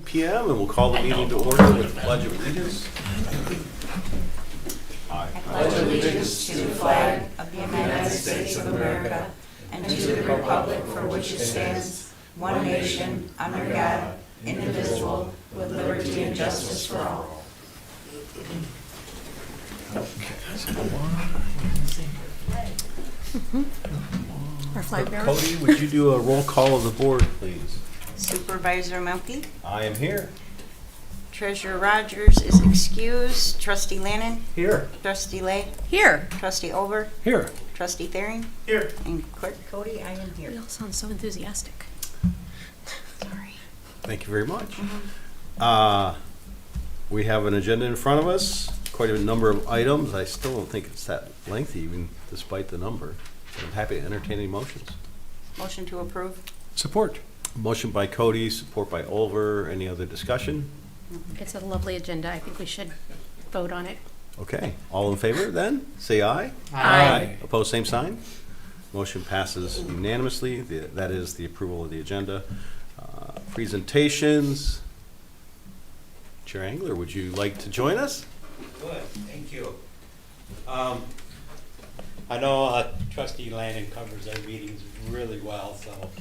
p.m. and we'll call the meeting to order with the Pledge of Allegiance. I pledge allegiance to the flag of the United States of America and to the republic for which it stands, one nation, under God, indivisible, with liberty and justice for all. Our flag bearer. Cody, would you do a roll call of the board, please? Supervisor Melfi, I am here. Treasurer Rogers is excused, Trustee Lannon, Here. Trustee Lay, Here. Trustee Over, Here. Trustee Thering, Here. and Clerk Cody, I am We here. all sound so enthusiastic. Sorry. Thank you very much. We have an agenda in front of us, quite a number of items. I still don't think it's that lengthy, even despite the number. I'm happy to entertain any motions. Motion to approve. Support. Motion by Cody, support by Olver. Any other discussion? It's a lovely agenda. I think we should vote on it. Okay, all in favor then, say aye. Aye. Opposed, same sign. Motion passes unanimously. That is the approval of the agenda. Presentations. Chair Angler, would you like to join us? Good, thank you. I know Trustee Lannon covers our meetings really well, so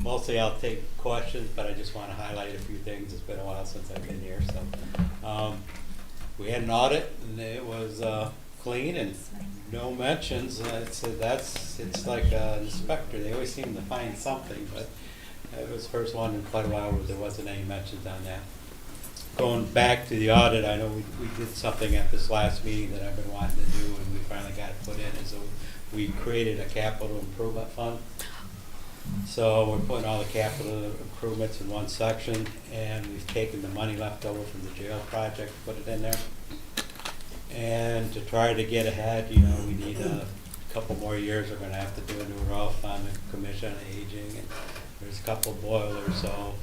mostly I'll take questions, but I just want to highlight a few things. It's been a while since I've been here, so. We had an audit and it was clean and no mentions. It's like an inspector, they always seem to find something, but it was the first one in quite a while where there wasn't any mentions on that. Going back to the audit, I know we did something at this last meeting that I've been wanting to do and we finally got it put in, is we created a capital improvement fund. So we're putting all the capital improvements in one section, and we've taken the money left over from the jail project, put it in there. And to try to get ahead, you know, we need a couple more years. We're gonna have to do a new roof on the Commission on Aging, and there's a couple boilers, so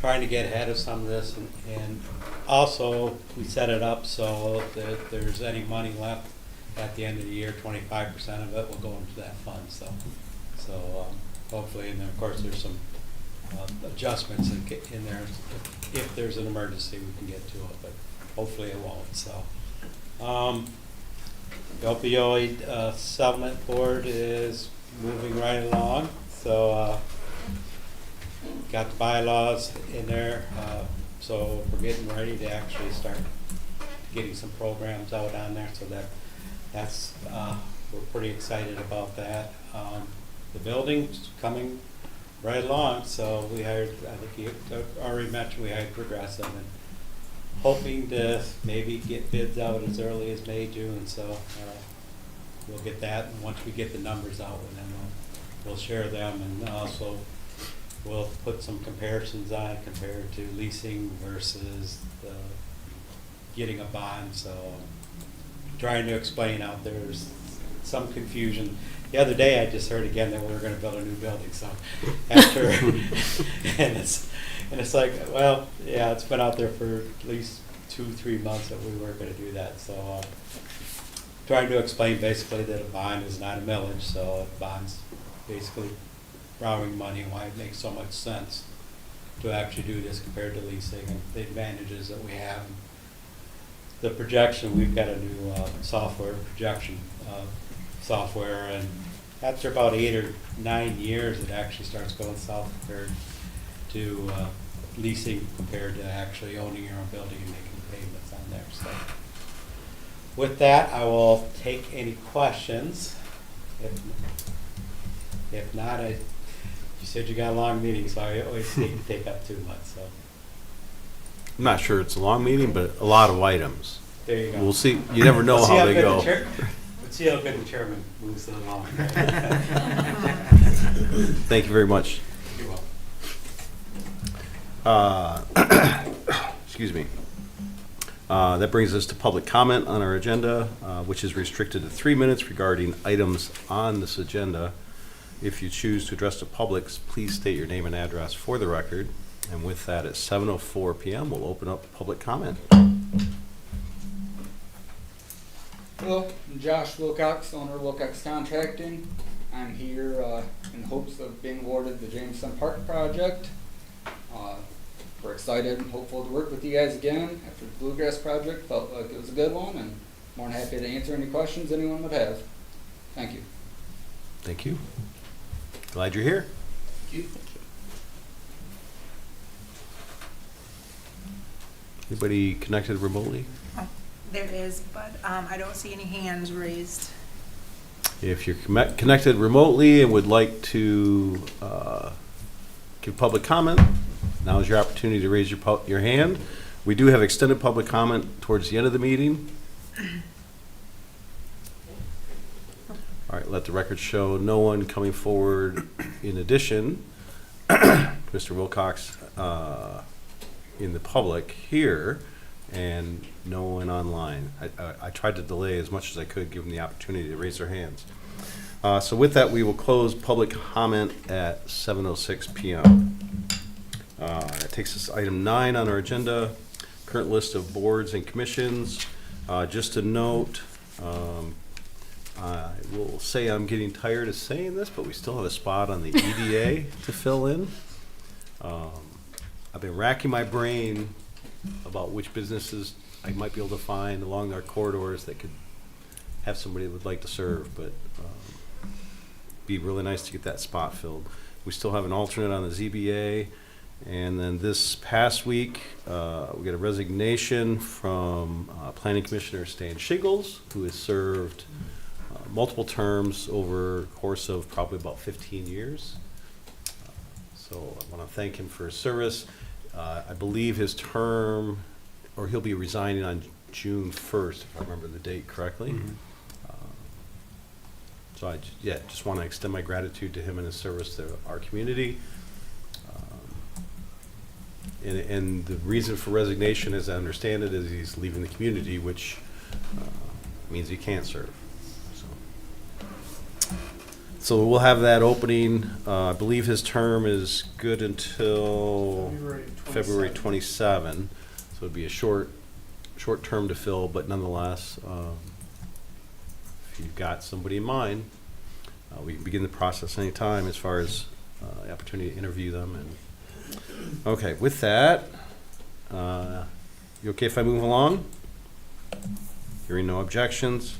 trying to get ahead of some of this, and also we set it up so that if there's any money left at the end of the year, 25% of it will go into that fund, so hopefully, and then of course there's some adjustments in there. If there's an emergency, we can get to it, but hopefully it won't, so. The opioid settlement board is moving right along, so got the bylaws in there, so we're getting ready to actually start getting some programs out on there, so that's we're pretty excited about that. The building's coming right along, so we hired, I think you already mentioned, we hired Progressive, and hoping to maybe get bids out as early as May, June, so we'll get that, and once we get the numbers out, and then we'll share them, and also we'll put some comparisons on compared to leasing versus getting a bond, so trying to explain out there's some confusion. The other day I just heard again that we were going to build a new building, so after and it's like, well, yeah, it's been out there for at least 2-3 months that we were going to do that, so trying to explain basically that a bond is not a millage, so a bond's basically borrowing money, why it makes so much sense to actually do this compared to leasing, and the advantages that we have. The projection, we've got a new software projection software, and after about 8 or 9 years it actually starts going south compared to leasing compared to actually owning your own building and making payments on there. So with that, I will take any questions. If not, you said you got a long meeting, so I always hate to take up too much. So I'm not sure it's a long meeting, but a lot of items. there you go. We'll see. You never know how they go. Let's see how good the chairman moves it along. Thank you very much. You're welcome. Excuse me. That brings us to public comment on our agenda, which is restricted to 3 minutes regarding items on this agenda. If you choose to address the public, please state your name and address for the record. And with that, at 7:04 p.m., we'll open up public comment. Hello, I'm Josh Wilcox, owner of Wilcox Contracting. I'm here in hopes of being awarded the Jameson Park project. we're excited and hopeful to work with you guys again after the Bluegrass project. Felt like it was a good one, and more than happy to answer any questions anyone would have. Thank you. Thank you. Glad you're here. Anybody connected remotely? There is, but I don't see any hands raised. If you're connected remotely and would like to give public comment, now is your opportunity to raise your hand. We do have extended public comment towards the end of the meeting. All right, let the record show no one coming forward. In addition, Mr. Wilcox in the public here, and no one online. I tried to delay as much as I could, give them the opportunity to raise their hands. So with that, we will close public comment at 7:06 p.m. That takes us to item 9 on our agenda, current list of boards and commissions. Just a note, I will say I'm getting tired of saying this, but we still have a spot on the EDA to fill in. I've been racking my brain about which businesses I might be able to find along our corridors that could have somebody that would like to serve, but be really nice to get that spot filled. We still have an alternate on the ZBA, and then this past week we got a resignation from Planning Commissioner Stan Shiggles, who has served multiple terms over the course of probably about 15 years. So I want to thank him for his service. I believe his term, or he'll be resigning on June 1st, if I remember the date correctly. So I just want to extend my gratitude to him and his service to our community. And the reason for resignation, as I understand it, is he's leaving the community, which means he can't serve. So we'll have that opening. I believe his term is good until February 27. So it'd be a short term to fill, but nonetheless, if you've got somebody in mind, we can begin the process anytime as far as the opportunity to interview them. And okay, with that, you okay if I move along? Hearing no objections.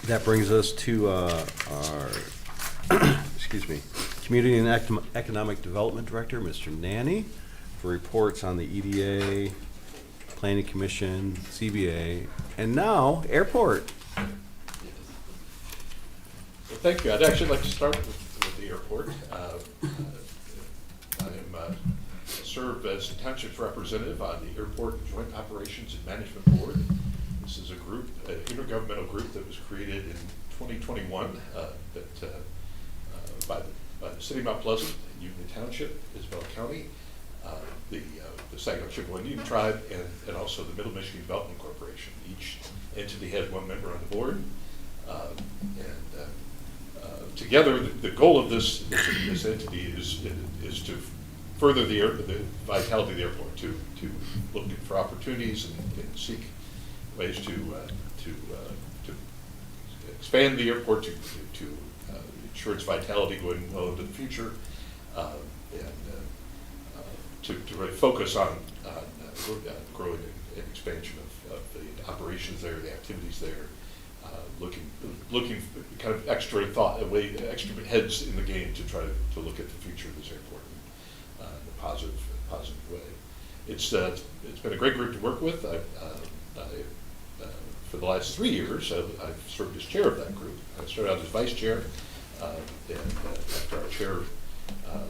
That brings us to our excuse me, Community and Economic Development Director, Mr. Nanny, for reports on the EDA, Planning Commission, CBA, and now Airport. Well, thank you. I'd actually like to start with the airport. I serve as the Township's representative on the Airport Joint Operations and Management Board. This is a group, an intergovernmental group that was created in 2021 by the City of Mount Pleasant, Union Township, Isabella County, the Saginaw Chippewa Indian Tribe, and also the Middle Michigan Development Corporation. Each entity has one member on the board. Together, the goal of this entity is to further the vitality of the airport, to look for opportunities and seek ways to expand the airport, to ensure its vitality going well into the future, and to really focus on growing and expansion of the operations there, the activities there, looking for kind of extra thought, extra heads in the game to try to look at the future of this airport in a positive way. It's been a great group to work with. For the last 3 years, I've served as chair of that group. I started out as vice chair, and after our chair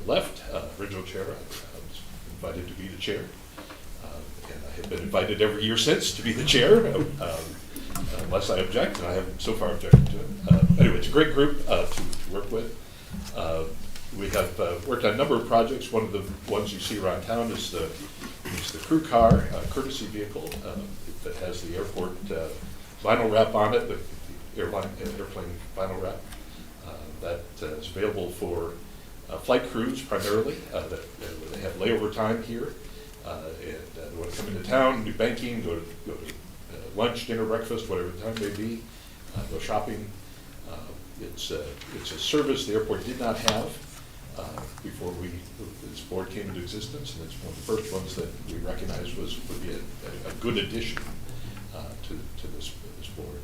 left, original chair, I was invited to be the chair, and I have been invited every year since to be the chair, unless I object, and I haven't so far objected to it. Anyway, it's a great group to work with. We have worked on a number of projects. One of the ones you see around town is the crew car courtesy vehicle that has the airport vinyl wrap on it, the airplane vinyl wrap. That is available for flight crews primarily, where they have layover time here, and they want to come into town, do banking, go to lunch, dinner, breakfast, whatever the time may be, go shopping. It's a service the airport did not have before this board came into existence, and it's one of the first ones that we recognized would be a good addition to this board.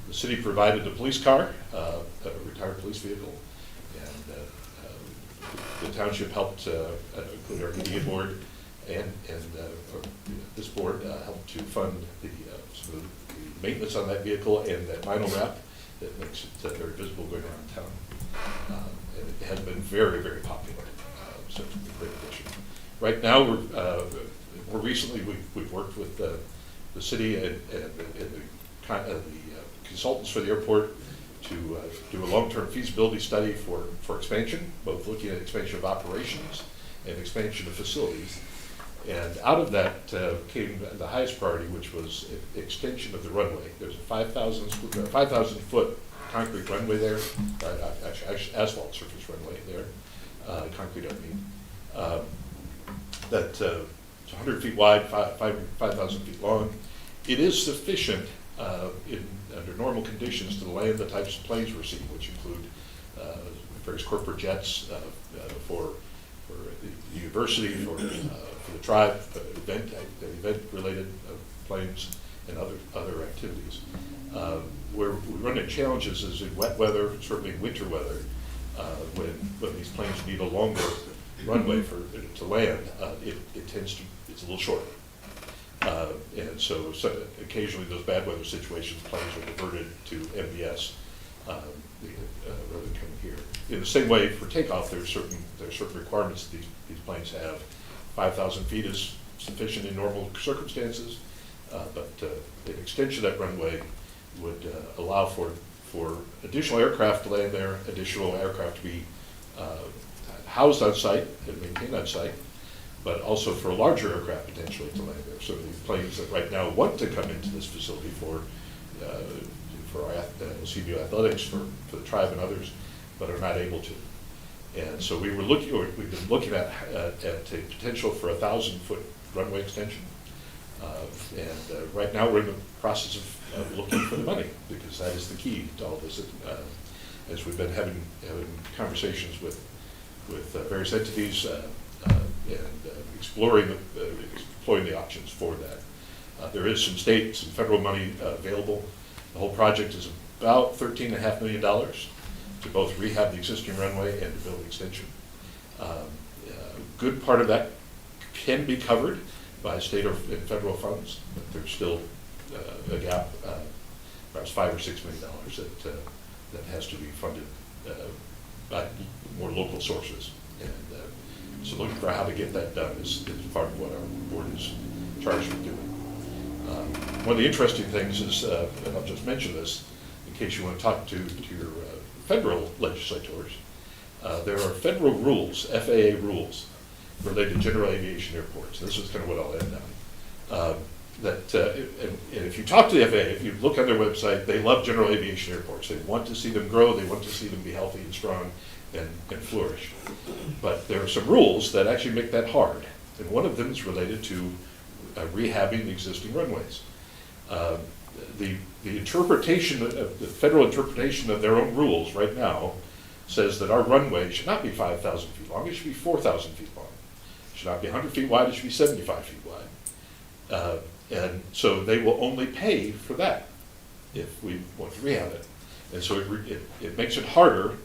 The city provided a police car, a retired police vehicle, and the township helped, include our EDA board, and this board helped to fund some of the maintenance on that vehicle and that vinyl wrap that makes it very visible going around town. And it has been very, very popular, so it's a great addition. Right now, more recently, we've worked with the city and the consultants for the airport to do a long-term feasibility study for expansion, both looking at expansion of operations and expansion of facilities. And out of that came the highest priority, which was extension of the runway. There's a 5,000 foot concrete runway there, actually asphalt surface runway there, concrete I mean, that's 100 feet wide, 5,000 feet long. It is sufficient under normal conditions to land the types of planes we're seeing, which include various corporate jets for the university, for the tribe, event-related planes, and other activities. Where we run into challenges is in wet weather, certainly in winter weather, when these planes need a longer runway to land, it's a little short. And so occasionally those bad weather situations, planes are diverted to MBS rather than coming here. In the same way, for takeoff, there are certain requirements that these planes have. 5,000 feet is sufficient in normal circumstances, but an extension of that runway would allow for additional aircraft to land there, additional aircraft to be housed on site and maintained on site, but also for a larger aircraft potentially to land there. So the planes that right now want to come into this facility for our CBO athletics, for the tribe and others, but are not able to. And so we've been looking at a potential for a 1,000-foot runway extension. And right now we're in the process of looking for the money, because that is the key to all this. As we've been having conversations with various entities and exploring the options for that. There is some state, some federal money available. The whole project is about $13.5 million to both rehab the existing runway and to build an extension. A good part of that can be covered by state and federal funds, but there's still a gap, perhaps $5 or $6 million that has to be funded by more local sources. And so looking for how to get that done is part of what our board is charged with doing. One of the interesting things is, and I'll just mention this in case you want to talk to your federal legislators, there are federal rules, FAA rules, related to general aviation airports. This is kind of what I'll end on. And if you talk to the FAA, if you look on their website, they love general aviation airports. They want to see them grow, they want to see them be healthy and strong and flourish. But there are some rules that actually make that hard. And one of them is related to rehabbing the existing runways. The interpretation, the federal interpretation of their own rules right now says that our runway should not be 5,000 feet long, it should be 4,000 feet long. It should not be 100 feet wide, it should be 75 feet wide. And so they will only pay for that if we want to rehab it. And so it makes it harder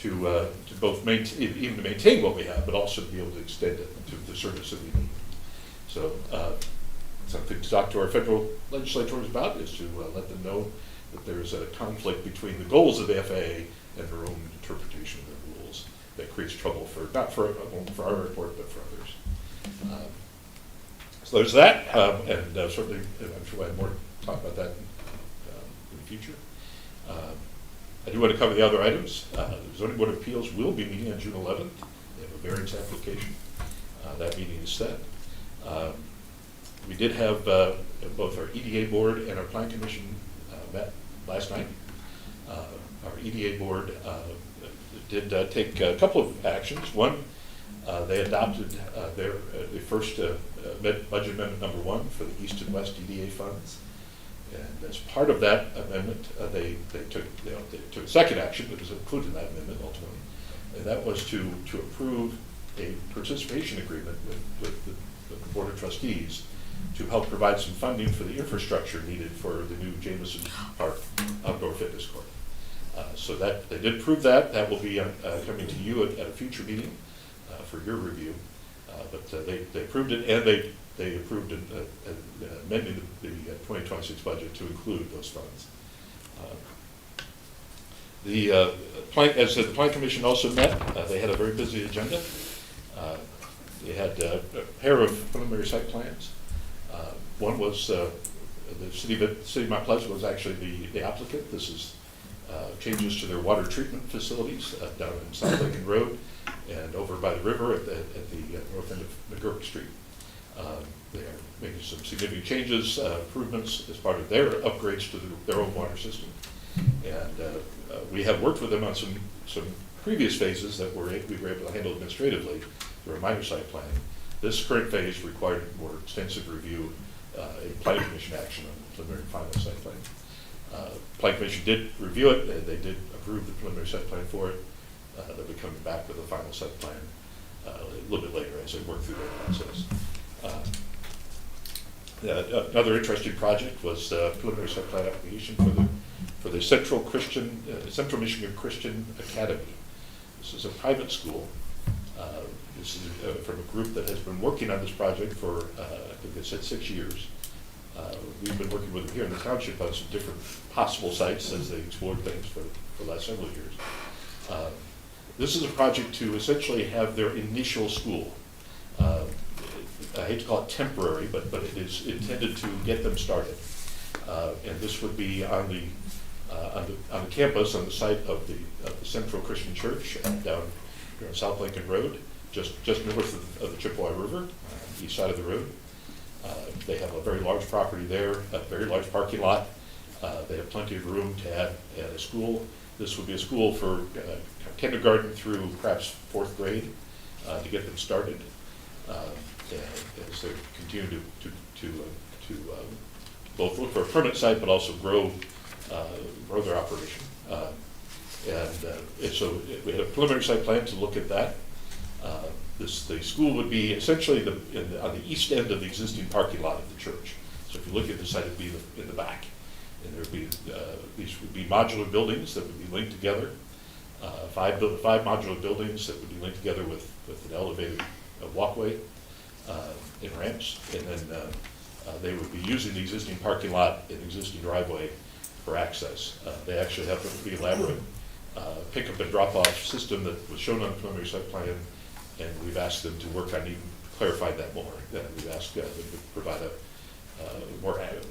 to both even to maintain what we have, but also to be able to extend it to the service that we need. So something to talk to our federal legislators about is to let them know that there's a conflict between the goals of the FAA and their own interpretation of the rules that creates trouble not for our airport, but for others. So there's that, and certainly I'm sure we'll have more to talk about that in the future. I do want to cover the other items. The Zoning Board of Appeals will be meeting on June 11th. They have a variance application. That meeting is set. We did have both our EDA board and our Plan Commission met last night. Our EDA board did take a couple of actions. One, they adopted their first budget amendment number 1 for the East and West EDA funds. And as part of that amendment, they took a second action that was included in that amendment ultimately, And that was to approve a participation agreement with the Board of Trustees to help provide some funding for the infrastructure needed for the new Jameson Park outdoor fitness court. So that, they did approve that. That will be coming to you at a future meeting for your review. But they approved it, and they approved amending the 2026 budget to include those funds. The Plan Commission also met. They had a very busy agenda. They had a pair of preliminary site plans. One was the City of Mount Pleasant was actually the applicant. This is changes to their water treatment facilities down in South Lincoln Road and over by the river at the north end of McGurk Street. They are making some significant changes, improvements as part of their upgrades to their own water system. And we have worked with them on some previous phases that we were able to handle administratively through a minor site plan. This current phase required more extensive review, a Planning Commission action on the preliminary final site plan. Planning Commission did review it, and they did approve the preliminary site plan for it. They'll be coming back with a final site plan a little bit later as they work through their process. Another interesting project was preliminary site plan application for the Central Michigan Christian Academy. This is a private school. This is from a group that has been working on this project for, I think they said 6 years. We've been working with them here in the township on some different possible sites as they explored things for the last several years. This is a project to essentially have their initial school. I hate to call it temporary, but it is intended to get them started. And this would be on the campus, on the site of the Central Christian Church down here on South Lincoln Road, just north of the Chippewa River, east side of the road. They have a very large property there, a very large parking lot. They have plenty of room to add a school. This would be a school for kindergarten through perhaps 4th grade to get them started. As they continue to both look for a permanent site, but also grow their operation. So we had a preliminary site plan to look at that. The school would be essentially on the east end of the existing parking lot of the church. So if you look at the site, it would be in the back. And there would be, these would be modular buildings that would be linked together. Five modular buildings that would be linked together with an elevated walkway and ramps. And then they would be using the existing parking lot and existing driveway for access. They actually have a pretty elaborate pickup and drop-off system that was shown on the preliminary site plan, and we've asked them to work on even clarifying that more. We've asked them to provide a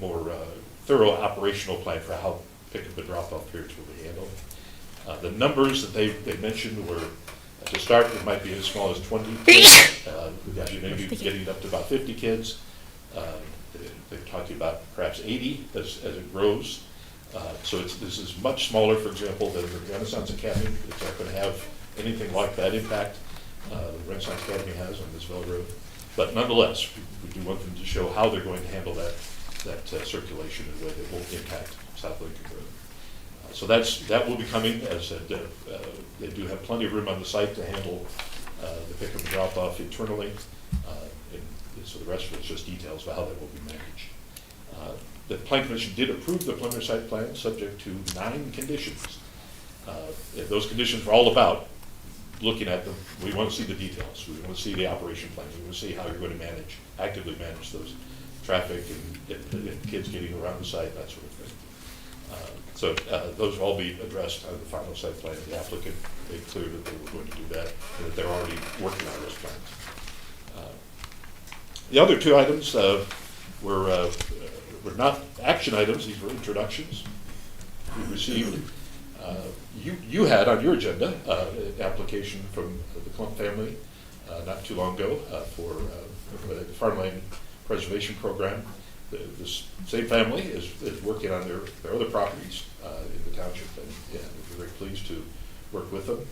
more thorough operational plan for how pickup and drop-off periods will be handled. The numbers that they mentioned were, to start, it might be as small as 20 kids. Maybe getting up to about 50 kids. They're talking about perhaps 80 as it grows. So this is much smaller, for example, than the Renaissance Academy. It's not going to have anything like that impact the Renaissance Academy has on this Road. But nonetheless, we do want them to show how they're going to handle that circulation in a way that won't impact South Lincoln Road. So that will be coming. As I said, they do have plenty of room on the site to handle the pick up and drop off internally. And so the rest of it's just details about how that will be managed. The Planning Commission did approve the preliminary site plan subject to 9 conditions. And those conditions were all about looking at them. We want to see the details. We want to see the operation plan. We want to see how you're going to actively manage those traffic and kids getting around the site, that sort of thing. So those will all be addressed on the final site plan. The applicant made clear that they were going to do that and that they're already working on those plans. The other 2 items were not action items. These were introductions. We received, you had on your agenda an application from the Clump family not too long ago for the Farmland Preservation Program. This same family is working on their other properties in the township, and we're very pleased to work with them.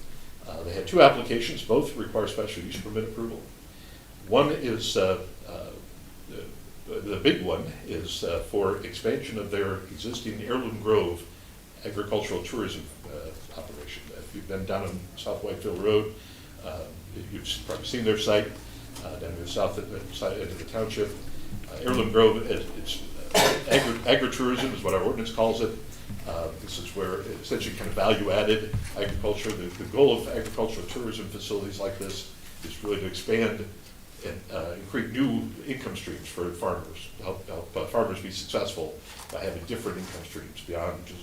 They had 2 applications. Both require special use permit approval. One is, the big one is for expansion of their existing Heirloom Grove agricultural tourism operation. operation. If you've been down on South Whitefield Road, you've probably seen their site down in the south side end of the township. Heirloom Grove, it's agritourism is what our ordinance calls it. This is where essentially kind of value-added agriculture. The goal of agricultural tourism facilities like this is really to expand and create new income streams for farmers, to help farmers be successful by having different income streams beyond just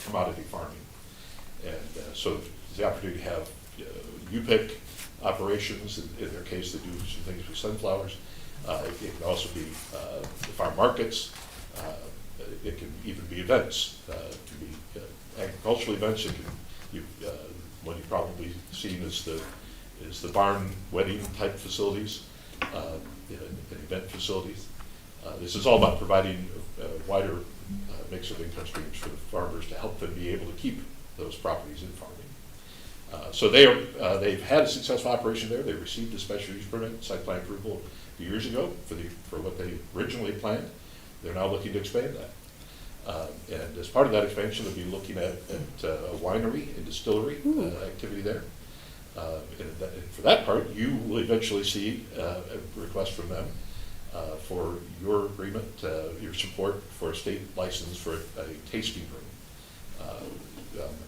commodity farming. And so the opportunity to have UPIC operations, in their case they do some things with sunflowers. It can also be farm markets. It can even be events. It can be agricultural events. It can, one you've probably seen is the barn wedding type facilities, and event facilities. This is all about providing a wider mix of income streams for the farmers to help them be able to keep those properties in farming. So they've had a successful operation there. They received a special use permit, site plan approval a few years ago for what they originally planned. They're now looking to expand that. And as part of that expansion, they'll be looking at a winery and distillery activity there. And for that part, you will eventually see a request from them for your agreement, your support for a state license for a tasting room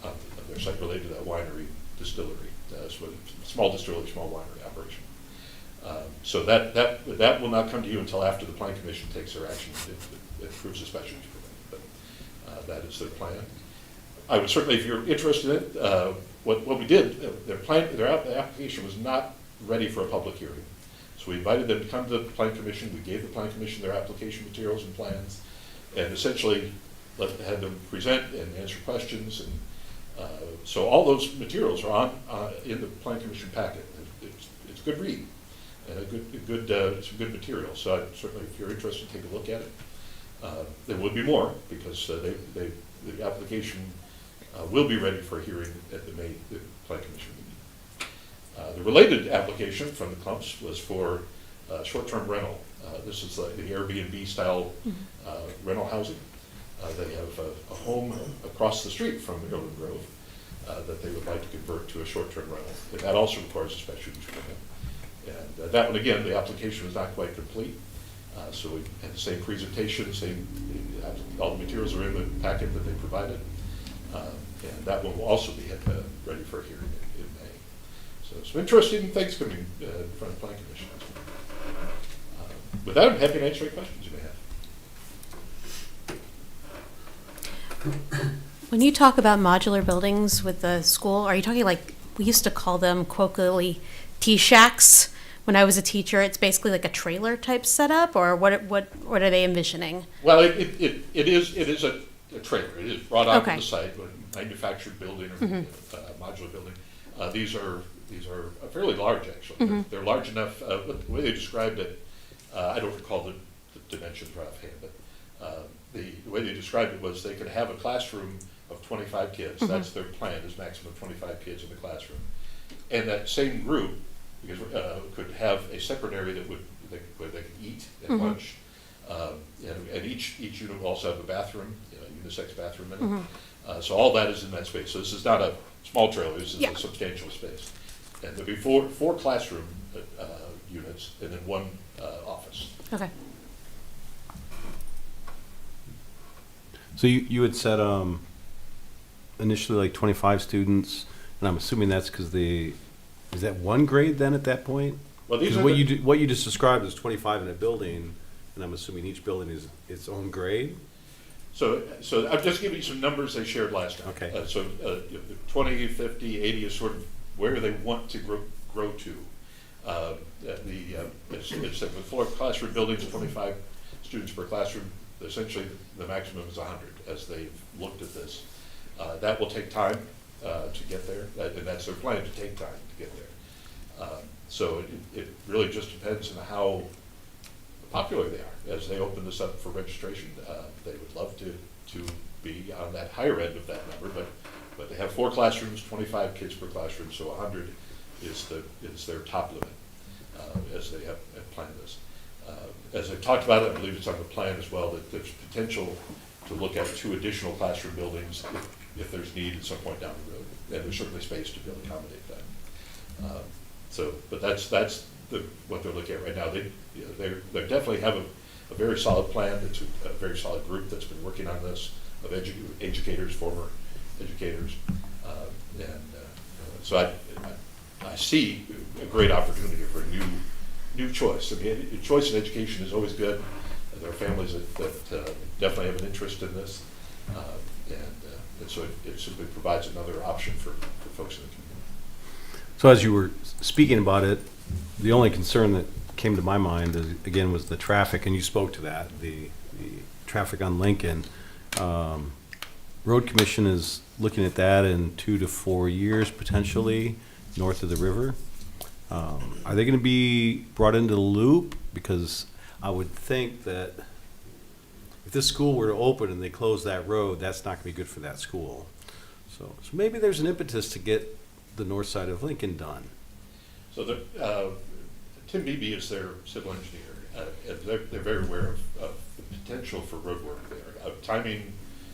on their site related to that winery distillery. So a small distillery, small winery operation. So that will not come to you until after the Plan Commission takes their action. It approves the special use permit, but that is their plan. I would certainly, if you're interested in it, what we did, their application was not ready for a public hearing. So we invited them to come to the Plan Commission. We gave the Plan Commission their application materials and plans, and essentially had them present and answer questions. And so all those materials are in the Plan Commission packet. It's a good read and some good material. So I'd certainly, if you're interested, take a look at it. There will be more because the application will be ready for a hearing at the Plan Commission meeting. The related application from the clumps was for short-term rental. This is the Airbnb style rental housing. They have a home across the street from Heirloom Grove that they would like to convert to a short-term rental. And that also requires a special use permit. And that one, again, the application was not quite complete. So we had the same presentation, all the materials are in the packet that they provided. And that one will also be ready for a hearing in May. So some interesting things coming in front of the Plan Commission. With that, I'm happy to answer any questions you may have. When you talk about modular buildings with the school, are you talking like, we used to call them colloquially T-shacks when I was a teacher? It's basically like a trailer type setup, or what are they envisioning? Well, it is a trailer. It is brought onto the site, a manufactured building or modular building. These are fairly large, actually. They're large enough. The way they described it, I don't recall the dimensions right offhand, but the way they described it was they could have a classroom of 25 kids. That's their plan, is maximum 25 kids in the classroom. And that same group could have a separate area where they could eat at lunch. And each unit will also have a bathroom, unisex bathroom in it. So all that is in that space. So this is not a small trailer, this is a substantial space. And there'll be four classroom units and then one office. Okay. So you had said initially like 25 students, and I'm assuming that's because is that one grade then at that point? Well, these Because are what you just described is 25 in a building, and I'm assuming each building is its own grade? So I've just given you some numbers they shared last time. Okay. The 20, 50, 80 is sort of where they want to grow to. It's with 4 classroom buildings, 25 students per classroom. Essentially, the maximum is 100 as they've looked at this. That will take time to get there, and that's their plan, to take time to get there. So it really just depends on how popular they are. As they open this up for registration, they would love to be on that higher end of that number, but they have 4 classrooms, 25 kids per classroom, so 100 is their top limit as they have planned this. As I talked about it, I believe it's on the plan as well, that there's potential to look at 2 additional classroom buildings if there's need at some point down the road. And there's certainly space to be able to accommodate that. But that's what they're looking at right now. They definitely have a very solid plan. It's a very solid group that's been working on this, of educators, former educators. So I see a great opportunity for a new choice. I mean, choice in education is always good. There are families that definitely have an interest in this. And so it simply provides another option for folks in the community. So as you were speaking about it, the only concern that came to my mind is, again, was the traffic, and you spoke to that, the traffic on Lincoln. Road Commission is looking at that in 2 to 4 years potentially north of the river. Are they going to be brought into the loop? Because I would think that if this school were to open and they close that road, that's not going to be good for that school. So maybe there's an impetus to get the north side of Lincoln done. So Tim Beebe is their civil engineer, and they're very aware of the potential for road work there. Timing,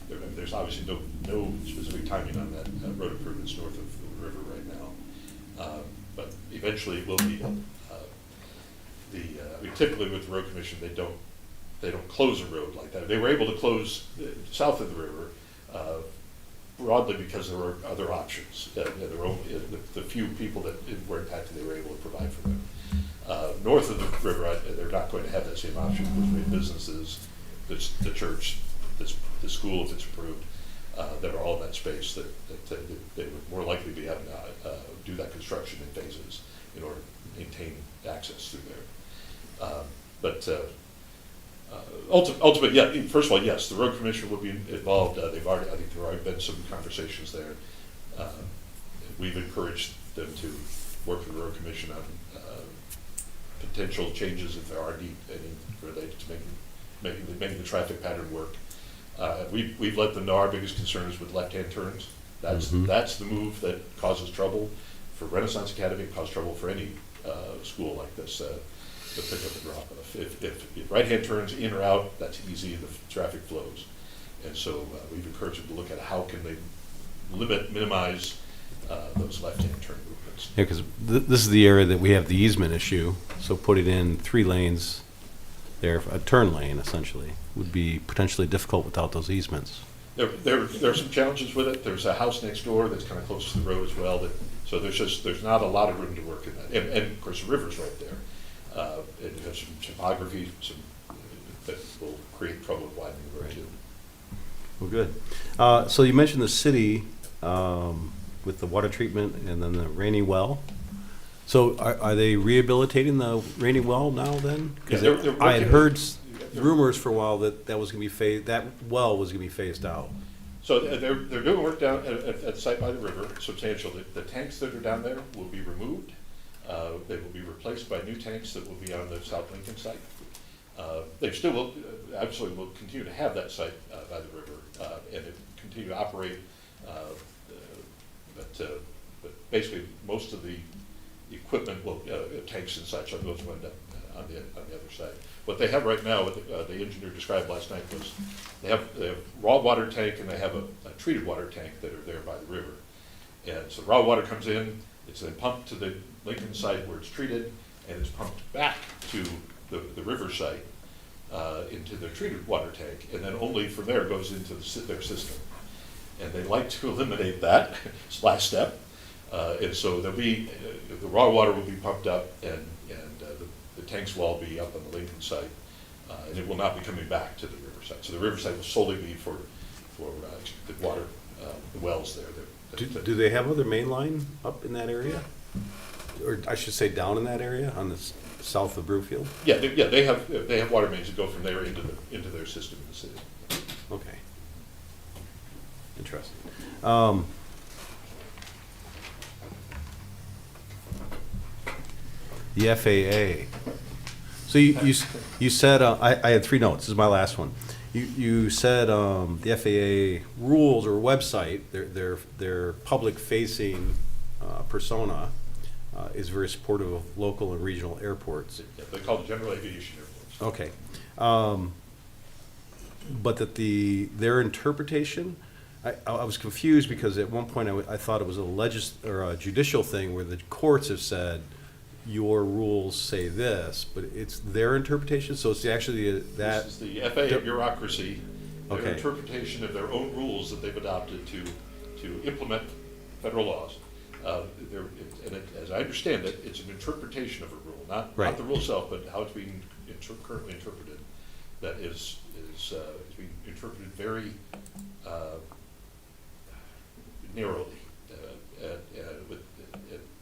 there's obviously no specific timing on that road improvements north of the river right now, but eventually it will be. I mean, typically with the road commission, they don't close a road like that. They were able to close south of the river broadly because there were other options. The few people that were impacted, they were able to provide for them. North of the river, they're not going to have that same option. There's businesses, the church, the school, if it's approved, that are all in that space that they would more likely be having to do that construction in phases in order to maintain access through there. Ultimately, yeah. First of all, yes, the road commission will be involved. I think there have already been some conversations there. We've encouraged them to work with the road commission on potential changes if there are any related to making the traffic pattern work. We've let them know our biggest concern is with left-hand turns. That's the move that causes trouble for Renaissance Academy. It causes trouble for any school like this. The pick up and drop off. If right-hand turns in or out, that's easy. The traffic flows, and so we've encouraged them to look at how can they minimize those left-hand turn movements. Yeah, because this is the area that we have the easement issue. So putting in 3 lanes there, a turn lane essentially, would be potentially difficult without those easements. There are some challenges with it. There's a house next door that's kind of close to the road as well. So there's not a lot of room to work in that. And of course the river's right there. It has some topography that will create trouble with widening the road too. Well, good. So you mentioned the city with the water treatment and then the rainy well. So are they rehabilitating the rainy well now then? Because Yeah, I had heard rumors for a while that was going to be that well was going to be phased out. So they're doing work down at the site by the river, substantial. The tanks that are down there will be removed. They will be replaced by new tanks that will be on the South Lincoln site. They still will, absolutely will continue to have that site by the river and it continue to operate. But basically, most of the equipment will, tanks and such, are those will end up on the other side. What they have right now, what the engineer described last night was they have raw water tank and they have a treated water tank that are there by the river. And so raw water comes in, it's then pumped to the Lincoln site where it's treated, and it's pumped back to the river site into the treated water tank, and then only from there goes into their system. And they like to eliminate that last step, and so there'll be the raw water will be pumped up, and the tanks will all be up on the Lincoln site, and it will not be coming back to the river site. So the river site will solely be for the water, the wells there. Do they have other main line up in that area? Or I should say down in that area on the south of Brewfield? Yeah, they have water mains that go from there into their system in the city. Okay. Interesting. The FAA. So you said, I had 3 notes, this is my last one. You said the FAA rules or website, their public-facing persona is very supportive of local and regional airports. Yeah, they call it general aviation airports. Okay. But that their interpretation, I was confused because at one point I thought it was a judicial thing where the courts have said, your rules say this, but it's their interpretation, so it's actually that. This is the FAA bureaucracy, their Okay. interpretation of their own rules that they've adopted to implement federal laws. As I understand it, it's an interpretation of a rule, not Right. the rule itself, but how it's being currently interpreted. That is being interpreted very narrowly.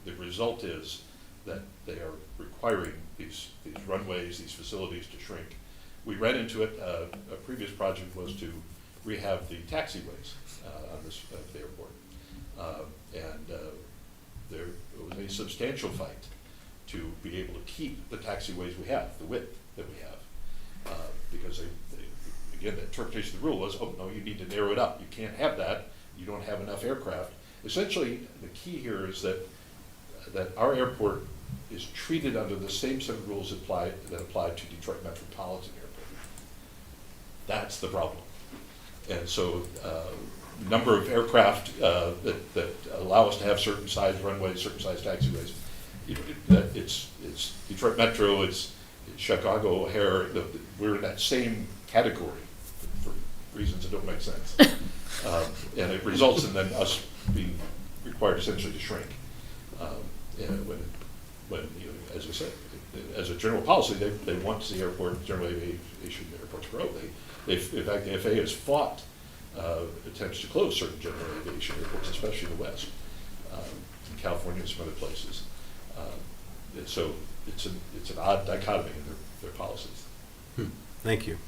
The result is that they are requiring these runways, these facilities to shrink. We ran into it, a previous project was to rehab the taxiways on the airport. There was a substantial fight to be able to keep the taxiways we have, the width that we have. Because again, the interpretation of the rule was, oh, no, you need to narrow it up. You can't have that. You don't have enough aircraft. Essentially, the key here is that our airport is treated under the same set of rules that apply to Detroit Metropolitan Airport. That's the problem. And so, number of aircraft that allow us to have certain size runways, certain size taxiways, it's Detroit Metro, it's Chicago O'Hare, we're in that same category for reasons that don't make sense. And it results in then us being required essentially to shrink. When as I said, as a general policy, they want to see general aviation airports grow. In fact, the FAA has fought attempts to close certain general aviation airports, especially in the West, in California and some other places. And so it's an odd dichotomy in their policies. Thank you.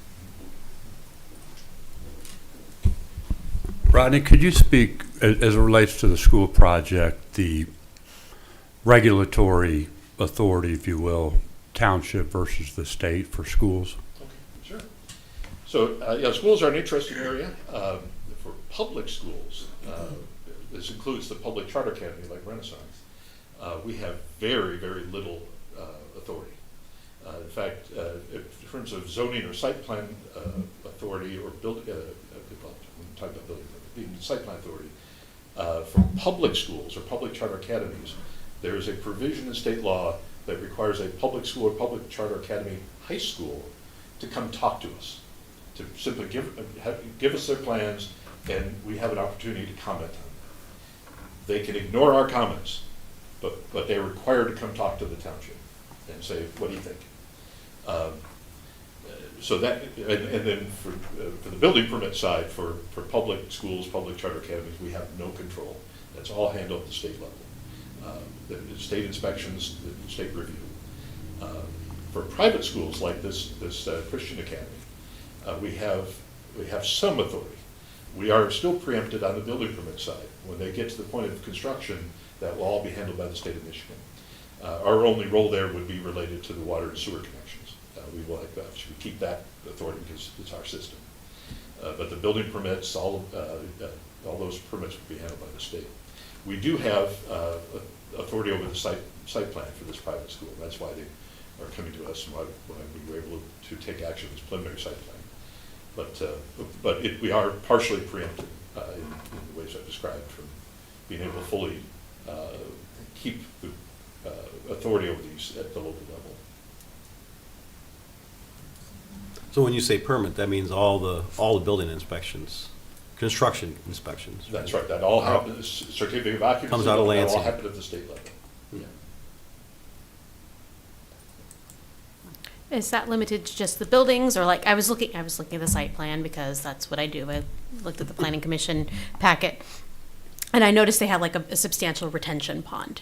Rodney, could you speak, as it relates to the school project, the regulatory authority, if you will, township versus the state for schools? Okay, sure. So, schools are an interesting area. For public schools, this includes the public charter academy like Renaissance, we have very, very little authority. In fact, in terms of zoning or site plan authority or building, talk about building, site plan authority, for public schools or public charter academies, there is a provision in state law that requires a public school or public charter academy high school to come talk to us, to simply give us their plans, and we have an opportunity to comment on them. They can ignore our comments, but they're required to come talk to the township and say, what do you think? So that, and then for the building permit side, for public schools, public charter academies, we have no control. That's all handled at the state level. The state inspections, the state review. For private schools like this Christian academy, we have some authority. We are still preempted on the building permit side. When they get to the point of construction, that will all be handled by the state of Michigan. Our only role there would be related to the water and sewer connections. We will should keep that authority because it's our system. But the building permits, all those permits will be handled by the state. We do have authority over the site plan for this private school. That's why they are coming to us and why we were able to take action on this preliminary site plan. But we are partially preempted in the ways I've described from being able to fully keep the authority over these at the local level. So when you say permit, that means all the building inspections, construction inspections. That's right. That all happens. Certificate of occupancy Comes out of that all Lansing. happen at the state level. Yeah. Is that limited to just the buildings, or like I was looking at the site plan because that's what I do. I looked at the planning commission packet, and I noticed they had like a substantial retention pond.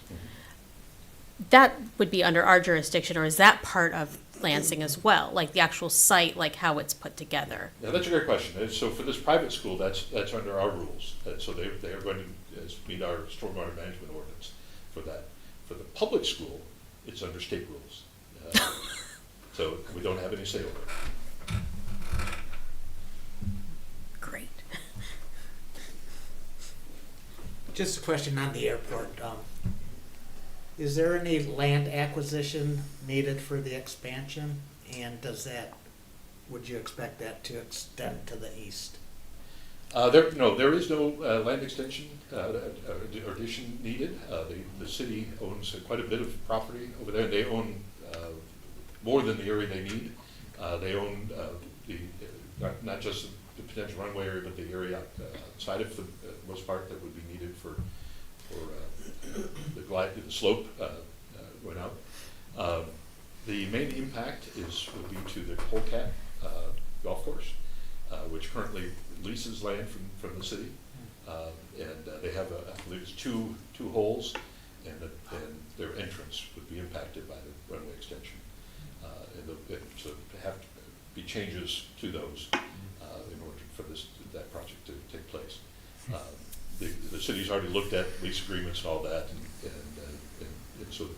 That would be under our jurisdiction, or is that part of Lansing as well? Like the actual site, like how it's put together? Yeah, that's a great question. So for this private school, that's under our rules. So they are going to meet our stormwater management ordinance for that. For the public school, it's under state rules. So we don't have any say over it. Great. Just a question on the airport. Is there any land acquisition needed for the expansion? And would you expect that to extend to the east? There is no land extension addition needed. The city owns quite a bit of property over there. They own more than the area they need. They own not just the potential runway area, but the area outside of the most part that would be needed for the slope going out. The main impact would be to the Polecat golf course, which currently leases land from the city, and they have I believe it's two holes, and their entrance would be impacted by the runway extension, so there have to be changes to those in order for that project to take place. The city's already looked at lease agreements and all that, and so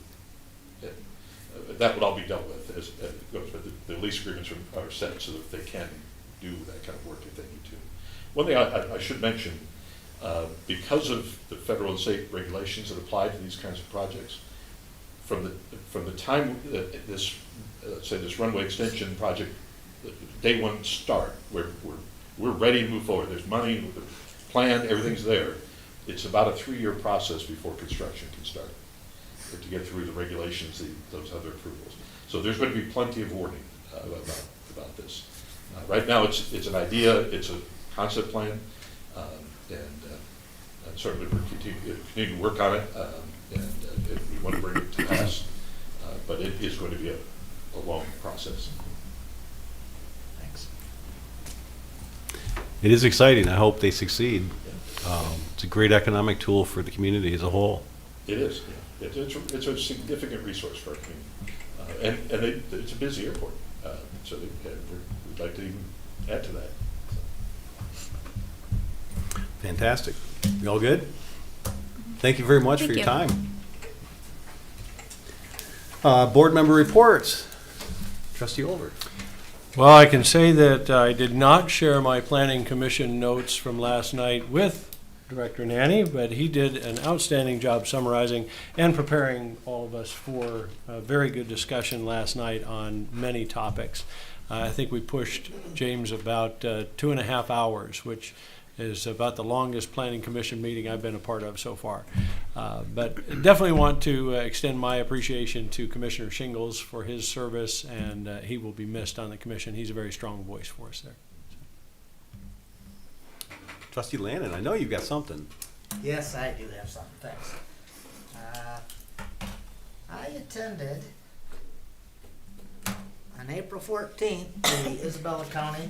that would all be dealt with as it goes. But the lease agreements are set so that they can do that kind of work if they need to. One thing I should mention, because of the federal and state regulations that apply to these kinds of projects, from the time that this runway extension project, day one start, we're ready to move forward. There's money, the plan, everything's there. It's about a 3-year process before construction can start, to get through the regulations, those other approvals. So there's going to be plenty of warning about this. Right now, it's an idea, it's a concept plan, and certainly we're continuing to work on it, and we want to bring it to pass, but it is going to be a long process. Thanks. It is exciting. I hope they succeed. It's a great economic tool for the community as a whole. It is. Yeah. It's a significant resource for our community, and it's a busy airport, so we'd like to even add to that. Fantastic. You all good? Thank you very much for Thank your you. time. Board member reports. Trustee Olver. Well, I can say that I did not share my planning commission notes from last night with Director Nanny, but he did an outstanding job summarizing and preparing all of us for a very good discussion last night on many topics. I think we pushed James about 2.5 hours, which is about the longest planning commission meeting I've been a part of so far. But definitely want to extend my appreciation to Commissioner Shingles for his service, and he will be missed on the commission. He's a very strong voice for us there. Trustee Lannon, I know you've got something. Yes, I do have something, thanks. I attended on April 14th, the Isabella County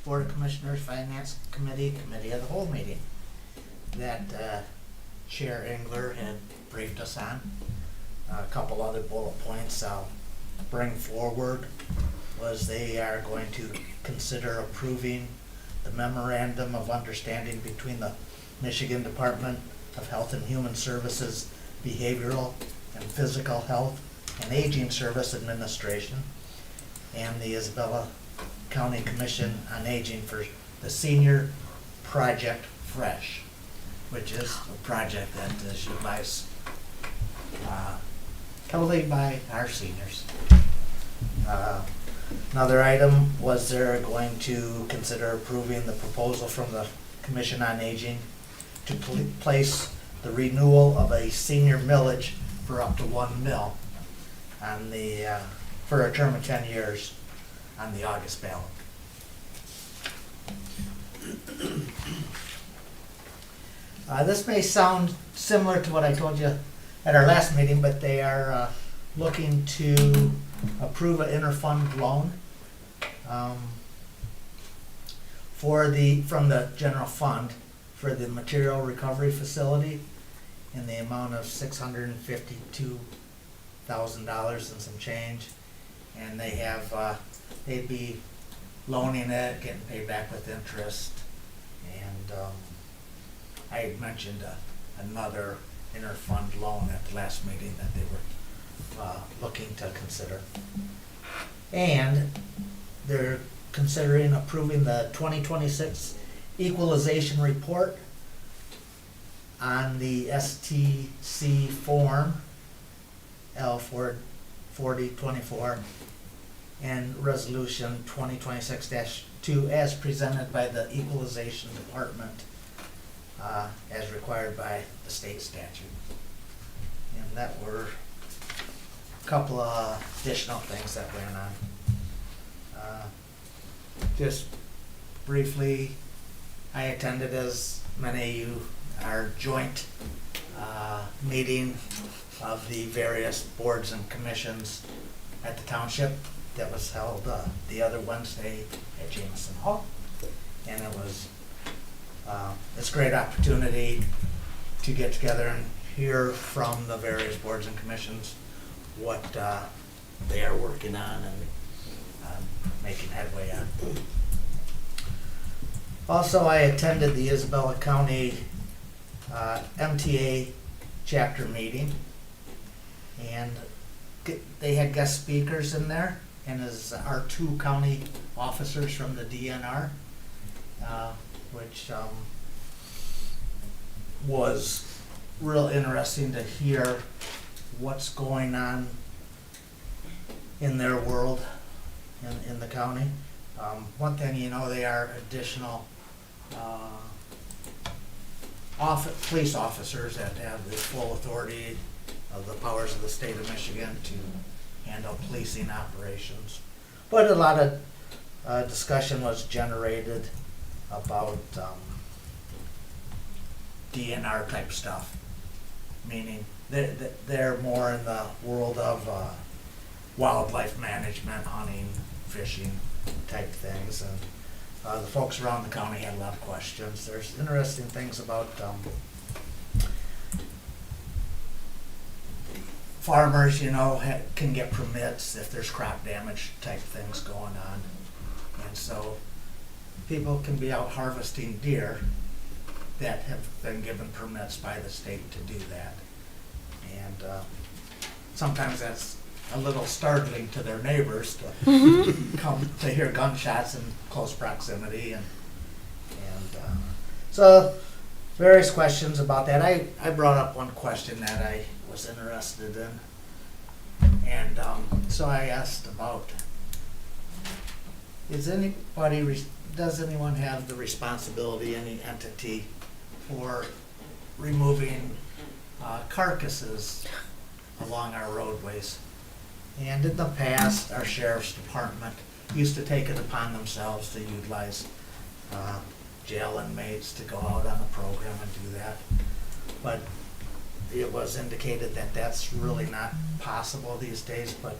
Board of Commissioners Finance Committee of the Whole meeting that Chair Engler had briefed us on. A couple other bullet points I'll bring forward was they are going to consider approving the memorandum of understanding between the Michigan Department of Health and Human Services Behavioral and Physical Health and Aging Service Administration and the Isabella County Commission on Aging for the Senior Project Fresh, which is a project that is utilized totally by our seniors. Another item was they're going to consider approving the proposal from the Commission on Aging to place the renewal of a senior millage for up to 1 mil on the for a term of 10 years on the August ballot. This may sound similar to what I told you at our last meeting, but they are looking to approve an interfund loan from the general fund for the material recovery facility in the amount of $652,000 and some change, and they have they'd be loaning it, getting paid back with interest, and I had mentioned another interfund loan at the last meeting that they were looking to consider. And they're considering approving the 2026 equalization report on the STC form L4024 and Resolution 2026-2 as presented by the Equalization Department as required by the state statute. And that were a couple of additional things that went on. Just briefly, I attended, as many of you, our joint meeting of the various boards and commissions at the township that was held the other Wednesday at Jameson Hall. And it was it's a great opportunity to get together and hear from the various boards and commissions what they are working on and making headway on. Also, I attended the Isabella County MTA chapter meeting, and they had guest speakers in there, and as our 2 county officers from the DNR, which was real interesting to hear what's going on in their world in the county. One thing, you know, they are additional police officers that have the full authority of the powers of the state of Michigan to handle policing operations. But a lot of discussion was generated about DNR type stuff, meaning they're more in the world of wildlife management, hunting, fishing type things, and the folks around the county had a lot of questions. There's interesting things about farmers, you know, can get permits if there's crop damage type things going on, and so people can be out harvesting deer that have been given permits by the state to do that, and sometimes that's a little startling to their neighbors to come to hear gunshots in close proximity, and so various questions about that. I brought up one question that I was interested in, and so I asked about, does anyone have the responsibility, any entity, for removing carcasses along our roadways? And in the past, our sheriff's department used to take it upon themselves to utilize jail inmates to go out on a program and do that. But it was indicated that that's really not possible these days, but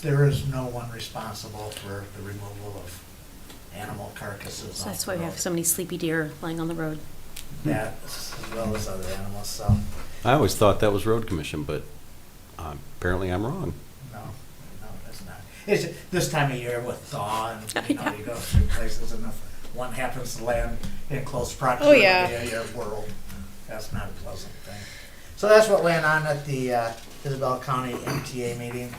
there is no one responsible for the removal of animal carcasses. So that's why we have so many sleepy deer lying on the road. That, as well as other animals, so. I always thought that was road commission, but apparently I'm wrong. No, it's not. It's this time of year with thaw and, you know, you go through places and if one happens to land in close proximity of your world, that's not a pleasant thing. So that's what went on at the Isabella County MTA meeting.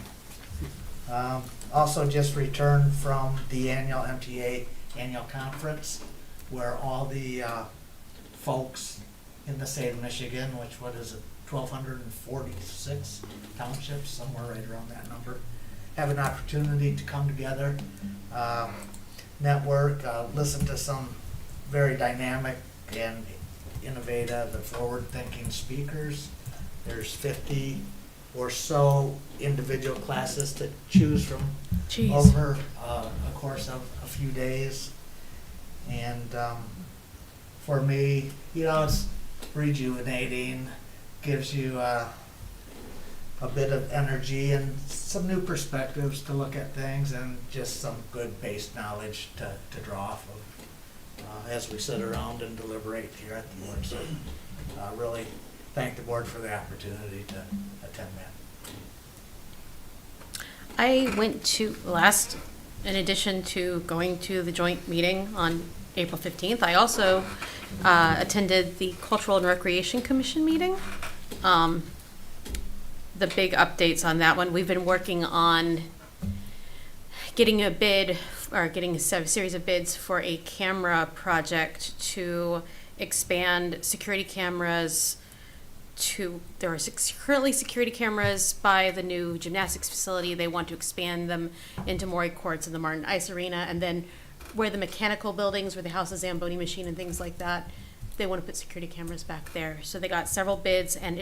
Also just returned from the annual MTA annual conference where all the folks in the state of Michigan, which, what is it, 1,246 townships, somewhere right around that number, have an opportunity to come together, network, listen to some very dynamic and innovative and forward-thinking speakers. There's 50 or so individual classes to choose from over a course of a few days. And for me, you know, it's rejuvenating, gives you a bit of energy and some new perspectives to look at things, and just some good base knowledge to draw off of as we sit around and deliberate here at the board. So really thank the board for the opportunity to attend that. I went to in addition to going to the joint meeting on April 15th, I also attended the Cultural and Recreation Commission meeting. The big updates on that one, we've been working on getting a bid, or getting a series of bids for a camera project to expand security cameras there are currently security cameras by the new gymnastics facility. They want to expand them into Maury Courts and the Martin Ice Arena, and then where the mechanical buildings, where they house the Zamboni machine and things like that, they want to put security cameras back there. So they got several bids and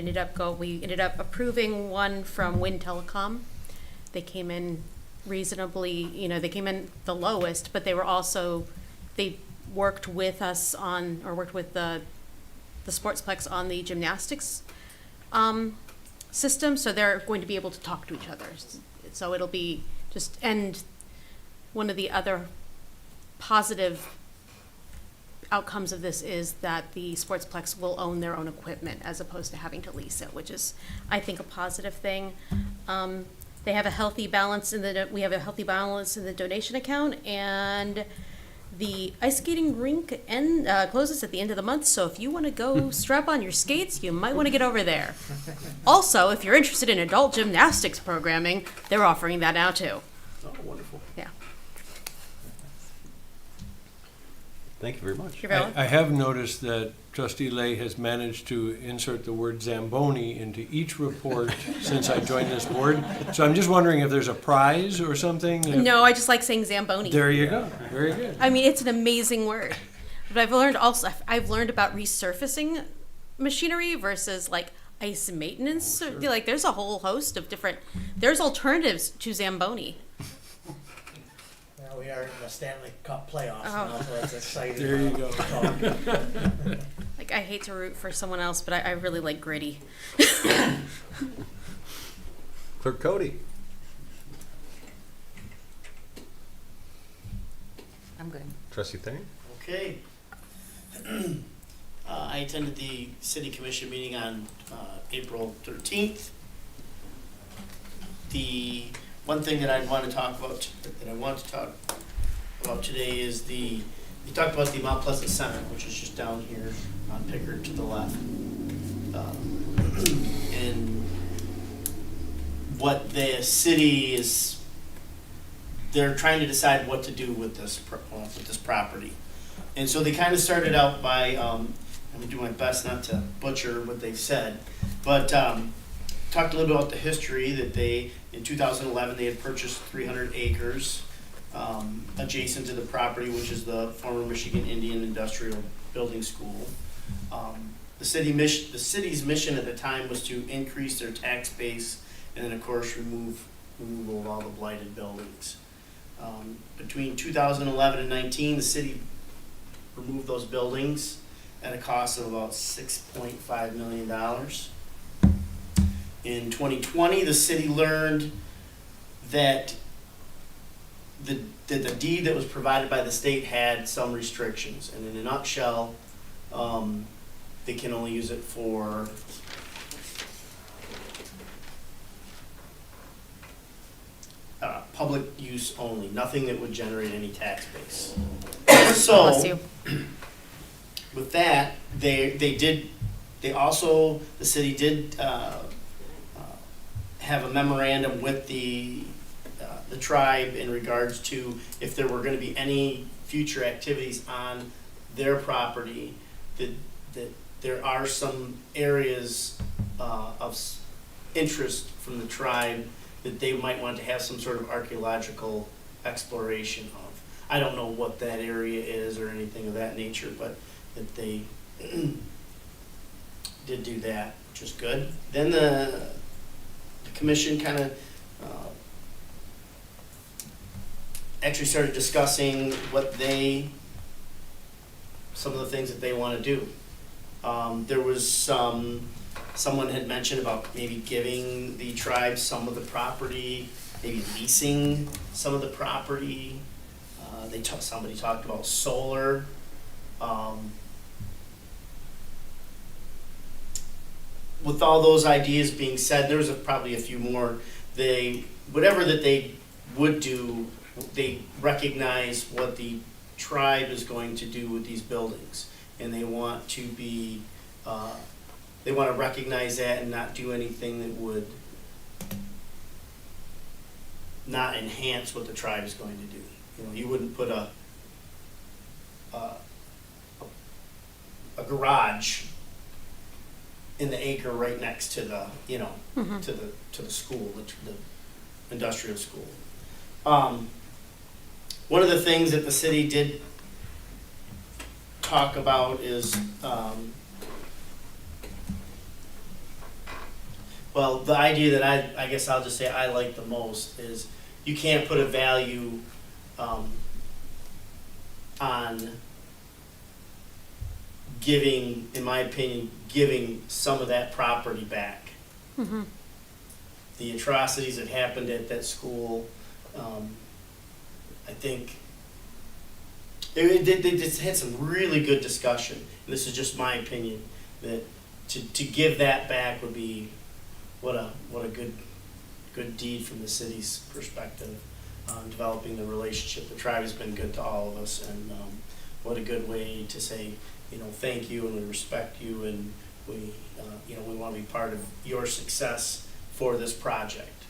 we ended up approving one from Wind Telecom. They came in reasonably, they came in the lowest, but they worked with us on, or worked with the Sportsplex on the gymnastics system, so they're going to be able to talk to each other. So it'll be and one of the other positive outcomes of this is that the Sportsplex will own their own equipment as opposed to having to lease it, which is, I think, a positive thing. They have a healthy balance we have a healthy balance in the donation account, and the ice skating rink closes at the end of the month, so if you want to go strap on your skates, you might want to get over there. Also, if you're interested in adult gymnastics programming, they're offering that now too. Oh, wonderful. Yeah. Thank you very much. You're very welcome. I have noticed that Trustee Lay has managed to insert the word Zamboni into each report since I joined this board. So I'm just wondering if there's a prize or something? No, I just like saying Zamboni. There you go. Very good. I mean, it's an amazing word. But I've learned about resurfacing machinery versus like ice maintenance. So, like, there's a whole host of there's alternatives to Zamboni. Well, we are in the Stanley Cup playoffs now, so it's exciting. There you go. Like, I hate to root for someone else, but I really like Gritty. Clerk Cody. I'm good. Trustee Thane. Okay. I attended the city commission meeting on April 13th. The one thing that I want to talk about today is we talked about the Mount Pleasant Center, which is just down here on Pickard to the left. And what the city is, they're trying to decide what to do with this property. And so they kind of started out by, I'm going to do my best not to butcher what they've said, but talked a little bit about the history that in 2011, they had purchased 300 acres adjacent to the property, which is the former Michigan Indian Industrial Building School. The city's mission at the time was to increase their tax base and then, of course, removal of all the blighted buildings. Between 2011 and 19, the city removed those buildings at a cost of about $6.5 million. In 2020, the city learned that the deed that was provided by the state had some restrictions, and in a nutshell, they can only use it for public use only, nothing that would generate any tax base. So, Bless you. with that, the city did have a memorandum with the tribe in regards to if there were going to be any future activities on their property, that there are some areas of interest from the tribe that they might want to have some sort of archaeological exploration of. I don't know what that area is or anything of that nature, but that they did do that, which is good. Then the commission kind of actually started discussing some of the things that they want to do. There was someone had mentioned about maybe giving the tribe some of the property, maybe leasing some of the property. Somebody talked about solar. With all those ideas being said, there's probably a few more. Whatever that they would do, they recognize what the tribe is going to do with these buildings, and they want to recognize that and not do anything that would not enhance what the tribe is going to do. You wouldn't put a in the acre right next to the, you know, to the school, the industrial school. One of the things that the city did talk about is, well, the idea that I guess I'll just say I like the most is you can't put a value on giving, in my opinion, giving some of that property back. Mm-hmm. The atrocities that happened at that school, I think they just had some really good discussion. And this is just my opinion, that to give that back would be what a good deed from the city's perspective, developing the relationship. The tribe has been good to all of us, and what a good way to say, you know, thank you, and we respect you, and we, you know, we want to be part of your success for this project.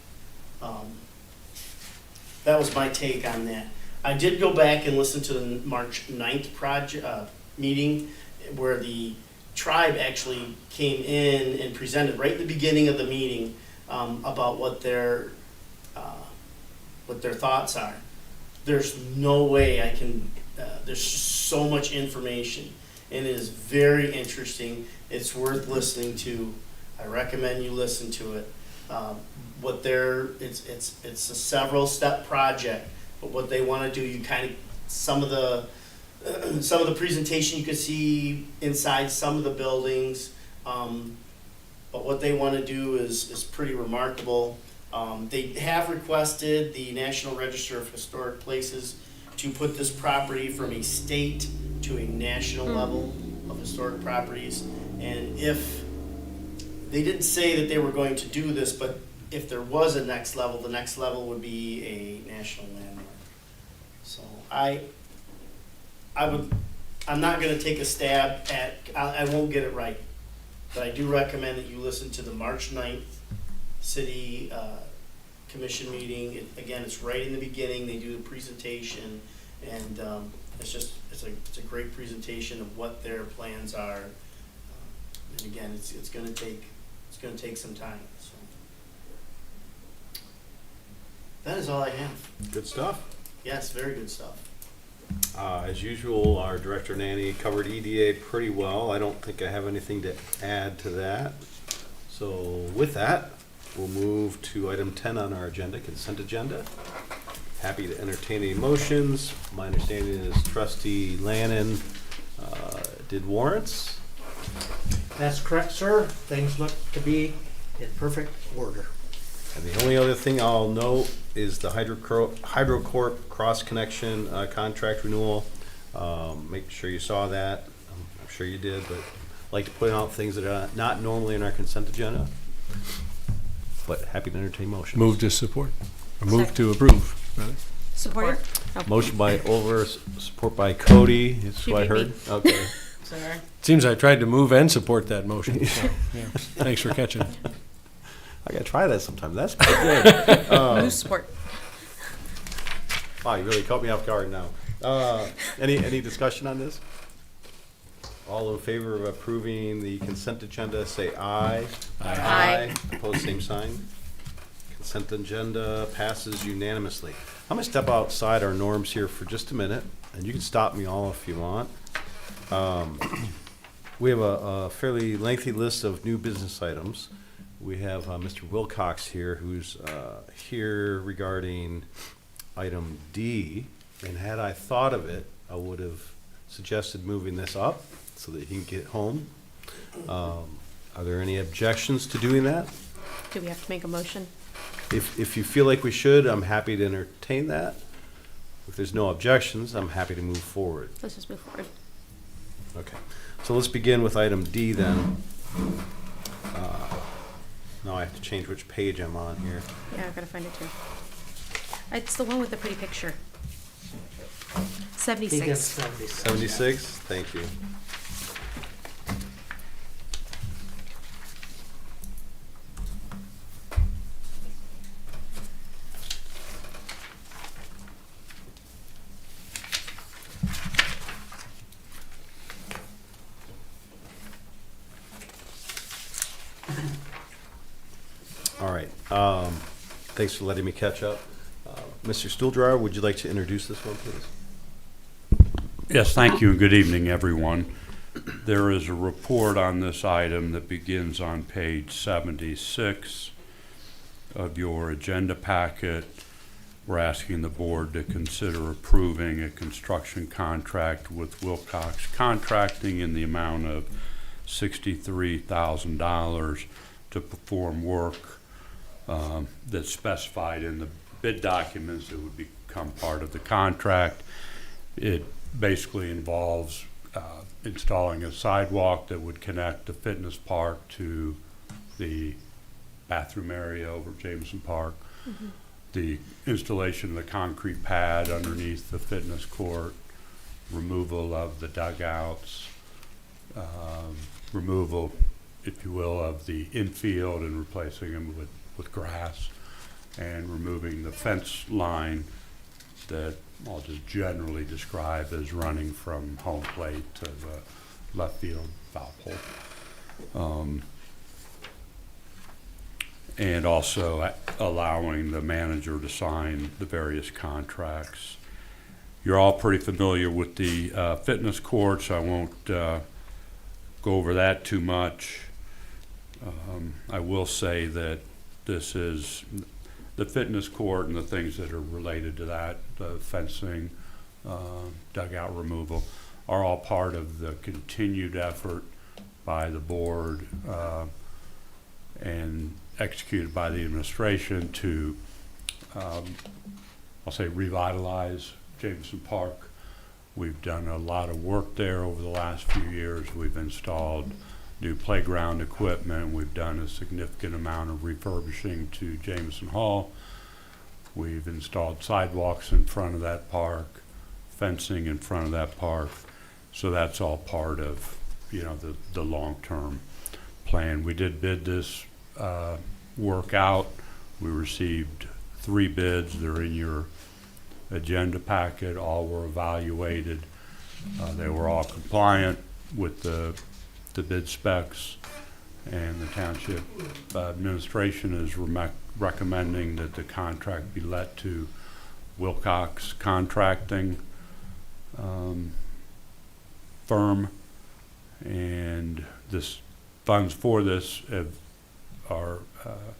That was my take on that. I did go back and listen to the March 9th meeting, where the tribe actually came in and presented right at the beginning of the meeting about what their thoughts are. There's no way I can, there's so much information, and it is very interesting. It's worth listening to. I recommend you listen to it. It's a several step project, but what they want to do, you kind of, some of the presentation you can see inside some of the buildings, but what they want to do is pretty remarkable. They have requested the National Register of Historic Places to put this property from a state to a national level of historic properties. And if, they didn't say that they were going to do this, but if there was a next level, the next level would be a national landmark. So I'm not gonna take a stab at, I won't get it right, but I do recommend that you listen to the March 9th City Commission meeting. Again, it's right in the beginning. They do the presentation, and it's a great presentation of what their plans are. And again, it's gonna take some time. So that is all I have. Good stuff. Yes, very good stuff. As usual, our Director Nanny covered EDA pretty well. I don't think I have anything to add to that. So with that, we'll move to item 10 on our agenda, consent agenda. Happy to entertain any motions. My understanding is Trustee Lannon did warrants. That's correct, sir. Things look to be in perfect order. And the only other thing I'll note is the HydroCorp cross-connection contract renewal. Make sure you saw that. I'm sure you did, but I'd like to point out things that are not normally in our consent agenda. But happy to entertain motions. Move to support, or move to approve, rather. Supported? Oh. Motion by Over, support by Cody. That's what I heard. Okay. Sorry. Seems I tried to move and support that motion, so, yeah. Thanks for catching. I gotta try that sometime. That's pretty good. Move support. Wow, you really caught me off guard now. Any discussion on this? All in favor of approving the consent agenda, say aye. Aye. Opposed, same sign. Consent agenda passes unanimously. I'm gonna step outside our norms here for just a minute, and you can stop me all if you want. We have a fairly lengthy list of new business items. We have Mr. Wilcox here, who's here regarding item D. And had I thought of it, I would have suggested moving this up so that he can get home. Are there any objections to doing that? Do we have to make a motion? If you feel like we should, I'm happy to entertain that. If there's no objections, I'm happy to move forward. Let's just move forward. Okay, so let's begin with item D then. Now I have to change which page I'm on here. Yeah, I've got to find it too. It's the one with the pretty picture. He 76. gets 76. 76, thank you. Thanks for letting me catch up. Mr. Stuhldrawer, would you like to introduce this one, please? Yes, thank you and good evening, everyone. There is a report on this item that begins on page 76 of your agenda packet. We're asking the board to consider approving a construction contract with Wilcox Contracting in the amount of $63,000 to perform work that's specified in the bid documents that would become part of the contract. It basically involves installing a sidewalk that would connect the fitness park to the bathroom area over Jameson Park. Mm-hmm. The installation of the concrete pad underneath the fitness court, removal of the dugouts, removal, if you will, of the infield and replacing them with grass, and removing the fence line that I'll just generally describe as running from home plate to the left field foul pole. And also allowing the manager to sign the various contracts. You're all pretty familiar with the fitness courts. I won't go over that too much. I will say that this is the fitness court and the things that are related to that, the fencing, dugout removal, are all part of the continued effort by the board and executed by the administration to, I'll say, revitalize Jameson Park. We've done a lot of work there over the last few years. We've installed new playground equipment. We've done a significant amount of refurbishing to Jameson Hall. We've installed sidewalks in front of that park, fencing in front of that park. So that's all part of, you know, the long-term plan. We did bid this work out. We received 3 bids. They're in your agenda packet. All were evaluated. They were all compliant with the bid specs, and the township administration is recommending that the contract be let to Wilcox Contracting firm, and this funds for this are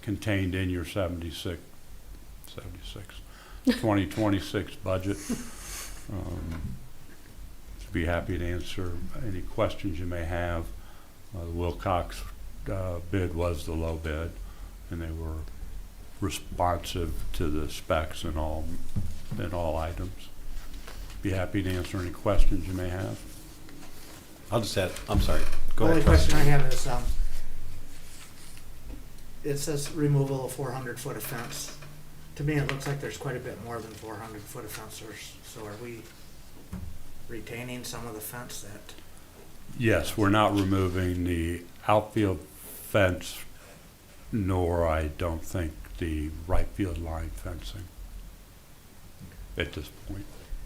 contained in your 2026 budget. Be happy to answer any questions you may have. The Wilcox bid was the low bid, and they were responsive to the specs in all items. Be happy to answer any questions you may have. I'll just add, I'm sorry, go The ahead. only question I have is, it says removal of 400-foot of fence. To me, it looks like there's quite a bit more than 400-foot of fence. So are we retaining some of the fence that? Yes, we're not removing the outfield fence, nor I don't think the right field line fencing at this point.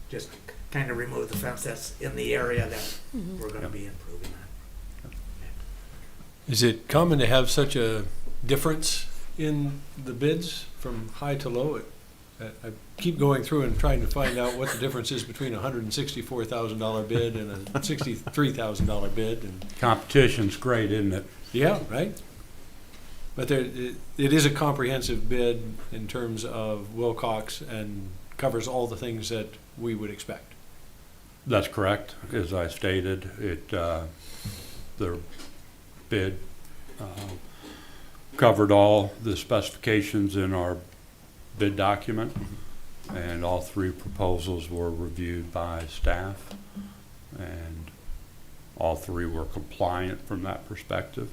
Just kind of remove the fence that's in the area that we're going to Yep. be improving on. Is it common to have such a difference in the bids from high to low? I keep going through and trying to find out what the difference is between a $164,000 bid and a $63,000 bid. And Competition's great, isn't it? yeah, right? But it is a comprehensive bid in terms of Wilcox and covers all the things that we would expect. That's correct. As I stated, the bid covered all the specifications in our bid document, and all 3 proposals were reviewed by staff, and all 3 were compliant from that perspective.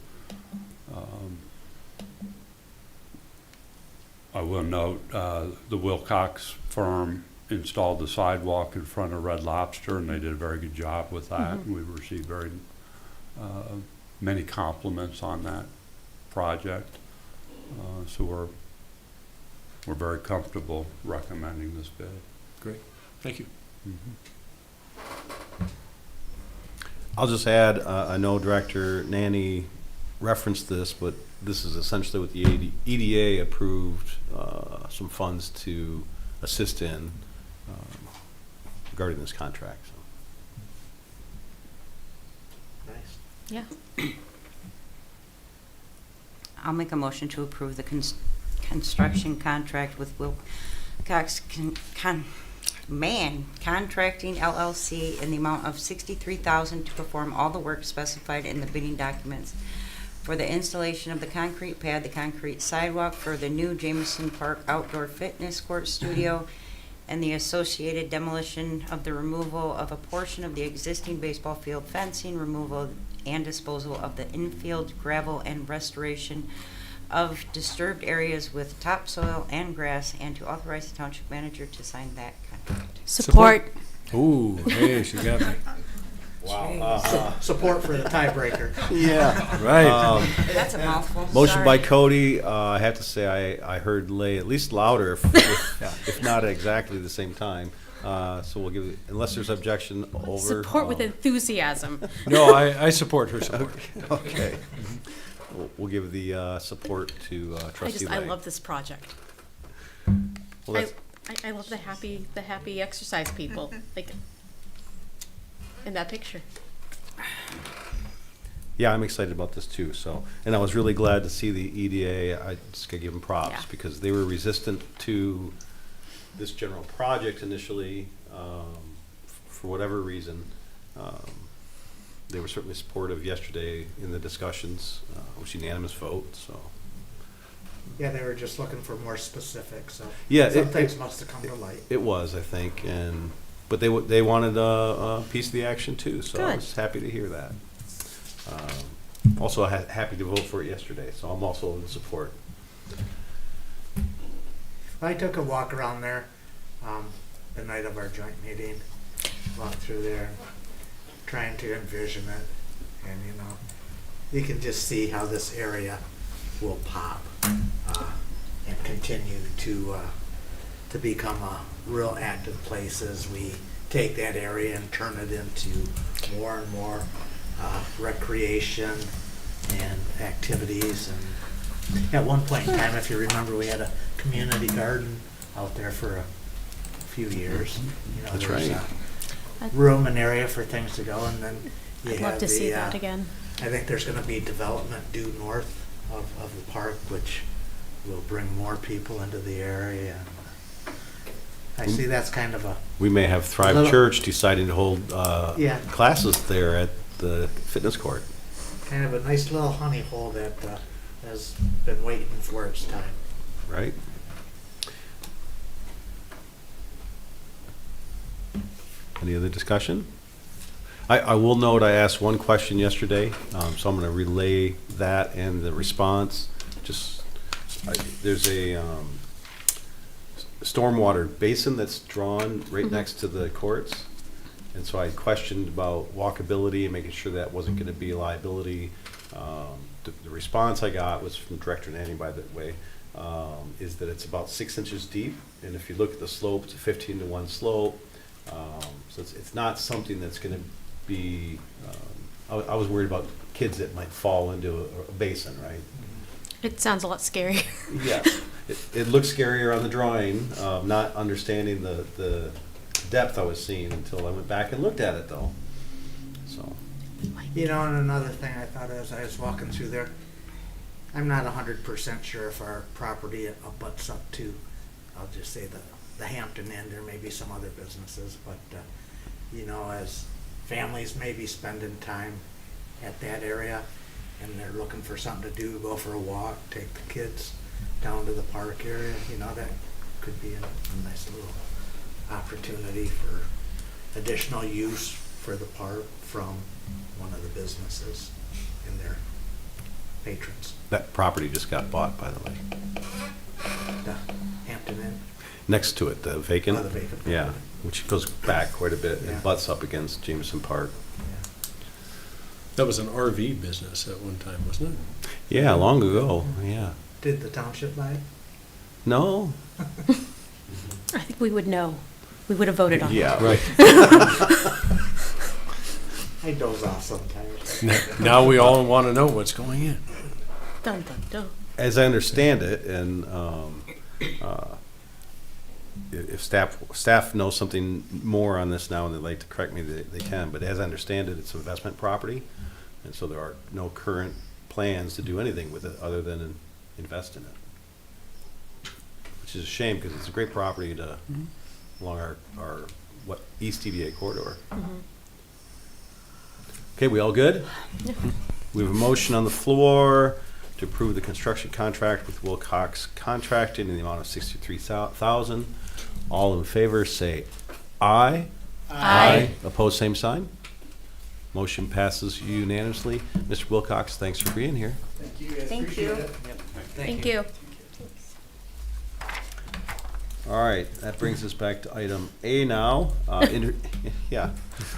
I will note the Wilcox firm installed the sidewalk in front of Red Lobster, and they did a very good job with that. We received very many compliments on that project, so we're very comfortable recommending this bid. Great, thank you. I'll just add, I know Director Nanny referenced this, but this is essentially what the EDA approved some funds to assist in regarding this contract. So. Nice. Yeah. I'll make a motion to approve the construction contract with Wilcox Contracting LLC in the amount of $63,000 to perform all the work specified in the bidding documents for the installation of the concrete pad, the concrete sidewalk for the new Jameson Park Outdoor Fitness Court Studio, and the associated demolition of the removal of a portion of the existing baseball field fencing, removal and disposal of the infield gravel, and restoration of disturbed areas with topsoil and grass, and to authorize the township manager to sign that contract. Support. Ooh, hey, she got me. Wow. Support for the tiebreaker. Yeah. Right. That's a mouthful. Motion by Sorry. Cody. I have to say I heard Lay at least louder, if not at exactly the same time. So we'll give, unless there's objection, over. Support with enthusiasm. No, I support her support. Okay. We'll give the support to Trustee Lay. I love this project. Well, that's- I love the happy exercise people, like, in that picture. Yeah, I'm excited about this too. So, and I was really glad to see the EDA. I just gotta give them props Yeah. because they were resistant to this general project initially, for whatever reason. They were certainly supportive yesterday in the discussions. It was unanimous vote. So, Yeah, they were just looking for more specifics, so yeah, some things must have come to light. it was, I think, but they wanted a piece of the action too. So I Good. was happy to hear that. Also happy to vote for it yesterday. So I'm also in support. I took a walk around there, the night of our joint meeting, walked through there, trying to envision it, and you can just see how this area will pop, and continue to become a real active place as we take that area and turn it into more and more recreation and activities. And at one point in time, if you remember, we had a community garden out there for a few years. That's there's right. room and area for things to go, and then you I'd have love to see the, that again. I think there's gonna be development due north of the park, which will bring more people into the area. I see that's kind of a, We may have Thrive Little- Church deciding to hold Yeah. classes there at the fitness court. kind of a nice little honey hole that has been waiting for its time. Right? Any other discussion? I will note I asked one question yesterday, so I'm going to relay that and the response. There's a stormwater basin that's drawn right next to the courts. And so I questioned about walkability and making sure that wasn't going to be a liability. The response I got was from Director Nanny, by the way, is that it's about 6 inches deep. And if you look at the slope, it's a 15-to-1 slope. So it's not something that's going to be, I was worried about kids that might fall into a basin, right? It sounds a lot scarier. Yeah. It looks scarier on the drawing, not understanding the depth I was seeing until I went back and looked at it though. So, And another thing I thought as I was walking through there, I'm not 100% sure if our property abuts up to, I'll just say the Hampton Inn. There may be some other businesses, but as families may be spending time at that area and they're looking for something to do, go for a walk, take the kids down to the park area, that could be a nice little opportunity for additional use for the park from one of the businesses and their patrons. that property just got bought, by the way. The Hampton Inn. Next to it, the vacant. Oh, the vacant Yeah, property. which goes back quite a bit Yeah. and butts up against Jameson Park. That was an RV business at one time, wasn't it? Yeah, long ago, yeah. Did the township buy it? No? I think we would know. We would have voted on it. Yeah, right. I doze off sometimes. Now we all want to know what's going in. Dun, dun, dun. As I understand it, and if staff knows something more on this now and they'd like to correct me, they can, but as I understand it, it's investment property, and so there are no current plans to do anything with it other than invest in it. Which is a shame, because it's a great property to, along our East TVA corridor. Okay, we all good? We have a motion on the floor to approve the construction contract with Wilcox Contracting in the amount of $63,000. All in favor, say aye. Aye. Opposed, same sign. Motion passes unanimously. Mr. Wilcox, thanks for being here. Thank you guys. Thank Appreciate you. it. Thank you. All right, that brings us back to item A now. Yeah,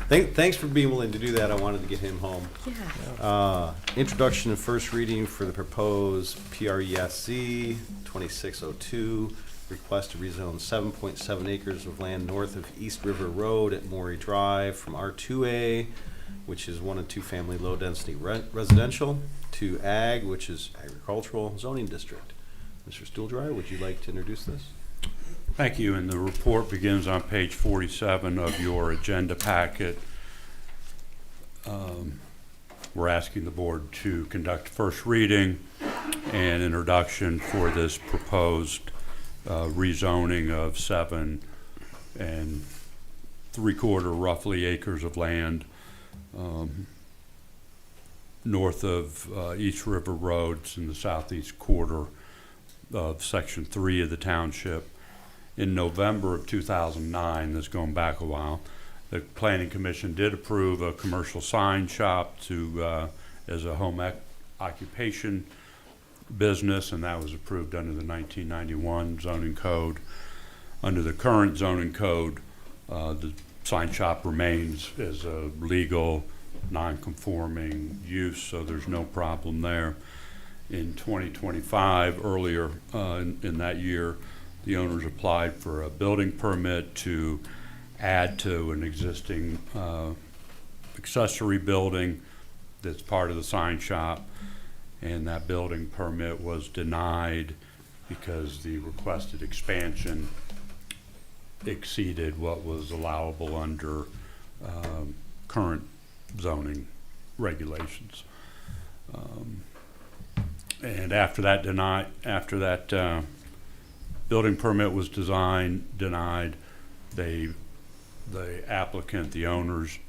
thanks for being willing to do that. I wanted to get him home. Yeah. Introduction and first reading for the proposed PRESC 2602, request to rezone 7.7 acres of land north of East River Road at Maury Drive from R2A, which is 1 and 2 family low density residential, to Ag, which is agricultural zoning district. Mr. Stuhldreher, would you like to introduce this? Thank you, and the report begins on page 47 of your agenda packet. We're asking the board to conduct first reading and introduction for this proposed rezoning of 7 3/4 roughly acres of land north of East River Roads in the southeast quarter of Section 3 of the township. In November of 2009, that's going back a while, the Planning Commission did approve a commercial sign shop to as a home occupation business, and that was approved under the 1991 zoning code. Under the current zoning code, the sign shop remains as a legal, non-conforming use, so there's no problem there. In 2025, earlier in that year, the owners applied for a building permit to add to an existing accessory building that's part of the sign shop, and that building permit was denied because the requested expansion exceeded what was allowable under current zoning regulations. And after that building permit was denied, the applicant, the owners,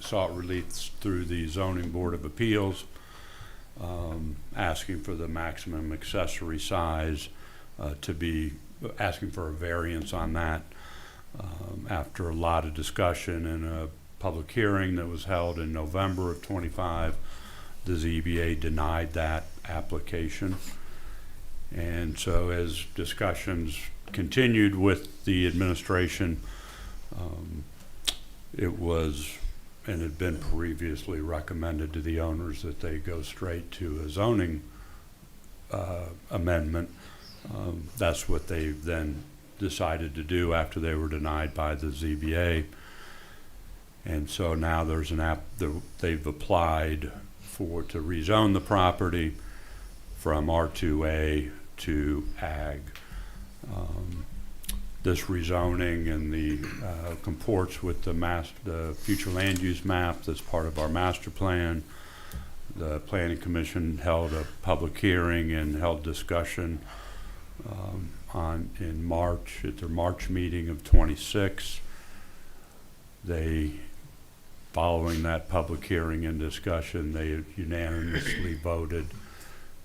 sought relief through the Zoning Board of Appeals, asking for the maximum accessory size asking for a variance on that. After a lot of discussion and a public hearing that was held in November of 25, the ZBA denied that application. And so as discussions continued with the administration, it was, and had been previously recommended to the owners that they go straight to a zoning amendment. That's what they then decided to do after they were denied by the ZBA. And so now there's they've applied to rezone the property from R2A to Ag. This rezoning and the comports with the future land use map that's part of our master plan. The Planning Commission held a public hearing and held discussion in March, at their March meeting of 26. Following that public hearing and discussion, they unanimously voted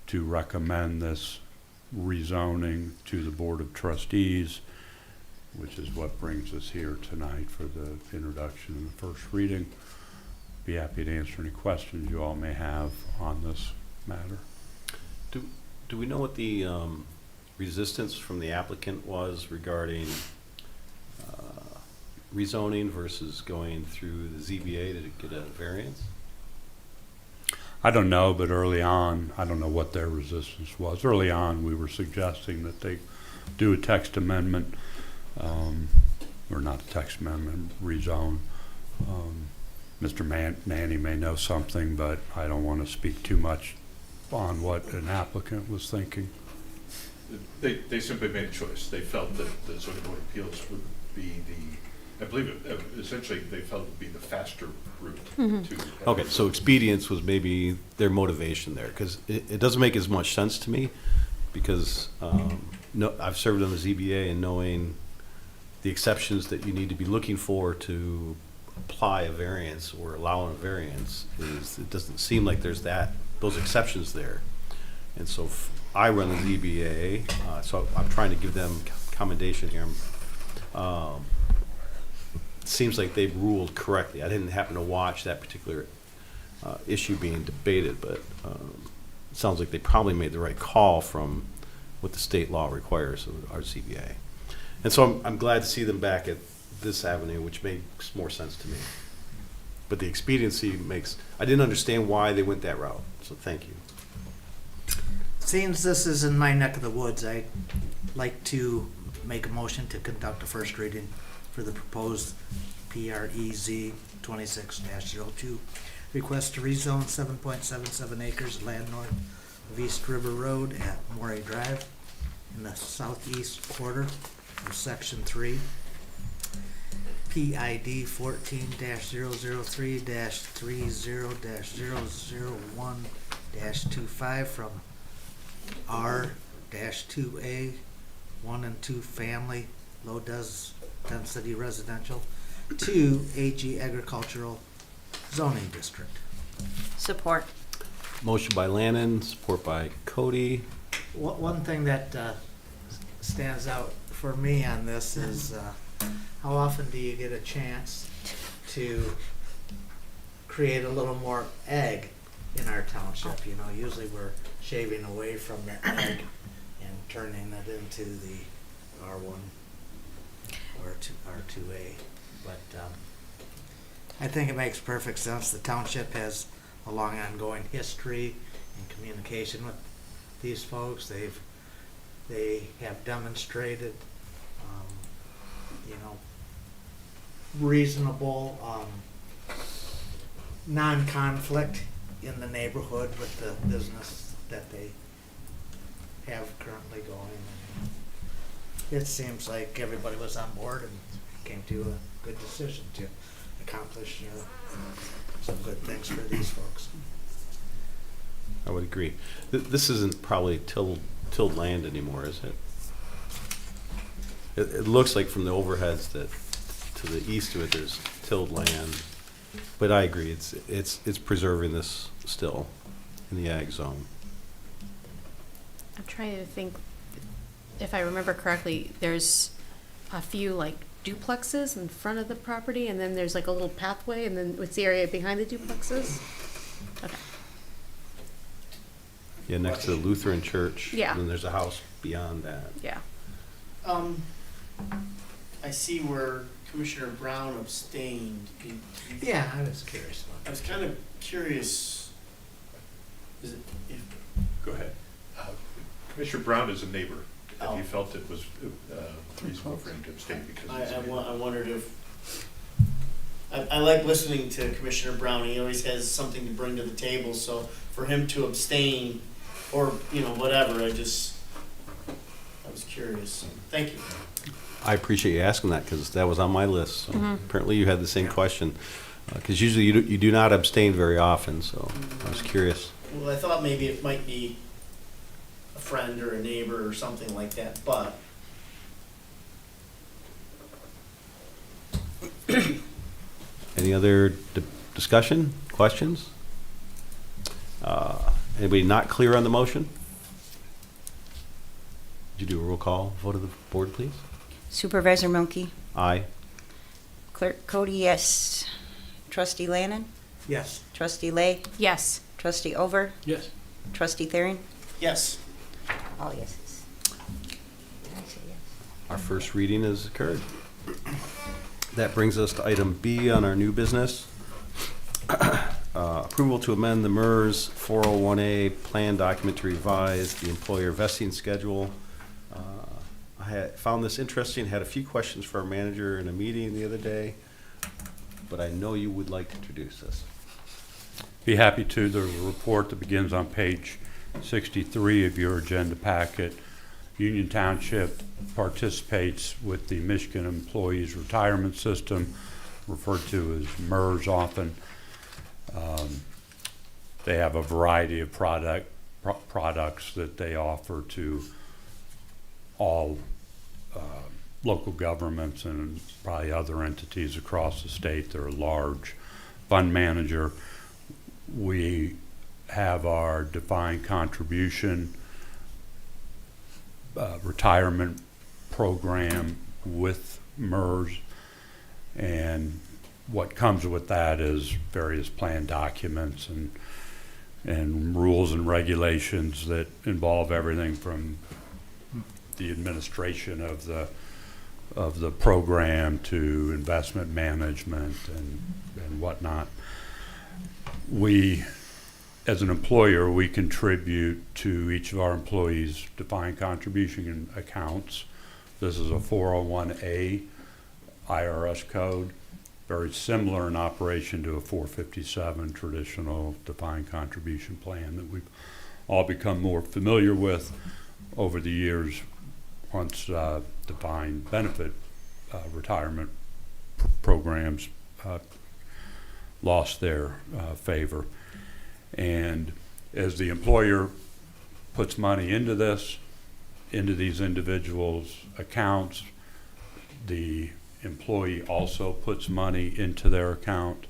to recommend this rezoning to the Board of Trustees, which is what brings us here tonight for the introduction and the first reading. Be happy to answer any questions you all may have on this matter. Do we know what the resistance from the applicant was regarding rezoning versus going through the ZBA to get a variance? I don't know, but early on, I don't know what their resistance was. Early on, we were suggesting that they do a text amendment, or not a text amendment, rezone. Mr. Manny may know something, but I don't want to speak too much on what an applicant was thinking. They simply made a choice. They felt that the zoning board of appeals would be the, I believe, essentially, they felt it would be the faster route to. Okay, so expedience was maybe their motivation there, because it doesn't make as much sense to me, because no, I've served on the ZBA, and knowing the exceptions that you need to be looking for to apply a variance or allow a variance is, it doesn't seem like there's those exceptions there. And so I run the ZBA, so I'm trying to give them commendation here. Seems like they've ruled correctly. I didn't happen to watch that particular issue being debated, but it sounds like they probably made the right call from what the state law requires of our ZBA. And so I'm glad to see them back at this avenue, which makes more sense to me. But the expediency I didn't understand why they went that route, so thank you. Since this is in my neck of the woods, I'd like to make a motion to conduct a first reading for the proposed PREZ 26-02. Request to rezone 7.77 acres of land north of East River Road at Morey Drive in the southeast quarter of Section 3. PID 14-003-30-001-25 from R-2A 1 and 2 family low density residential to AG agricultural zoning district. Support. Motion by Lannon, support by Cody. One thing that stands out for me on this is how often do you get a chance to create a little more ag in our township? You know, usually we're shaving away from the ag and turning it into the R1 or R2A. But I think it makes perfect sense. The township has a long ongoing history and communication with these folks. They have demonstrated, reasonable non-conflict in the neighborhood with the business that they have currently going. It seems like everybody was on board and came to a good decision to accomplish some good things for these folks. I would agree. This isn't probably tilled land anymore, is it? It looks like from the overheads that to the east of it, there's tilled land. But I agree, it's preserving this still in the ag zone. I'm trying to think, if I remember correctly, there's a few like duplexes in front of the property, and then there's like a little pathway, and then what's the area behind the duplexes? Okay. Yeah, next to the Lutheran church. Yeah. And then there's a house beyond that. Yeah. I see where Commissioner Brown abstained. Yeah, I was curious I about was kind of curious. Is it, if, Go ahead. Commissioner Brown is a neighbor, and Oh. he felt it was reasonable for him to abstain because he's a I neighbor. wondered if. I like listening to Commissioner Brown. He always has something to bring to the table. So for him to abstain, or whatever, I was curious. So, thank you. I appreciate you asking that, because that was on my list. So Mhm. apparently you had the same question. Because usually you do not abstain very often, so I was curious. Well, I thought maybe it might be a friend or a neighbor or something like that, but Any other discussion, questions? Anybody not clear on the motion? Would you do a roll call vote of the board, please? Supervisor Milky, Aye. Clerk Cody, yes. Trustee Lannon, Yes. Trustee Lay, Yes. Trustee Over, Yes. Trustee Thering. yes. All yeses. I say yes. Our first reading has occurred. That brings us to item B on our new business. Approval to amend the MERS 401A plan document to revise the employer vesting schedule. I found this interesting, had a few questions for our manager in a meeting the other day. but I know you would like to introduce this. Be happy to. There's a report that begins on page 63 of your agenda packet. Union Township participates with the Michigan Employees Retirement System, referred to as MERS often. They have a variety of products that they offer to all local governments and probably other entities across the state. They're a large fund manager. We have our defined contribution retirement program with MERS, and what comes with that is various plan documents and rules and regulations that involve everything from the administration of the program to investment management and whatnot. We, as an employer, we contribute to each of our employees' defined contribution accounts. This is a 401A IRS code, very similar in operation to a 457 traditional defined contribution plan that we've all become more familiar with over the years once defined benefit retirement programs lost their favor. And as the employer puts money into these individuals' accounts, the employee also puts money into their account.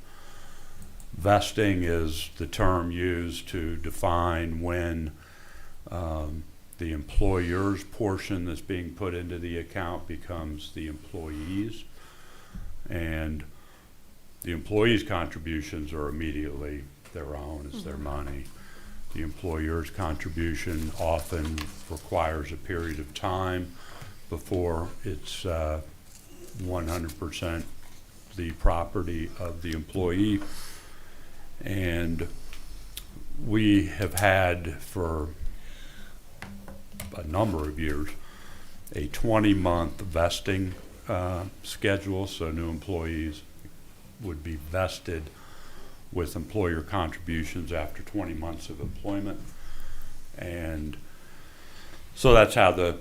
Vesting is the term used to define when the employer's portion that's being put into the account becomes the employee's, and the employee's contributions are immediately their own, it's their money. The employer's contribution often requires a period of time before it's 100% the property of the employee. And we have had for a number of years a 20-month vesting schedule, so new employees would be vested with employer contributions after 20 months of employment. And so that's how the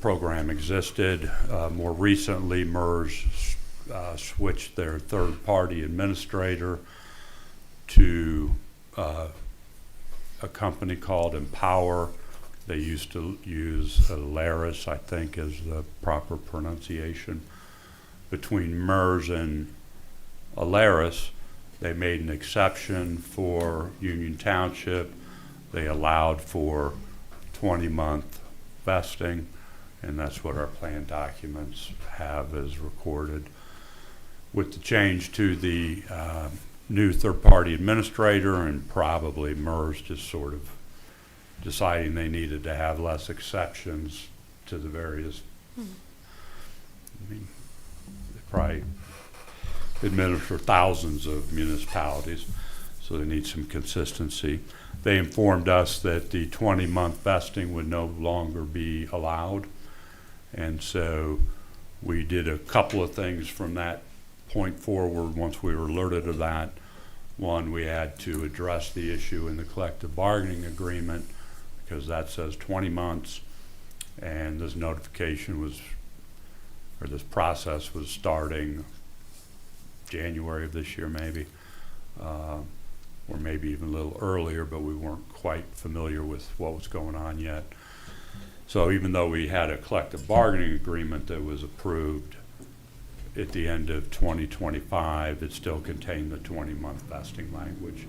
program existed. More recently, MERS switched their third-party administrator to a company called Empower. They used to use Alaris, I think is the proper pronunciation. Between MERS and Alaris, they made an exception for Union Township. They allowed for 20-month vesting, and that's what our plan documents have as recorded. With the change to the new third-party administrator and probably MERS just sort of deciding they needed to have less exceptions to the various, I mean, they probably administer thousands of municipalities, so they need some consistency. They informed us that the 20-month vesting would no longer be allowed, and so we did a couple of things from that point forward once we were alerted of that. One, we had to address the issue in the collective bargaining agreement because that says 20 months, and this notification was, or this process was starting January of this year maybe, or maybe even a little earlier, but we weren't quite familiar with what was going on yet. So even though we had a collective bargaining agreement that was approved at the end of 2025, it still contained the 20-month vesting language.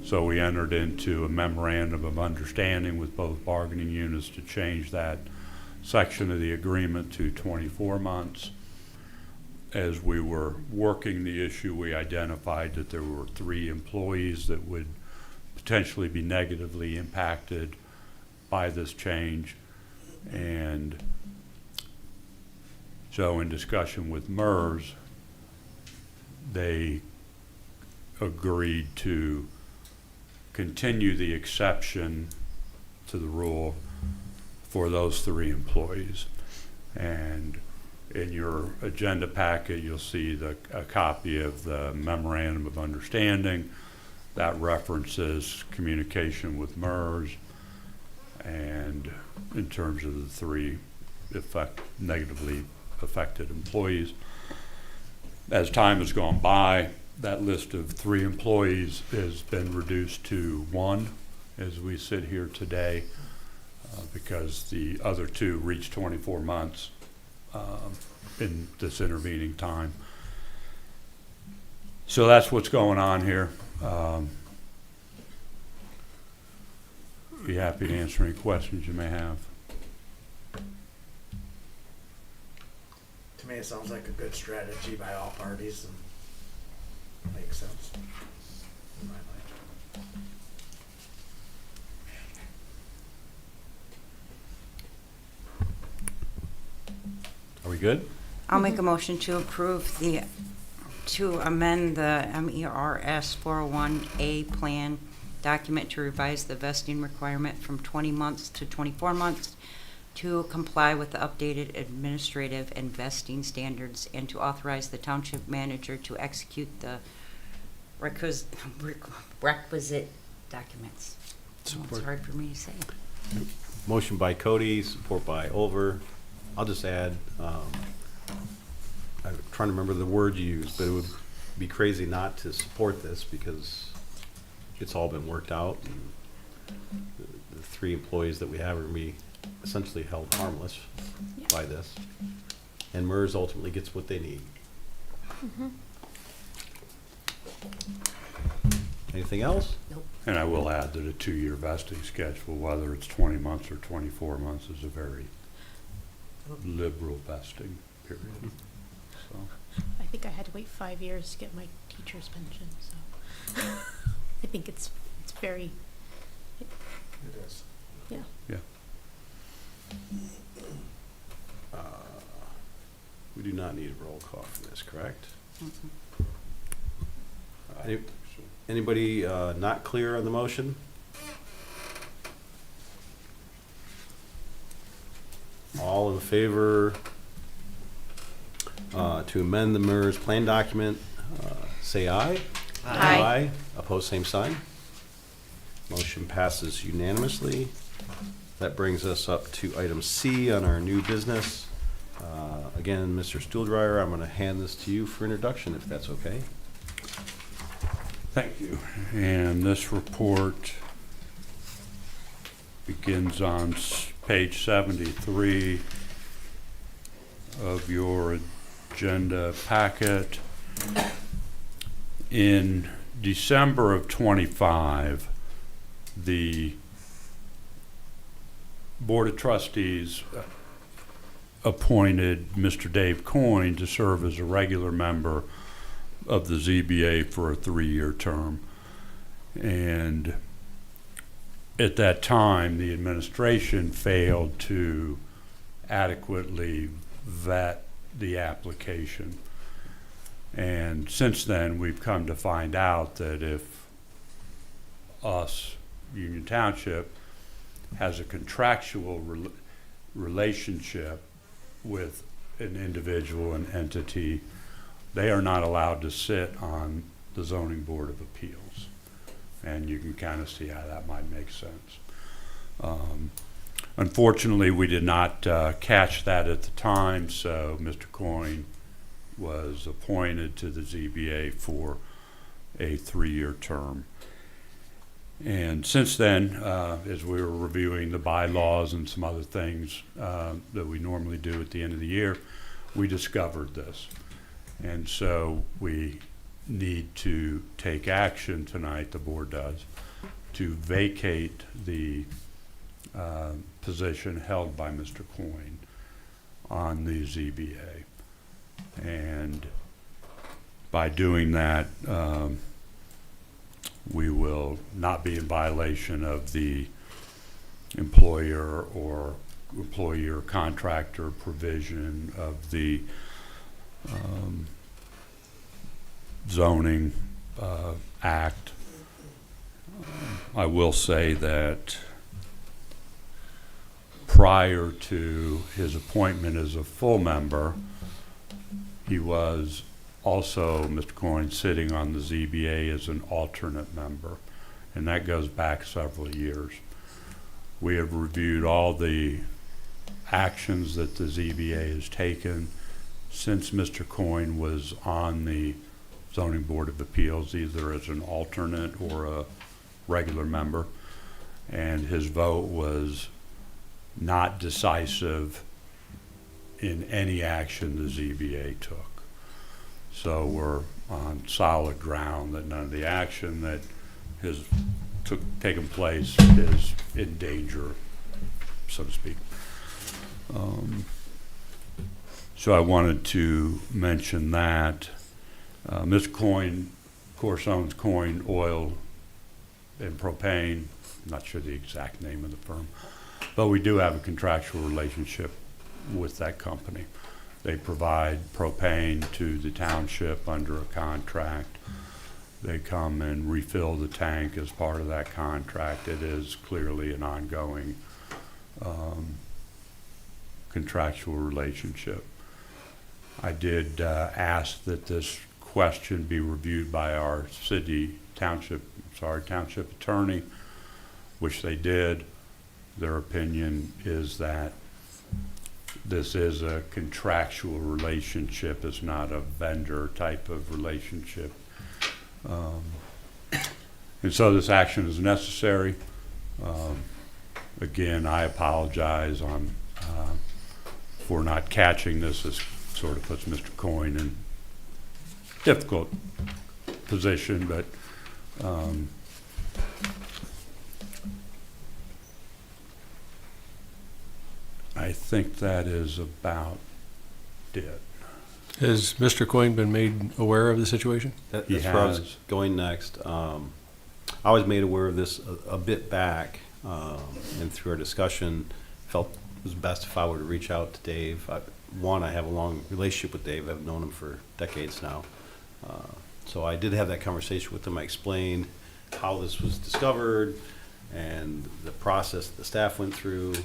So we entered into a memorandum of understanding with both bargaining units to change that section of the agreement to 24 months. As we were working the issue, we identified that there were 3 employees that would potentially be negatively impacted by this change. And so in discussion with MERS, they agreed to continue the exception to the rule for those 3 employees. And In your agenda packet, you'll see a copy of the memorandum of understanding that references communication with MERS, and in terms of the three negatively affected employees. As time has gone by, that list of 3 employees has been reduced to 1 as we sit here today, because the other 2 reached 24 months in this intervening time. So that's what's going on here. Be happy to answer any questions you may have. To me, it sounds like a good strategy by all parties and makes sense in my mind. Are we good? I'll make a motion to approve to amend the MERS 401A plan document to revise the vesting requirement from 20 months to 24 months to comply with the updated administrative and vesting standards, and to authorize the township manager to execute the requisite documents. Oh, it's Support. hard for me to say. Motion by Cody, support by Olver. I'll just add, I'm trying to remember the word you used, but it would be crazy not to support this because it's all been worked out. The 3 employees that we have are going to be essentially held harmless by this. And MERS ultimately gets what they need. Anything else? And I will add that a 2-year vesting schedule, whether it's 20 months or 24 months, is a very liberal vesting period. So, I think I had to wait 5 years to get my teacher's pension, so I think it's very, It is. yeah. yeah. We do not need a roll call for this, correct? Mhm. Anybody not clear on the motion? All in favor to amend the MERS plan document, say aye. Aye. Opposed, same sign. Motion passes unanimously. That brings us up to item C on our new business. Again, Mr. Stuhldreher, I'm going to hand this to you for introduction, if that's okay. Thank you. And this report begins on page 73 of your agenda packet. In December of '25, the Board of Trustees appointed Mr. Dave Coyne to serve as a regular member of the ZBA for a 3-year term. And at that time, the administration failed to adequately vet the application. And since then, we've come to find out that if us, Union Township, has a contractual relationship with an individual, an entity, they are not allowed to sit on the Zoning Board of Appeals. And you can kind of see how that might make sense. Unfortunately, we did not catch that at the time, so Mr. Coyne was appointed to the ZBA for a 3-year term. And since then, as we were reviewing the bylaws and some other things that we normally do at the end of the year, we discovered this. And so we need to take action tonight, the board does, to vacate the position held by Mr. Coyne on the ZBA. And by doing that, we will not be in violation of the employer or employer contractor provision of the zoning act. I will say that prior to his appointment as a full member, he was also, Mr. Coyne, sitting on the ZBA as an alternate member, and that goes back several years. We have reviewed all the actions that the ZBA has taken since Mr. Coyne was on the Zoning Board of Appeals, either as an alternate or a regular member, and his vote was not decisive in any action the ZBA took. So we're on solid ground that none of the action that has taken place is in danger, so to speak. So I wanted to mention that. Mr. Coyne, of course, owns Coyne Oil and Propane. I'm not sure the exact name of the firm, but we do have a contractual relationship with that company. They provide propane to the township under a contract. They come and refill the tank as part of that contract. It is clearly an ongoing contractual relationship. I did ask that this question be reviewed by our township attorney, which they did. Their opinion is that this is a contractual relationship, it's not a vendor type of relationship. And so this action is necessary. Again, I apologize for not catching this. This sort of puts Mr. Coyne in difficult position, but I think that is about it. Has Mr. Coyne been made aware of the situation? That's He where I was has. going next. I was made aware of this a bit back, and through our discussion, felt it was best if I were to reach out to Dave. I have a long relationship with Dave. I've known him for decades now. So I did have that conversation with him. I explained how this was discovered and the process the staff went through,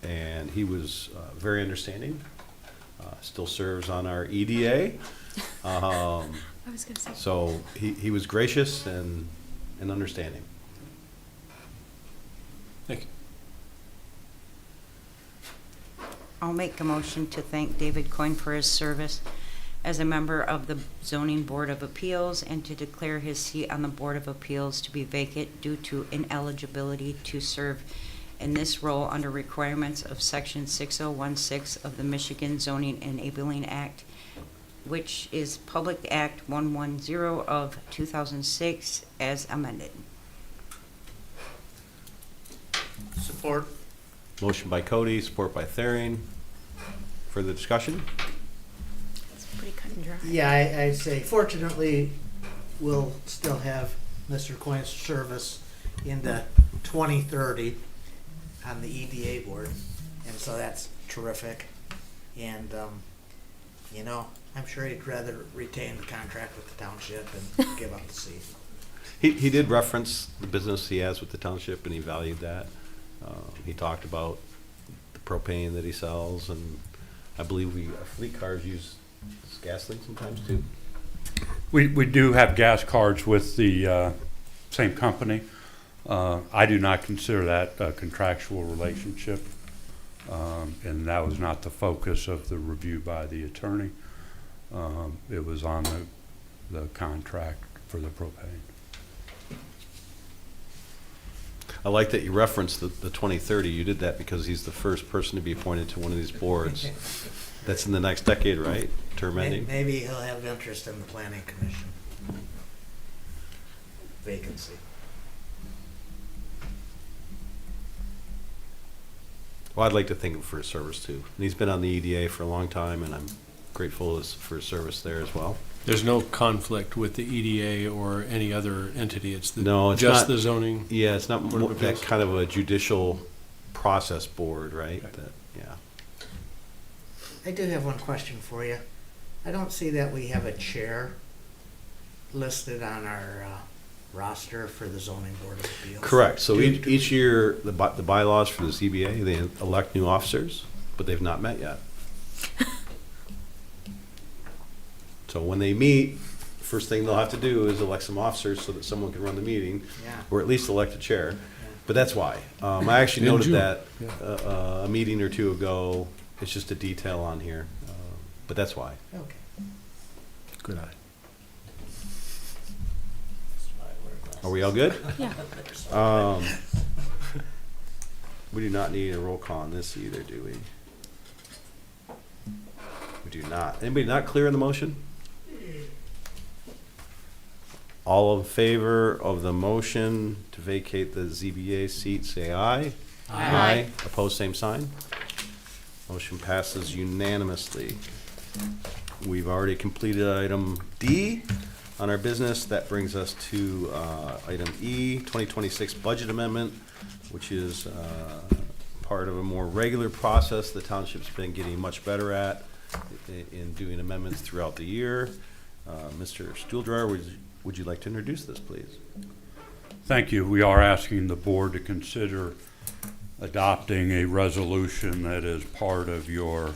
and he was very understanding. Still serves on our EDA. I was going to say. So he was gracious and understanding. Thank you. I'll make a motion to thank David Coyne for his service as a member of the Zoning Board of Appeals and to declare his seat on the Board of Appeals to be vacant due to ineligibility to serve in this role under requirements of Section 6016 of the Michigan Zoning Enabling Act, which is Public Act 110 of 2006 as amended. Support. Motion by Cody, support by Thering. Further discussion? It's pretty cut and dry. Yeah, I'd say fortunately, we'll still have Mr. Coyne's service into 2030 on the EDA board, and so that's terrific. And, you know, I'm sure he'd rather retain the contract with the township and give up the seat. He did reference the business he has with the township, and he valued that. He talked about the propane that he sells, and I believe our fleet cars use gasoline sometimes too. We do have gas cards with the same company. I do not consider that a contractual relationship, and that was not the focus of the review by the attorney. It was on the contract for the propane. I like that you referenced the 2030. You did that because he's the first person to be appointed to one of these boards. That's in the next decade, right? Term ending? Maybe he'll have interest in the planning commission vacancy. Well, I'd like to thank him for his service too. And he's been on the EDA for a long time, and I'm grateful for his service there as well. There's no conflict with the EDA or any other entity. It's No, it's just not- the zoning. Yeah, it's not Board of that Appeals. kind of a judicial process board, right? Right. Yeah. I do have one question for you. I don't see that we have a chair listed on our roster for the zoning board of appeals. Correct. So Do- each year, the bylaws for the ZBA, they elect new officers, but they've not met yet. So when they meet, first thing they'll have to do is elect some officers so that someone can run the meeting, Yeah. or at least elect a chair. But that's why. I actually In noted June, that yeah. a meeting or two ago. It's just a detail on here, but that's why. Okay. Good eye. That's why I wear glasses. Are we all good? Yeah. We do not need a roll call on this either, do we? We do not. Anybody not clear on the motion? All in favor of the motion to vacate the ZBA seat, say aye. Aye. Opposed, same sign. Motion passes unanimously. We've already completed item D on our business. That brings us to item E, 2026 budget amendment, which is part of a more regular process the township's been getting much better at in doing amendments throughout the year. Mr. Stuhldreher, would you like to introduce this, please? Thank you. We are asking the board to consider adopting a resolution that is part of your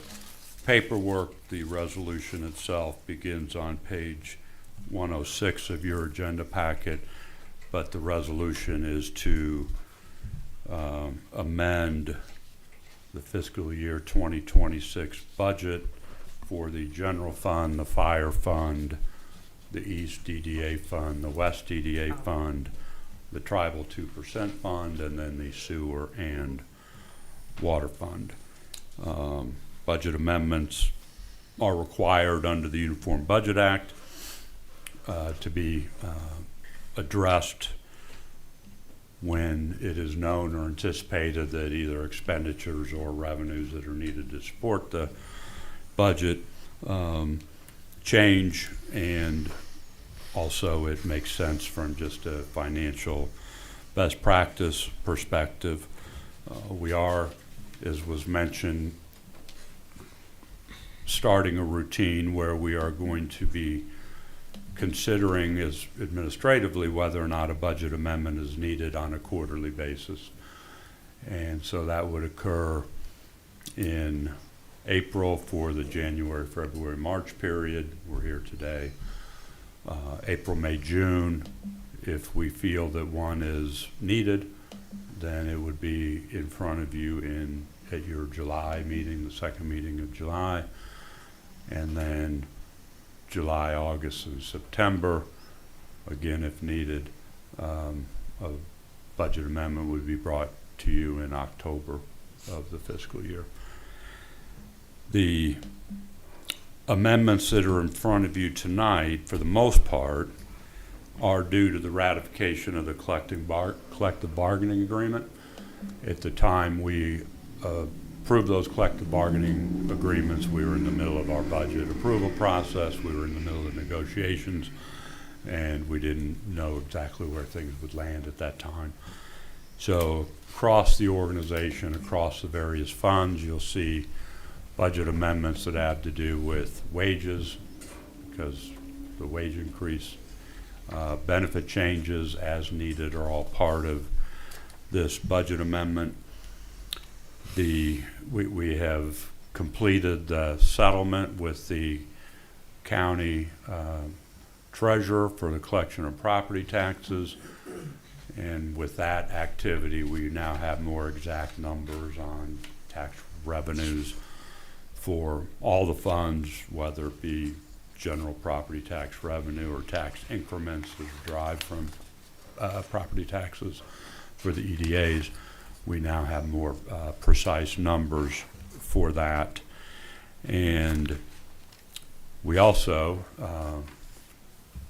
paperwork. The resolution itself begins on page 106 of your agenda packet, but the resolution is to amend the fiscal year 2026 budget for the general fund, the fire fund, the East DDA fund, the West DDA fund, the tribal 2% fund, and then the sewer and water fund. Budget amendments are required under the Uniform Budget Act to be addressed when it is known or anticipated that either expenditures or revenues that are needed to support the budget change, and also it makes sense from just a financial best practice perspective. We are, as was mentioned, starting a routine where we are going to be considering as administratively whether or not a budget amendment is needed on a quarterly basis. And so that would occur in April for the January, February, March period. We're here today. April, May, June, if we feel that one is needed, then it would be in front of you at your July meeting, the second meeting of July, and then July, August, and September, again, if needed, a budget amendment would be brought to you in October of the fiscal year. The amendments that are in front of you tonight, for the most part, are due to the ratification of the collective bargaining agreement. At the time we approved those collective bargaining agreements, we were in the middle of our budget approval process, we were in the middle of negotiations, and we didn't know exactly where things would land at that time. So across the organization, across the various funds, you'll see budget amendments that have to do with wages, because the wage increase, benefit changes as needed are all part of this budget amendment. We have completed the settlement with the county treasurer for the collection of property taxes, and with that activity we now have more exact numbers on tax revenues for all the funds, whether it be general property tax revenue or tax increments that are derived from property taxes for the EDAs. We now have more precise numbers for that. And we also,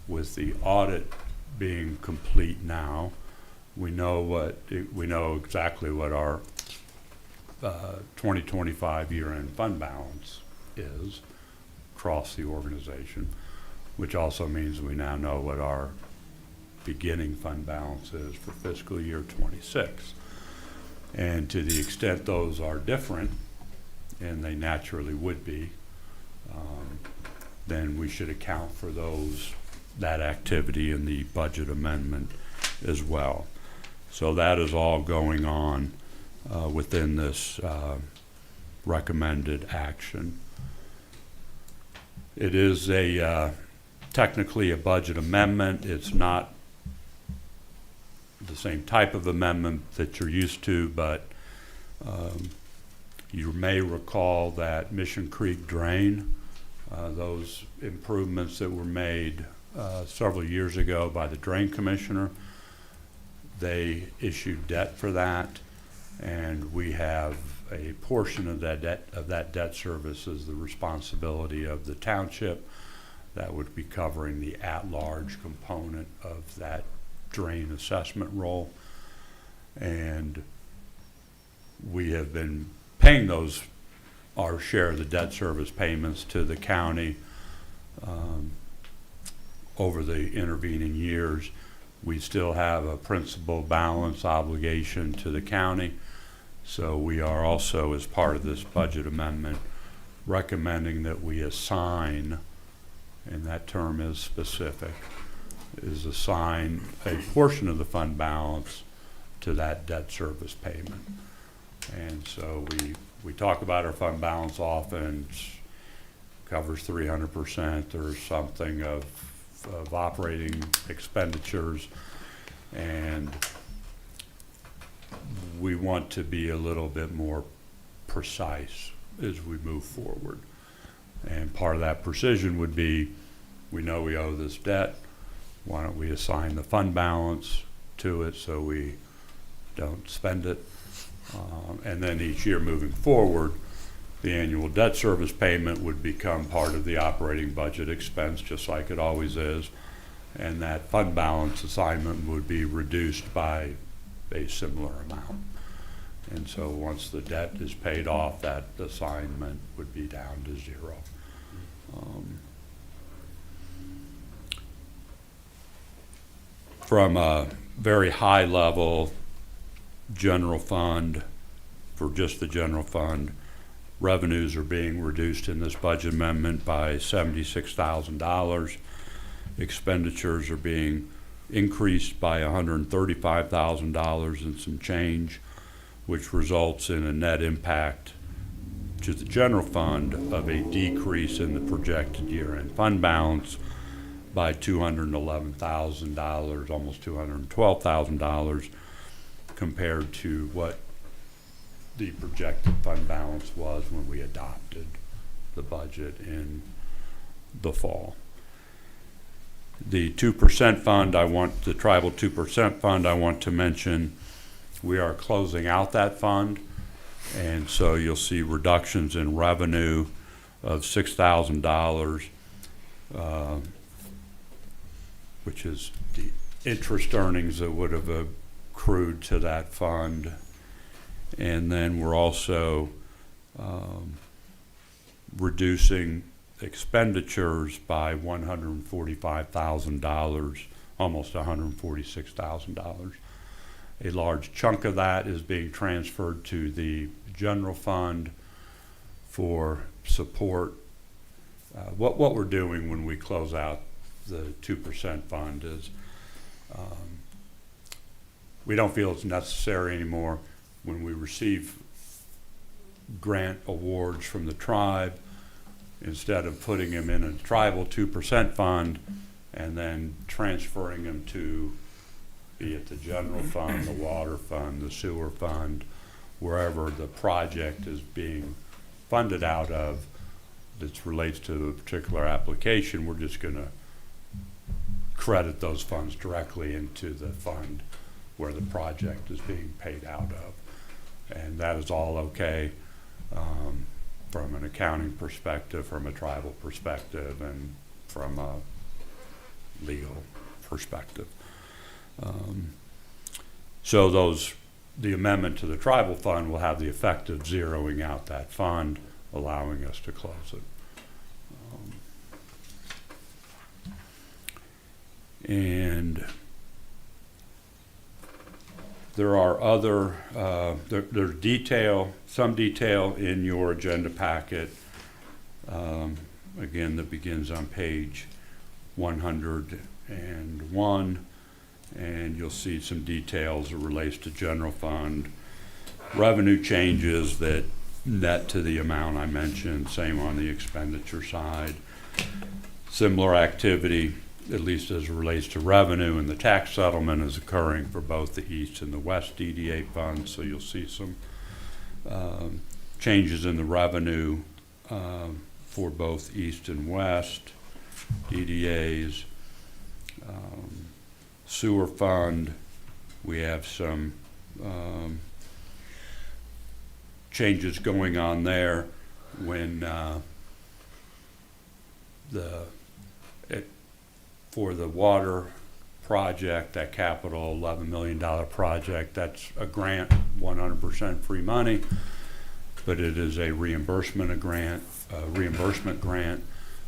with the audit being complete now, we know exactly what our 2025 year-end fund balance is across the organization, which also means we now know what our beginning fund balance is for fiscal year 26. And to the extent those are different, and they naturally would be, then we should account for that activity in the budget amendment as well. So that is all going on within this recommended action. It is technically a budget amendment. It's not the same type of amendment that you're used to, but you may recall that Mission Creek Drain, those improvements that were made several years ago by the Drain Commissioner, they issued debt for that, and we have a portion of that debt service is the responsibility of the township. That would be covering the at-large component of that drain assessment role. And we have been paying our share of the debt service payments to the county over the intervening years. We still have a principal balance obligation to the county. So we are also, as part of this budget amendment, recommending that we assign, and that term is specific, is assign a portion of the fund balance to that debt service payment. And so we talk about our fund balance often. It covers 300% or something of operating expenditures, and we want to be a little bit more precise as we move forward. And part of that precision would be, we know we owe this debt, why don't we assign the fund balance to it so we don't spend it? And then each year moving forward, the annual debt service payment would become part of the operating budget expense, just like it always is. And that fund balance assignment would be reduced by a similar amount. And so once the debt is paid off, that assignment would be down to zero. From a very high level general fund, for just the general fund, revenues are being reduced in this budget amendment by $76,000. Expenditures are being increased by $135,000 and some change, which results in a net impact to the general fund of a decrease in the projected year-end fund balance by $211,000, almost $212,000, compared to what the projected fund balance was when we adopted the budget in the fall. The 2% fund, the tribal 2% fund, I want to mention, we are closing out that fund, and so you'll see reductions in revenue of $6,000, which is the interest earnings that would have accrued to that fund. And then we're also reducing expenditures by $145,000, almost $146,000. A large chunk of that is being transferred to the general fund for support. What we're doing when we close out the 2% fund is we don't feel it's necessary anymore. When we receive grant awards from the tribe, instead of putting them in a tribal 2% fund and then transferring them to, be it the general fund, the water fund, the sewer fund, wherever the project is being funded out of that relates to a particular application, we're just going to credit those funds directly into the fund where the project is being paid out of. And that is all okay from an accounting perspective, from a tribal perspective, and from a legal perspective. So the amendment to the tribal fund will have the effect of zeroing out that fund, allowing us to close it. And there are other, there's some detail in your agenda packet, again, that begins on page 101, and you'll see some details that relates to general fund. Revenue changes that net to the amount I mentioned, same on the expenditure side. Similar activity, at least as it relates to revenue and the tax settlement, is occurring for both the east and the west DDA funds. So you'll see some changes in the revenue for both east and west DDAs. Sewer fund, we have some changes going on there when for the water project, that capital $11 million project, that's a grant, 100% free money, but it is a reimbursement grant.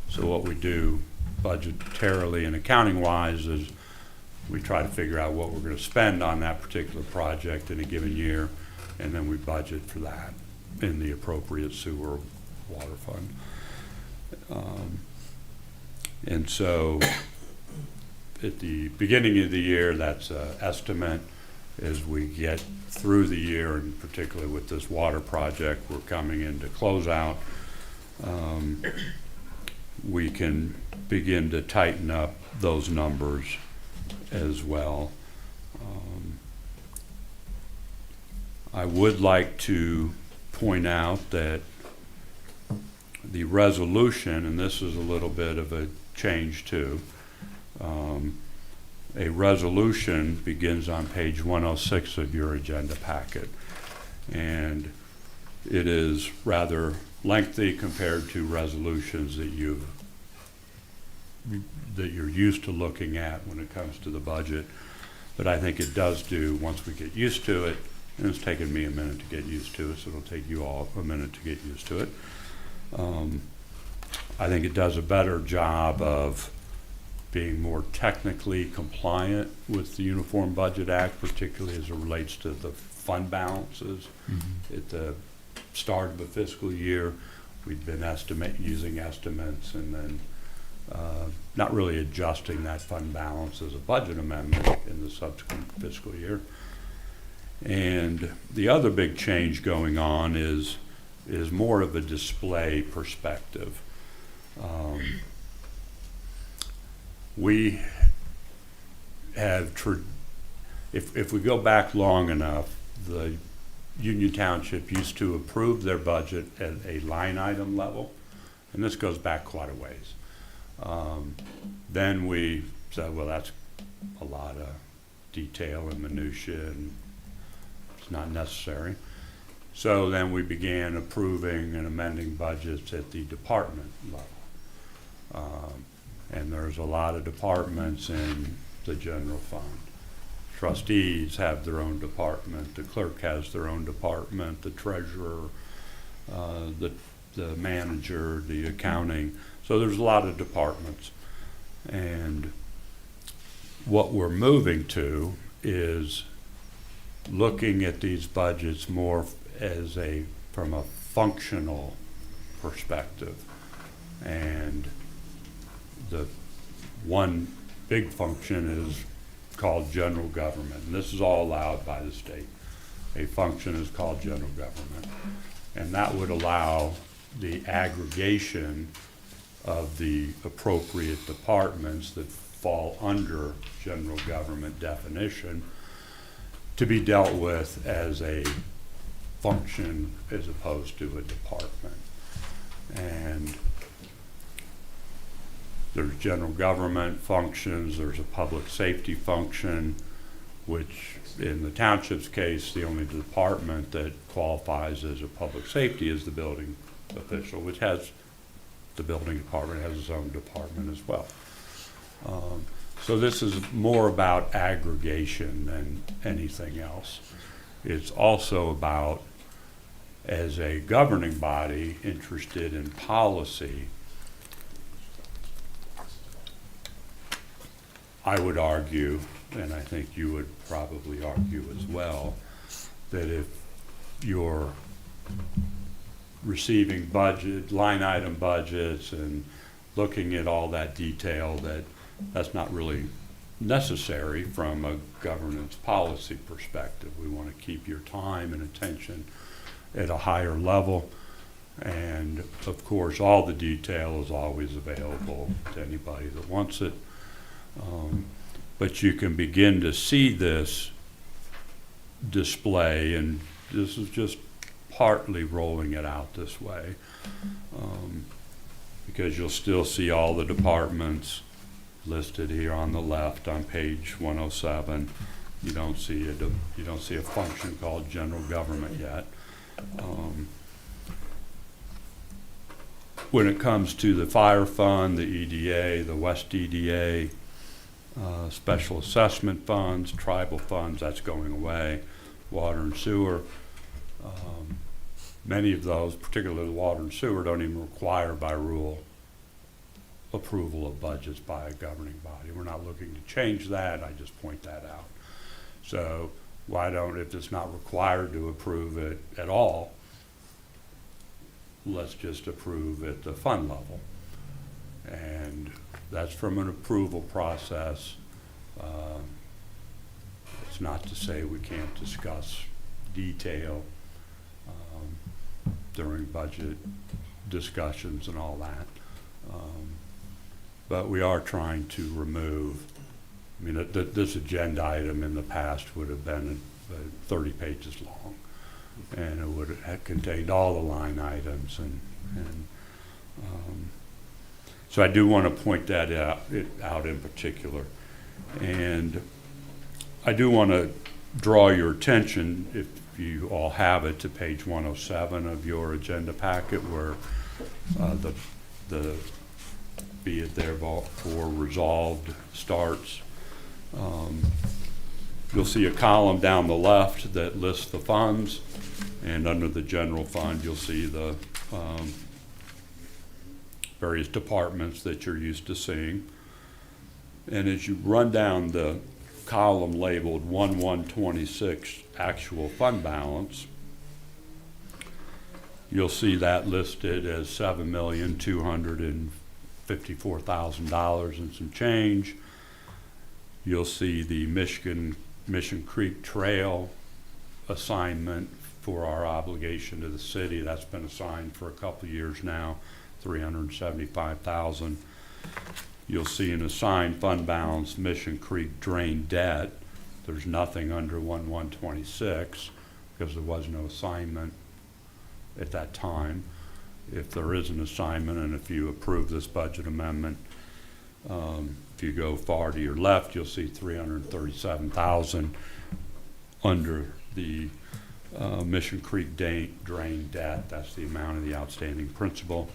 So what we do budgetarily and accounting wise is we try to figure out what we're going to spend on that particular project in a given year, and then we budget for that in the appropriate sewer water fund. And so at the beginning of the year, that's an estimate. As we get through the year, and particularly with this water project, we're coming into closeout, we can begin to tighten up those numbers as well. I would like to point out that the resolution, and this is a little bit of a change too, a resolution begins on page 106 of your agenda packet, and it is rather lengthy compared to resolutions that you're used to looking at when it comes to the budget. But I think it does do, once we get used to it, and it's taken me a minute to get used to it, so it'll take you all a minute to get used to it. I think it does a better job of being more technically compliant with the Uniform Budget Act, particularly as it relates to the fund balances. At the start of the fiscal year, we'd been using estimates and then not really adjusting that fund balance as a budget amendment in the subsequent fiscal year. And the other big change going on is more of a display perspective. We have, if we go back long enough, the Union Township used to approve their budget at a line item level, and this goes back quite a ways. Then we said, well, that's a lot of detail and minutia, and it's not necessary. So then we began approving and amending budgets at the department level. And there's a lot of departments in the general fund. Trustees have their own department, the clerk has their own department, the treasurer, the manager, the accounting. So there's a lot of departments. And what we're moving to is looking at these budgets more as from a functional perspective. And the one big function is called general government, and this is all allowed by the state. A function is called general government, and that would allow the aggregation of the appropriate departments that fall under general government definition to be dealt with as a function as opposed to a department. And there's general government functions, there's a public safety function, which in the township's case, the only department that qualifies as a public safety is the building official, which has, the building department has its own department as well. So this is more about aggregation than anything else. It's also about, as a governing body interested in policy, I would argue, and I think you would probably argue as well, that if you're receiving line item budgets and looking at all that detail, that's not really necessary from a governance policy perspective. We want to keep your time and attention at a higher level. And of course, all the detail is always available to anybody that wants it. But you can begin to see this display, and this is just partly rolling it out this way, because you'll still see all the departments listed here on the left on page 107. You don't see a function called general government yet. When it comes to the fire fund, the EDA, the West EDA, special assessment funds, tribal funds, that's going away, water and sewer. Many of those, particularly the water and sewer, don't even require by rule approval of budgets by a governing body. We're not looking to change that, I just point that out. So why don't, if it's not required to approve it at all, let's just approve at the fund level. And that's from an approval process. It's not to say we can't discuss detail during budget discussions and all that. But we are trying to remove, I mean, this agenda item in the past would have been 30 pages long, and it would have contained all the line items, and so I do want to point that out in particular. And I do want to draw your attention, if you all have it, to page 107 of your agenda packet, where the be it therefore resolved starts. You'll see a column down the left that lists the funds, and under the general fund you'll see the various departments that you're used to seeing. And as you run down the column labeled 1126 actual fund balance, you'll see that listed as $7,254,000 and some change. You'll see the Mission Creek Trail assignment for our obligation to the city. That's been assigned for a couple of years now, $375,000. You'll see an assigned fund balance, Mission Creek drain debt. There's nothing under 1126 because there was no assignment at that time. If there is an assignment, and if you approve this budget amendment, if you go far to your left, you'll see $337,000 under the Mission Creek drain debt. That's the amount of the outstanding principal.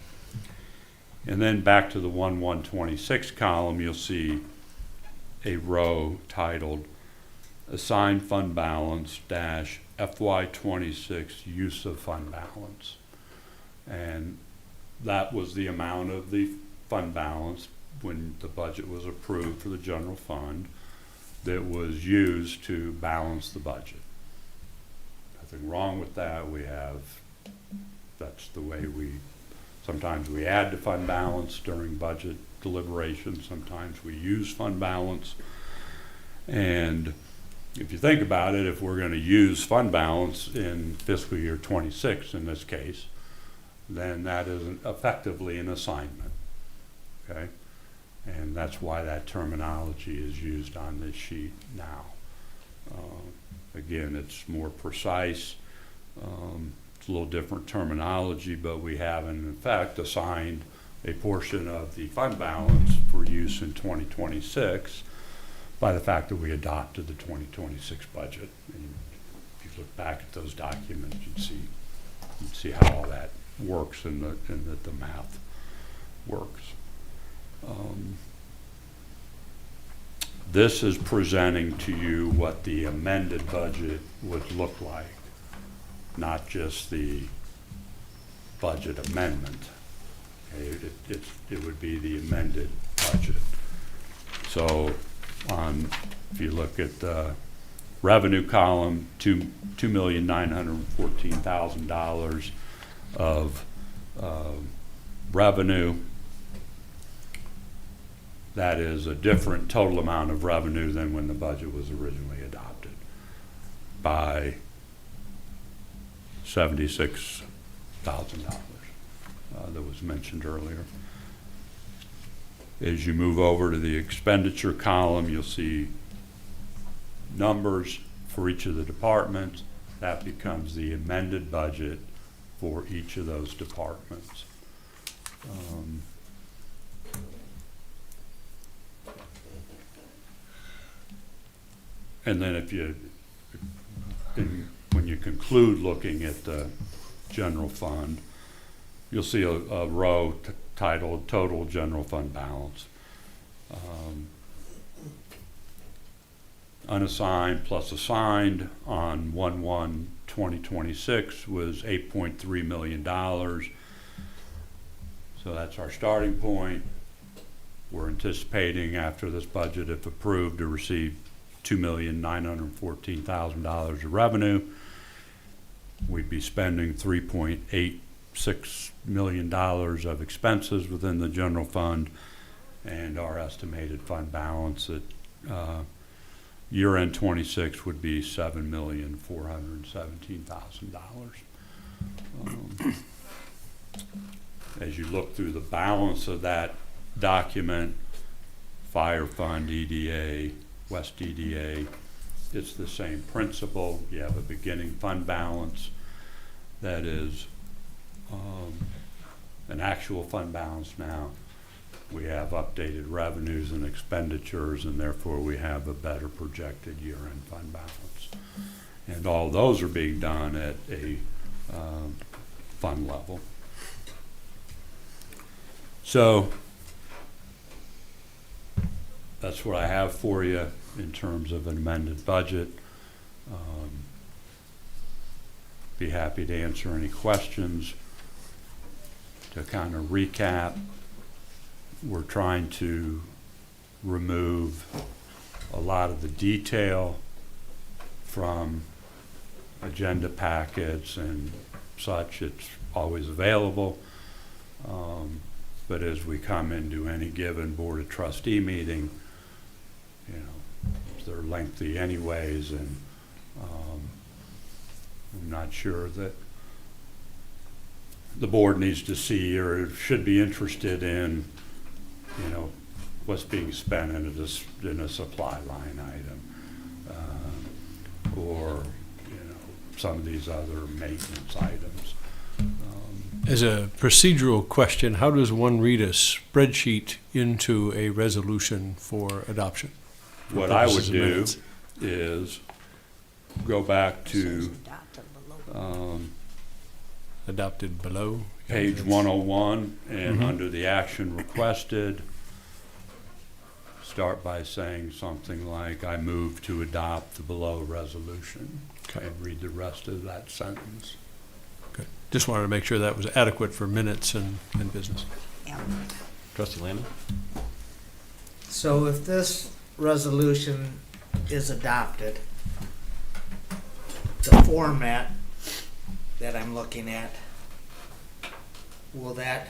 And then back to the 1126 column, you'll see a row titled Assigned Fund Balance dash FY26 Use of Fund Balance. And that was the amount of the fund balance when the budget was approved for the general fund that was used to balance the budget. Nothing wrong with that. That's the way sometimes we add to fund balance during budget deliberations. Sometimes we use fund balance. And if you think about it, if we're going to use fund balance in fiscal year 26 in this case, then that is effectively an assignment, okay? And that's why that terminology is used on this sheet now. Again, it's more precise. It's a little different terminology, but we have in effect assigned a portion of the fund balance for use in 2026 by the fact that we adopted the 2026 budget. And if you look back at those documents, you'd see how all that works and that the math works. This is presenting to you what the amended budget would look like, not just the budget amendment. Okay? It would be the amended budget. So if you look at the revenue column, $2,914,000 of revenue. That is a different total amount of revenue than when the budget was originally adopted by $76,000. that was mentioned earlier. As you move over to the expenditure column, you'll see numbers for each of the departments. That becomes the amended budget for each of those departments. And then when you conclude looking at the general fund, you'll see a row titled Total General Fund Balance. Unassigned plus assigned on 1/1/2026 was $8.3 million. So that's our starting point. We're anticipating after this budget, if approved, to receive $2,914,000 of revenue. We'd be spending $3.86 million of expenses within the general fund, and our estimated fund balance at year-end 26 would be $7,417,000. As you look through the balance of that document, Fire Fund, EDA, West EDA, it's the same principle. You have a beginning fund balance that is an actual fund balance now. We have updated revenues and expenditures, and therefore we have a better projected year-end fund balance. And all those are being done at a fund level. So that's what I have for you in terms of an amended budget. Be happy to answer any questions. To kind of recap, we're trying to remove a lot of the detail from agenda packets and such. It's always available. But as we come into any given Board of Trustee meeting, you know, they're lengthy anyways, and I'm not sure that the board needs to see or should be interested in, you know, what's being spent in a supply line item, or, you know, some of these other maintenance items. As a procedural question, how does one read a spreadsheet into a resolution for adoption? What I would do is go back to Adopted below? page 101, and under the action requested, start by saying something like, I move to adopt the below resolution, and read the rest of that sentence. Okay. Just wanted to make sure that was adequate for minutes and business. Trustee Landon? So if this resolution is adopted, the format that I'm looking at, will that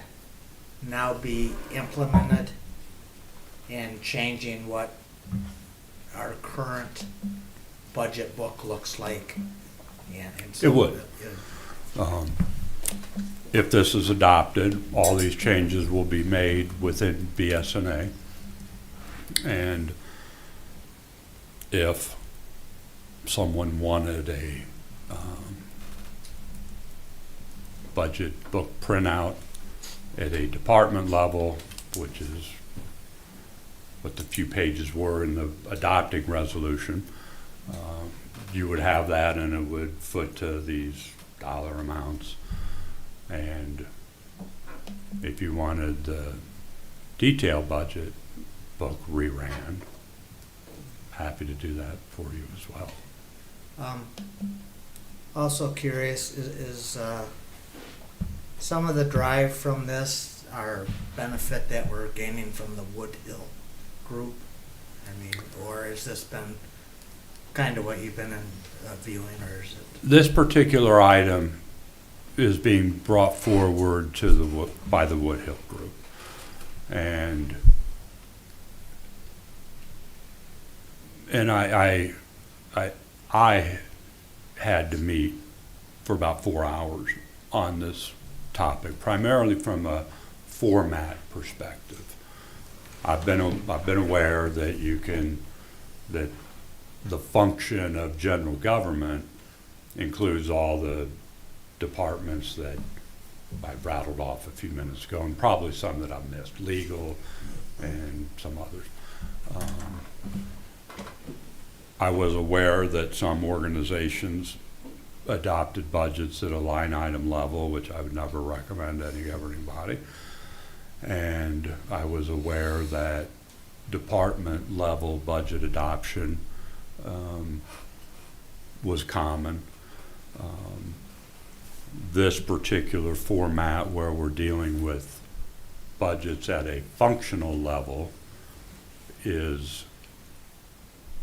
now be implemented in changing what our current budget book looks like? And so It would. If this is adopted, all these changes will be made within BSNA. And if someone wanted a budget book printout at a department level, which is what the few pages were in the adopting resolution, you would have that, and it would foot to these dollar amounts. And if you wanted the detailed budget book reran, happy to do that for you as well. Also curious, is some of the drive from this our benefit that we're gaining from the Woodhill group? I mean, or has this been kind of what you've been viewing, or is it? This particular item is being brought forward to by the Woodhill group, and I had to meet for about 4 hours on this topic, primarily from a format perspective. I've been aware that that the function of general government includes all the departments that I rattled off a few minutes ago, and probably some that I've missed, legal and some others. I was aware that some organizations adopted budgets at a line item level, which I would never recommend any governing body. And I was aware that department level budget adoption was common. This particular format where we're dealing with budgets at a functional level is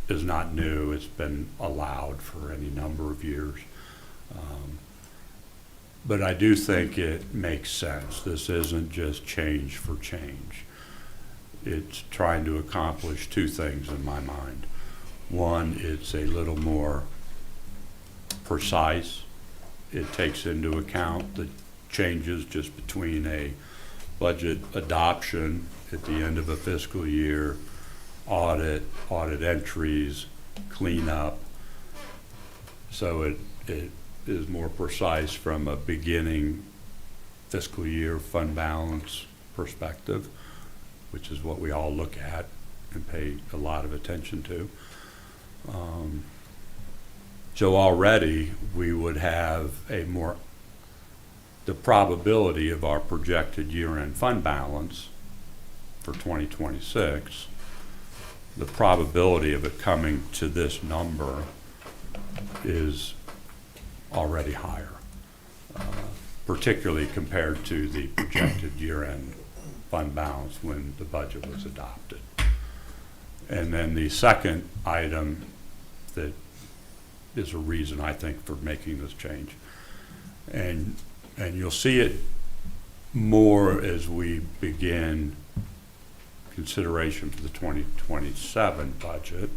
not new. It's been allowed for any number of years. But I do think it makes sense. This isn't just change for change. It's trying to accomplish two things in my mind. One, it's a little more precise. It takes into account the changes just between a budget adoption at the end of a fiscal year, audit entries, cleanup. So it is more precise from a beginning fiscal year fund balance perspective, which is what we all look at and pay a lot of attention to. So already we would have the probability of our projected year-end fund balance for 2026, the probability of it coming to this number is already higher, particularly compared to the projected year-end fund balance when the budget was adopted. And then the second item that is a reason I think for making this change, and you'll see it more as we begin consideration for the 2027 budget.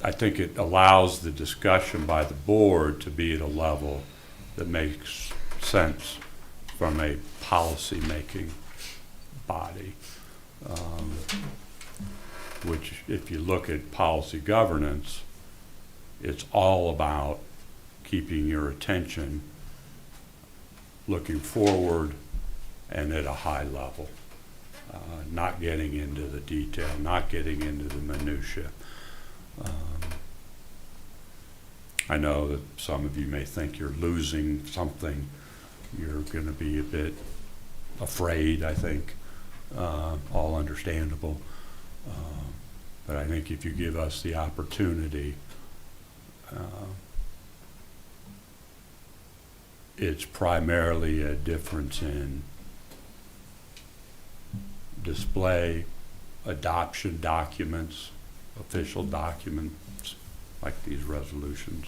I think it allows the discussion by the board to be at a level that makes sense from a policy-making body, which if you look at policy governance, it's all about keeping your attention looking forward and at a high level, not getting into the detail, not getting into the minutia. I know that some of you may think you're losing something. You're going to be a bit afraid, I think, all understandable. But I think if you give us the opportunity, it's primarily a difference in display, adoption documents, official documents like these resolutions.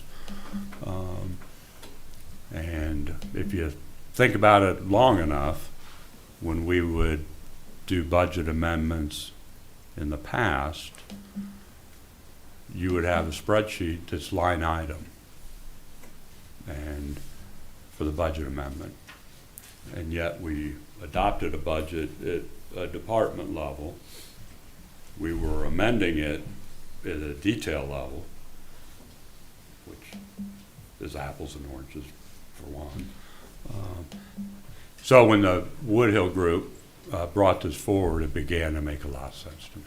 And if you think about it long enough, when we would do budget amendments in the past, you would have a spreadsheet that's line item and for the budget amendment. And yet we adopted a budget at a department level. We were amending it at a detail level, which is apples and oranges for one. So when the Woodhill group brought this forward, it began to make a lot of sense to me.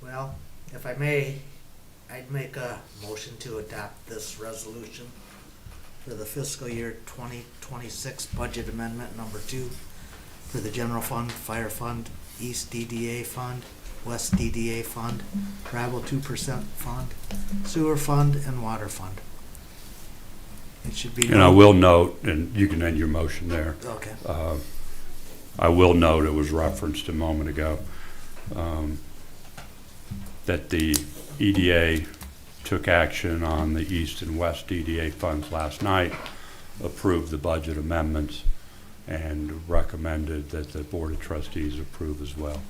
Well, if I may, I'd make a motion to adopt this resolution for the fiscal year 2026 budget amendment number 2 for the general fund, fire fund, East DDA fund, West DDA fund, travel 2% fund, sewer fund, and water fund. It should be. And I will note, and you can end your motion there. Okay. I will note, it was referenced a moment ago, that the EDA took action on the East and West DDA funds last night, approved the budget amendments, and recommended that the Board of Trustees approve as well.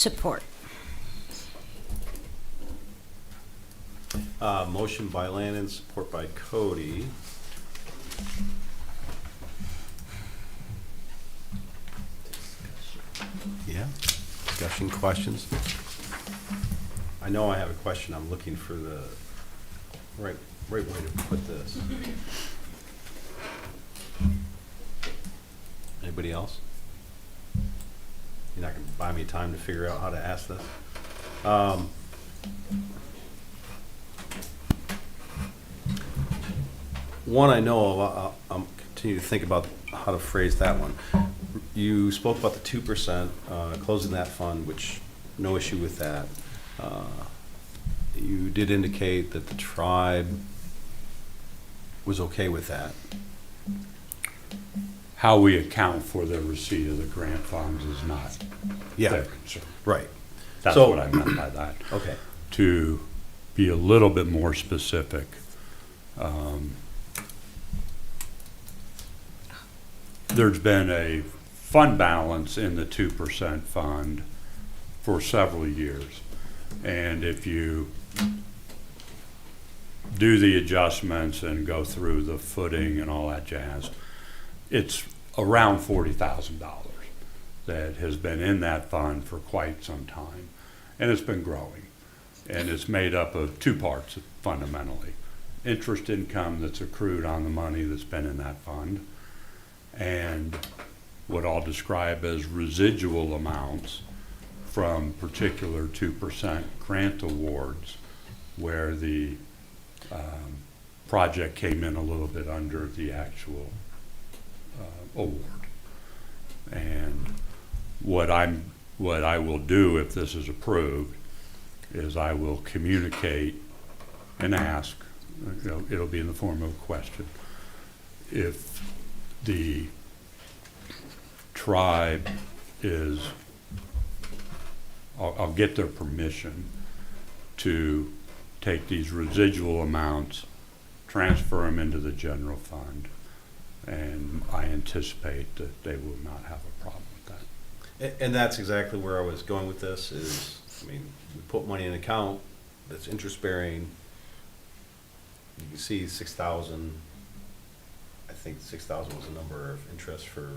Support. Motion by Lannon, support by Cody. Yeah, discussion, questions? I know I have a question, I'm looking for the right way to put this. Anybody else? You're not gonna buy me time to figure out how to ask this? One I know of, I'll continue to think about how to phrase that one. You spoke about the 2%, closing that fund, which, no issue with that. You did indicate that the tribe was okay with that. How we account for the receipt of the grant funds is not Yeah, their concern. right. That's So- what I meant by that. Okay. To be a little bit more specific, there's been a fund balance in the 2% fund for several years. And if you do the adjustments and go through the footing and all that jazz, it's around $40,000 that has been in that fund for quite some time. And it's been growing. And it's made up of two parts fundamentally. Interest income that's accrued on the money that's been in that fund, and what I'll describe as residual amounts from particular 2% grant awards where the project came in a little bit under the actual award. And what I will do if this is approved is I will communicate and ask, it'll be in the form of a question, if the tribe is, I'll get their permission to take these residual amounts, transfer them into the general fund, and I anticipate that they will not have a problem with that. And that's exactly where I was going with this is, we put money in an account that's interest bearing. You can see 6,000, I think 6,000 was the number of interest for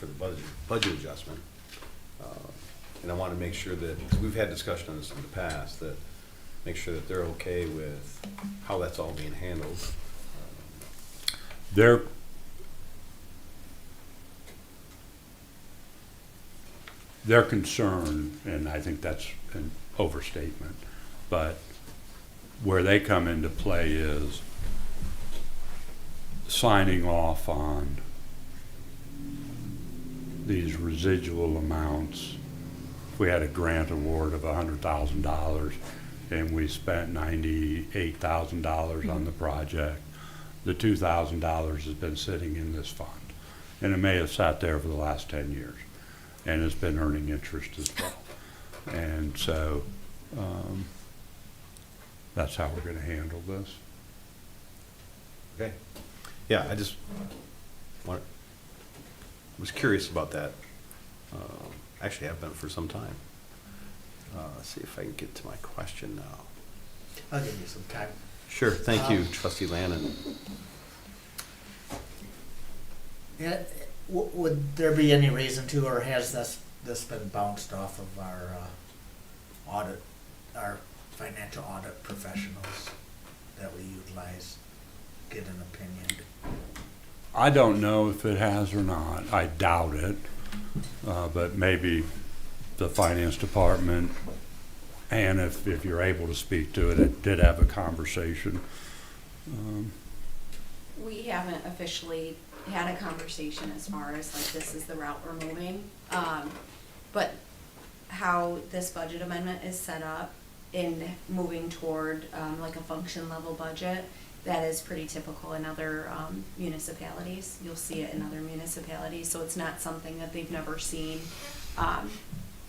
the budget adjustment. And I want to make sure that, because we've had discussion on this in the past, that make sure that they're okay with how that's all being handled. Their concern, and I think that's an overstatement, but where they come into play is signing off on these residual amounts. If we had a grant award of $100,000 and we spent $98,000 on the project, the $2,000 has been sitting in this fund. And it may have sat there for the last 10 years and it's been earning interest as well. And so that's how we're going to handle this. Okay. Yeah, I just was curious about that. Actually, I've been for some time. Let's see if I can get to my question now. I'll give you some time. Sure, thank you, Trustee Lannon. Yeah, would there be any reason to, or has this been bounced off of our financial audit professionals that we utilize? Get an opinion. I don't know if it has or not. I doubt it. But maybe the finance department, and if you're able to speak to it, it did have a conversation. We haven't officially had a conversation as far as like this is the route we're moving. But how this budget amendment is set up in moving toward like a function level budget, that is pretty typical in other municipalities. You'll see it in other municipalities, so it's not something that they've never seen.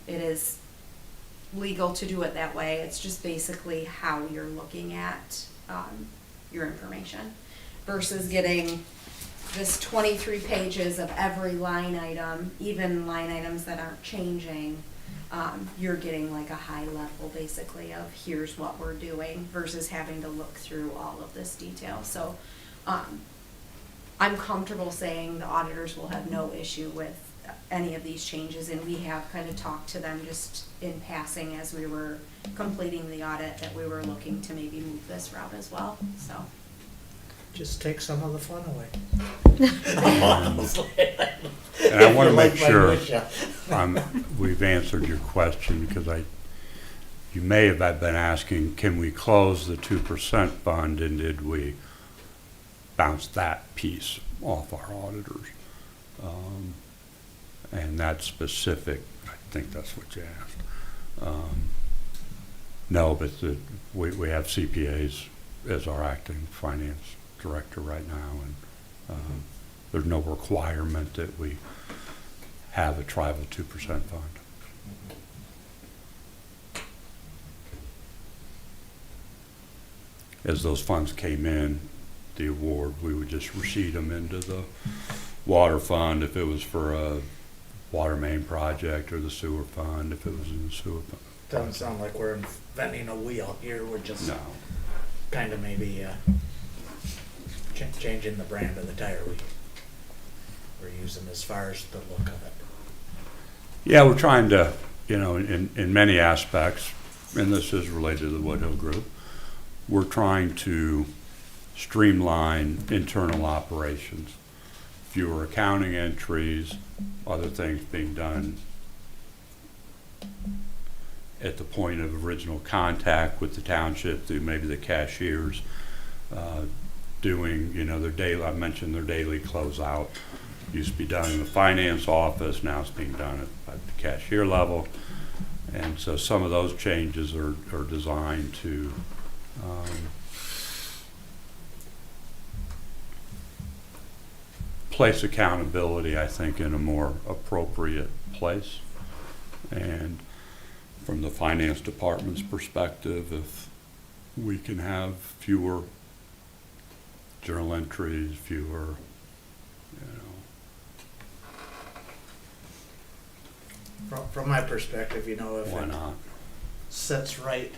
It is legal to do it that way. It's just basically how you're looking at your information versus getting this 23 pages of every line item, even line items that aren't changing, you're getting like a high level basically of here's what we're doing versus having to look through all of this detail. So I'm comfortable saying the auditors will have no issue with any of these changes, and we have kind of talked to them just in passing as we were completing the audit that we were looking to maybe move this route as well, so. Just take some of the fun away. And I want to make Like my sure wish, yeah. we've answered your question, because you may have been asking, can we close the 2% fund, and did we bounce that piece off our auditors? And that's specific. I think that's what you asked. No, but we have CPAs as our acting finance director right now, and there's no requirement that we have a tribal 2% fund. As those funds came in, the award, we would just receipt them into the water fund if it was for a water main project, or the sewer fund if it was in the sewer fund. Doesn't sound like we're inventing a wheel here, we're just No. kind of maybe changing the brand of the tire we're using as far as the look of it. Yeah, we're trying to, in many aspects, and this is related to the Woodhill Group, we're trying to streamline internal operations. Fewer accounting entries, other things being done at the point of original contact with the township through maybe the cashiers, doing, their daily, I mentioned their daily closeout. Used to be done in the finance office, now it's being done at the cashier level. And so some of those changes are designed to place accountability, I think, in a more appropriate place. And from the finance department's perspective, if we can have fewer journal entries, fewer, From my perspective, if why it not? sits right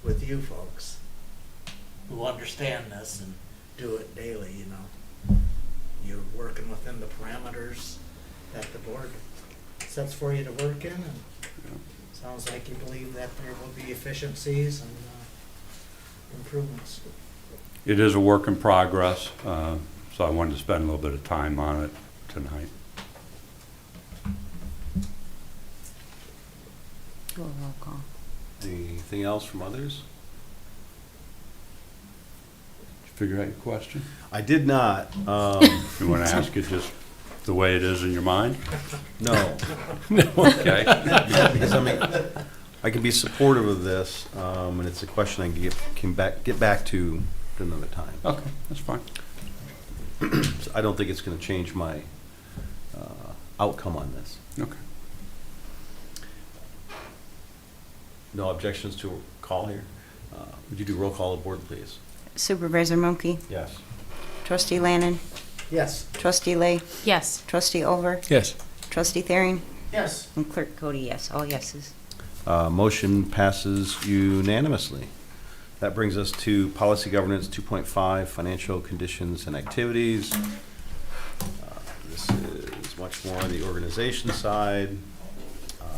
with you folks who understand this and do it daily, you're working within the parameters that the board sets for you to work in, and sounds like you believe that there will be efficiencies and improvements. It is a work in progress, so I wanted to spend a little bit of time on it tonight. Roll call. Anything else from others? Did you figure out your question? I did not. You want to ask it just the way it is in your mind? No. Okay. Because I can be supportive of this, and it's a question I can get back to another time. Okay, that's fine. So I don't think it's going to change my outcome on this. Okay. No objections to a call here? Would you do roll call of the board, please? Supervisor Munke, Yes. Trustee Lannan, Yes. Trustee Lay, Yes. Trustee Over, Yes. Trustee Thering, Yes. and Clerk Cody, yes, all yeses. Motion passes unanimously. That brings us to Policy Governance 2.5, Financial Conditions and Activities. This is much more on the organization side.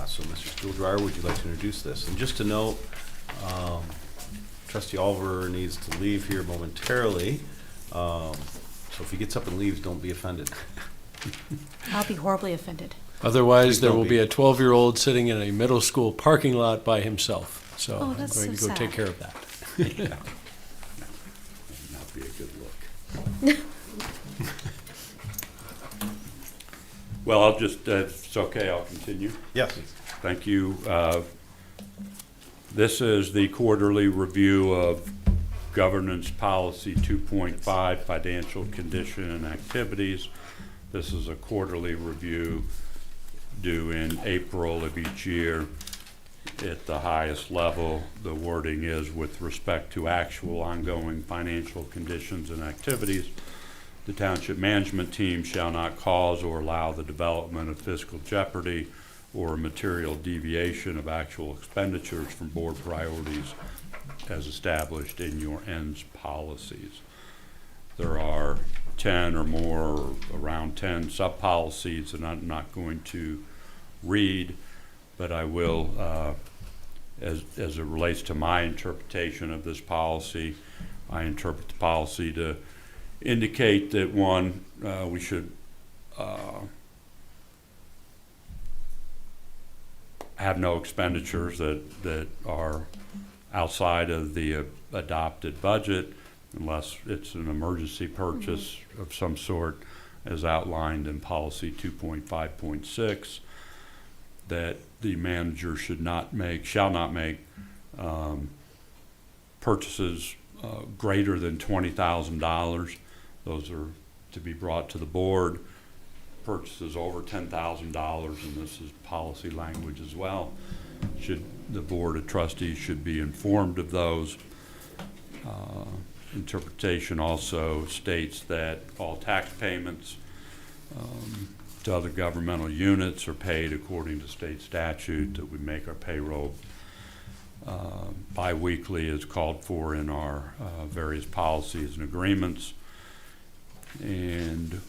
So, Mr. Stuhldreher, would you like to introduce this? And just to note, Trustee Oliver needs to leave here momentarily. So if he gets up and leaves, don't be offended. I'll be horribly offended. Otherwise, Please there don't will be. be a 12-year-old sitting in a middle school parking lot by himself. So Oh, I'm that's going to so go take sad. care of that. That would not be a good look. Well, I'll just, if it's okay, I'll continue. Yes. Thank you. This is the quarterly review of Governance Policy 2.5, Financial Condition and Activities. This is a quarterly review due in April of each year. At the highest level, the wording is with respect to actual ongoing financial conditions and activities. The township management team shall not cause or allow the development of fiscal jeopardy or a material deviation of actual expenditures from board priorities as established in your ends policies. There are 10 or more, or around 10 sub-policies that I'm not going to read, but I will, as it relates to my interpretation of this policy, I interpret the policy to indicate that, one, we should have no expenditures that are outside of the adopted budget unless it's an emergency purchase of some sort as outlined in policy 2.5.6, that the manager shall not make purchases greater than $20,000. Those are to be brought to the board. Purchases over $10,000, and this is policy language as well, the Board of Trustees should be informed of those. Interpretation also states that all tax payments to other governmental units are paid according to state statute, that we make our payroll bi-weekly as called for in our various policies and agreements, and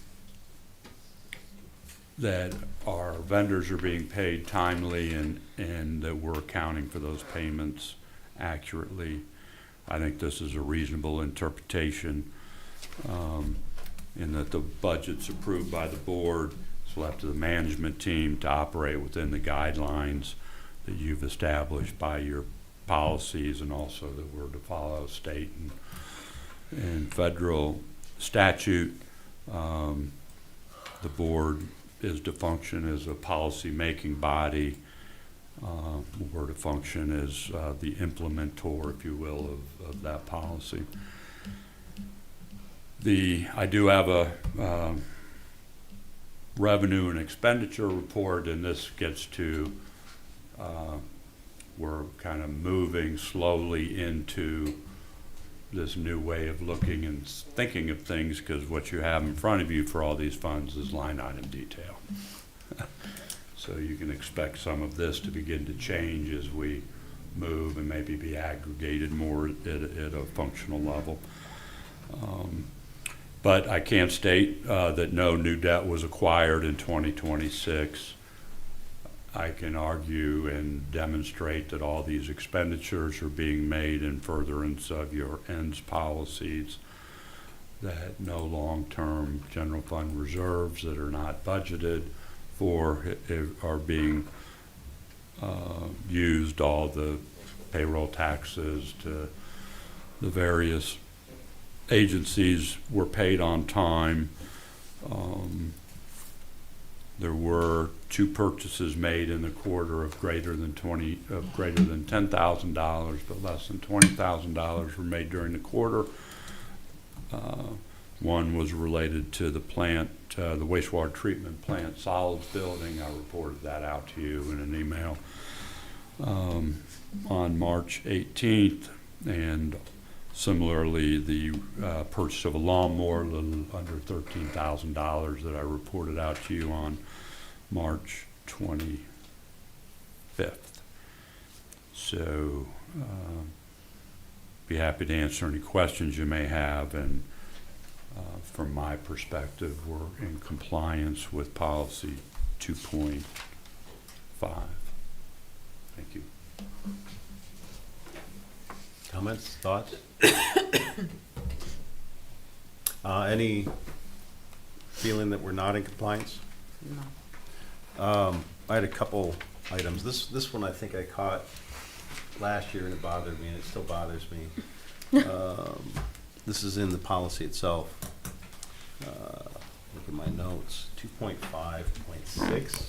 that our vendors are being paid timely and that we're accounting for those payments accurately. I think this is a reasonable interpretation, in that the budget's approved by the board. It's left to the management team to operate within the guidelines that you've established by your policies, and also that we're to follow state and federal statute. The board is to function as a policy-making body. We're to function as the implementer, if you will, of that policy. I do have a revenue and expenditure report, and this gets to we're kind of moving slowly into this new way of looking and thinking of things, because what you have in front of you for all these funds is line item detail. So you can expect some of this to begin to change as we move and maybe be aggregated more at a functional level. But I can state that no new debt was acquired in 2026. I can argue and demonstrate that all these expenditures are being made in furtherance of your ends policies, that no long-term general fund reserves that are not budgeted for are being used. All the payroll taxes to the various agencies were paid on time. There were 2 purchases made in the quarter of greater than $10,000, but less than $20,000 were made during the quarter. One was related to the plant, the wastewater treatment plant solids building. I reported that out to you in an email on March 18th, and similarly the purchase of a lawnmower, a little under $13,000, that I reported out to you on March 25th. So be happy to answer any questions you may have, and from my perspective, we're in compliance with policy 2.5. Thank you. Comments, thoughts? Any feeling that we're not in compliance? No. I had a couple items. This one I think I caught last year, and it bothered me, and it still bothers me. This is in the policy itself. Look at my notes. 2.5.6.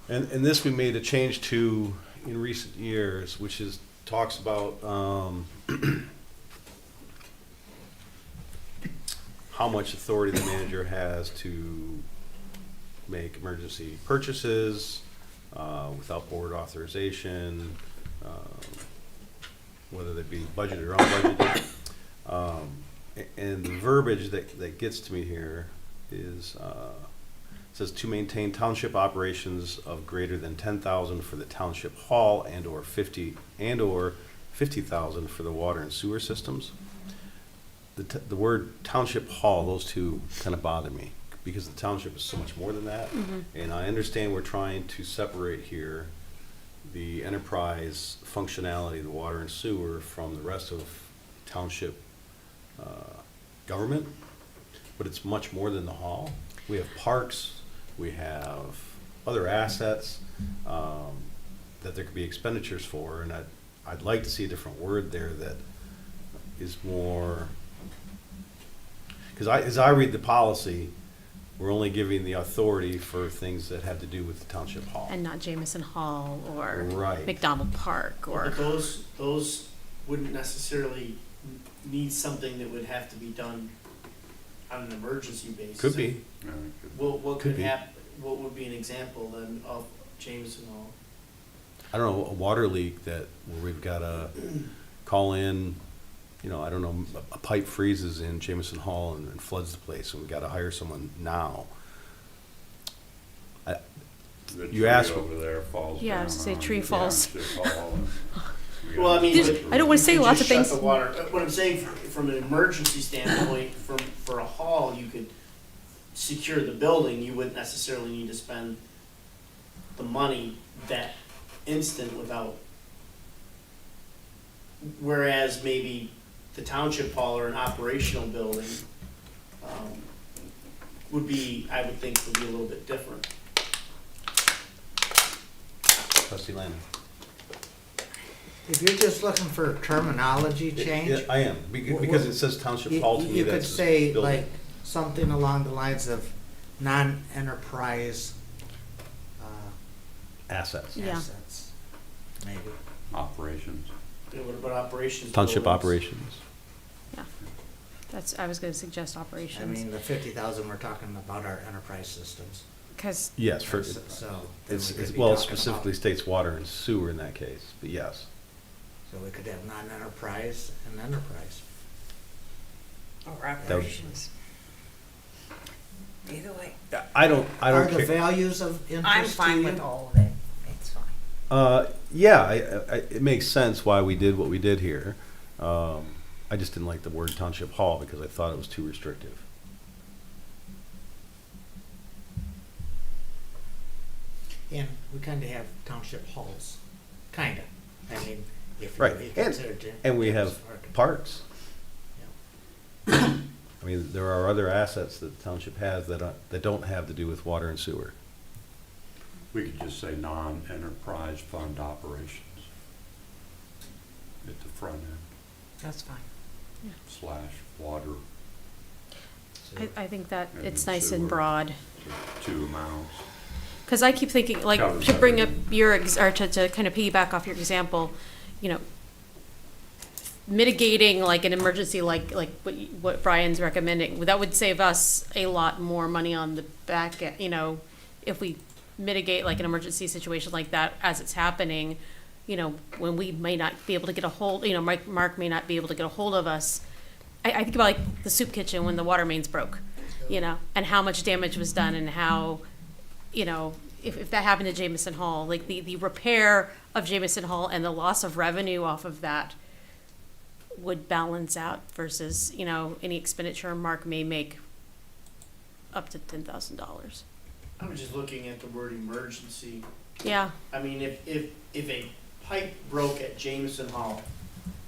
And this we made a change to in recent years, which is talks about how much authority the manager has to make emergency purchases without board authorization, whether they be budgeted or unbudgeted. And the verbiage that gets to me here is says to maintain township operations of greater than 10,000 for the township hall and/or 50,000 for the water and sewer systems. The word township hall, those two kind of bother me, because the township is so much more than that. And I understand we're trying to separate here the enterprise functionality, the water and sewer, from the rest of township government, but it's much more than the hall. We have parks, we have other assets that there could be expenditures for, and I'd like to see a different word there that is more, because as I read the policy, we're only giving the authority for things that have to do with the township hall. And not Jamison Hall or Right. McDonald Park or. But those wouldn't necessarily need something that would have to be done on an emergency basis. Could be. Yeah, it could- What Could could be. what would be an example then of Jameson Hall? I don't know, a water leak where we've got to call in, I don't know, a pipe freezes in Jamison Hall and floods the place, and we've got to hire someone now. The You tree asked- over there falls down. Yeah, I was gonna say on tree the falls. township hall and we Well, I got mean, There's- but- I don't want to say You lots of just shut things. the water. What I'm saying from an emergency standpoint, for a hall, you could secure the building. You wouldn't necessarily need to spend the money that instant without. Whereas maybe the township hall or an operational building I would think would be a little bit different. Trustee Landon. If you're just looking for terminology change, I am, because it says township hall to me, you that could says say building. like something along the lines of non-enterprise Assets. Yeah. assets, maybe. operations. What about operations? Township buildings? operations. I was going to suggest I operations. mean, the 50,000 we're talking about are enterprise systems. Because, Yes, So then we could be well, it talking specifically about- states water and sewer in that case, but yes. So we could have non-enterprise and enterprise. Or operations. Either way. I don't Are the care. values of interest I'm to fine you? with all of it. It's fine. Yeah, it makes sense why we did what we did here. I just didn't like the word township hall because I thought it was too restrictive. And we kind of have township halls, kind of. I mean, if Right, you and- consider. And we have parks. I mean, there are other assets that the township has that don't have to do with water and sewer. We could just say non-enterprise fund operations at the front end That's fine. / water, I think that And it's nice and sewer. broad. two amounts. Because I keep thinking, like, Covers to bring up everything. your, or to kind of piggyback off your example, mitigating like an emergency, like what Brian's recommending, that would save us a lot more money on the back end, if we mitigate like an emergency situation like that as it's happening, when we may not be able to get a hold, Mark may not be able to get a hold of us. I think about like the soup kitchen when the water mains broke, and how much damage was done and how, if that happened to Jamison Hall, like the repair of Jamison Hall and the loss of revenue off of that would balance out versus, any expenditure Mark may make up to $10,000. I'm just looking at the word emergency. Yeah, I mean, if a pipe broke at Jameson Hall,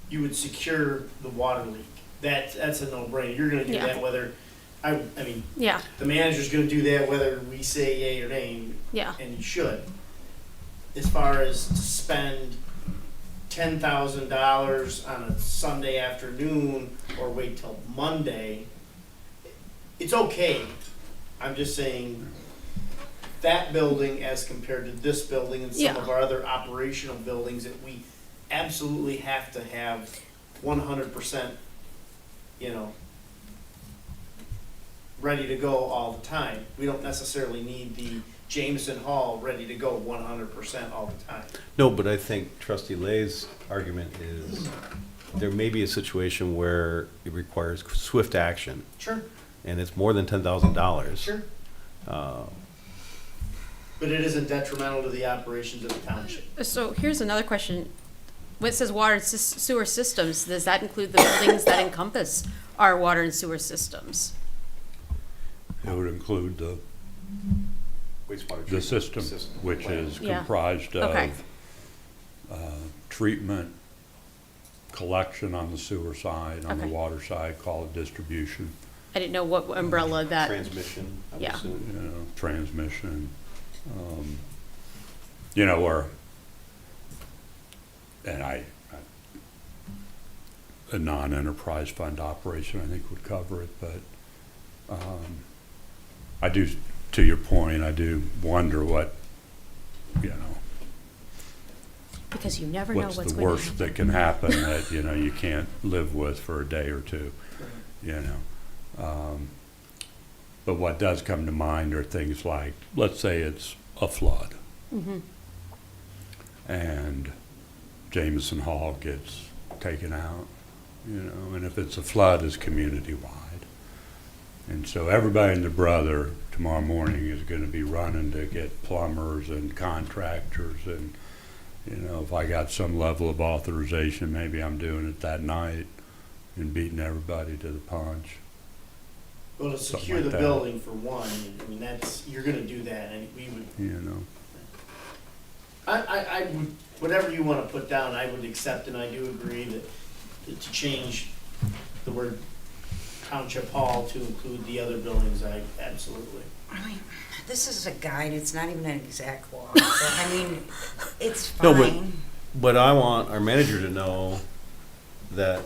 you would secure the water leak. That's a no-brainer. You're gonna do Yeah. that whether, I mean, yeah, the manager's gonna do that whether we say yay or nay, yeah. and you should. As far as to spend $10,000 on a Sunday afternoon or wait till Monday, it's okay. I'm just saying that building as compared to this building and some Yeah. of our other operational buildings that we absolutely have to have 100%, ready to go all the time. We don't necessarily need the Jameson Hall ready to go 100% all the time. No, but I think Trustee Lay's argument is there may be a situation where it requires swift action, Sure, and it's more than $10,000. sure. But it isn't detrimental to the operations of the township. So here's another question. When it says water and sewer systems, does that include the buildings that encompass our water and sewer systems? It would include the Wastewater the treatment system, which plant. is Yeah. comprised Okay. of treatment, collection on the sewer side, on the Okay. water side, call it distribution, I didn't know what umbrella that, Transmission, I'm Yeah. assuming. transmission. You know, where, and a non-enterprise fund operation, I think would cover it, but I do, to your point, I do wonder what, you know, because you never know what's what's the going to worst happen. that can happen that, you know, you can't live with for a day or two, you know. But what does come to mind are things like, let's say it's a flood Mhm. and Jameson Hall gets taken out, you know, and if it's a flood, it's community-wide. And so everybody and their brother tomorrow morning is gonna be running to get plumbers and contractors and, you know, if I got some level of authorization, maybe I'm doing it that night and beating everybody to the punch. Well, to Something secure like the that. building for one, I mean, you're gonna do that, and we would, You know, I would, whatever you wanna put down, I would accept, and I do agree that to change the word Township Hall to include the other buildings, I absolutely. I mean, this is a guide, it's not even an exact law, so, I mean, it's No, but- fine. But I want our manager to know that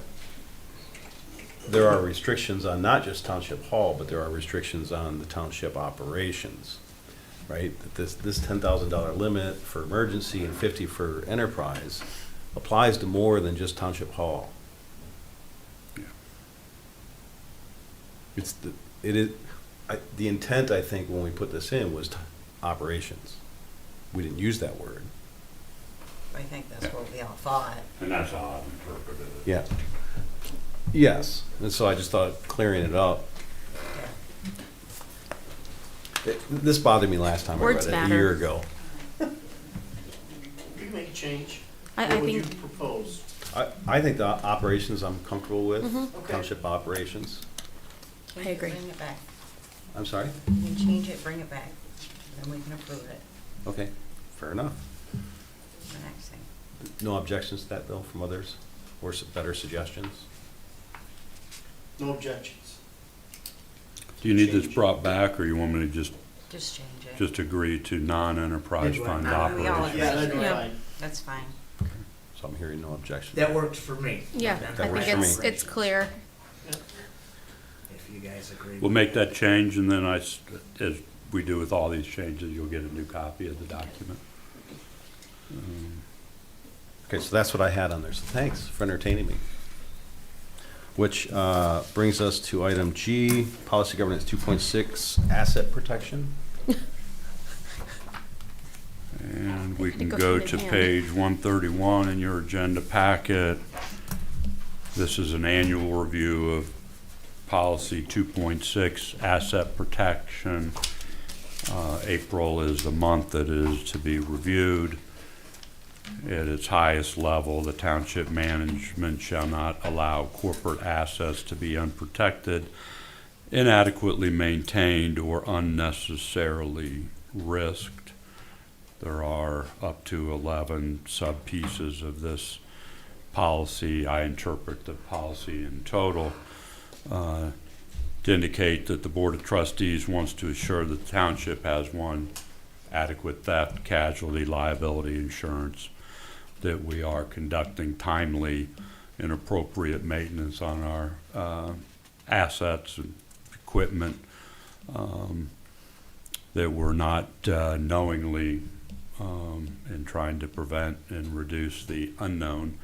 there are restrictions on not just Township Hall, but there are restrictions on the township operations, right? That this $10,000 limit for emergency and 50 for enterprise applies to more than just Township Hall. Yeah. The intent, I think, when we put this in was operations. We didn't use that word. I think that's what we all thought. and that's how I've interpreted it. Yeah. Yes, and so I just thought clearing it up. This bothered me last time I read Words it, a matter. year ago. You can make a change. I What would you think, propose? I think the operations I'm comfortable with, Okay. township operations. I agree. Bring it back. I'm sorry? You can change it, bring it back, then we can approve it, Okay, fair enough. the next thing. No objections to that, though, from others, or better suggestions? No objections. Do you need this Change. brought back, or you want me to just Just change it. just agree to non-enterprise Midway. fund We all operations? agree. Yeah, that'd be Yeah. fine. That's fine. So I'm hearing no objection. That works for me. yeah, That I works think for me. it's clear. If you guys agree. We'll make that change, and then as we do with all these changes, you'll get a new copy of the document. Okay, so that's what I had on there, so thanks for entertaining me. Which brings us to item G, Policy Governance 2.6, Asset Protection. And we can It goes go hand to in hand. page 131 in your agenda packet. This is an annual review of Policy 2.6, Asset Protection. April is the month that is to be reviewed. At its highest level, the township management shall not allow corporate assets to be unprotected, inadequately maintained, or unnecessarily risked. There are up to 11 sub-pieces of this policy. I interpret the policy in total to indicate that the Board of Trustees wants to assure that the township has one, adequate theft, casualty, liability insurance, that we are conducting timely and appropriate maintenance on our assets and equipment, that we're not knowingly in trying to prevent and reduce the unknown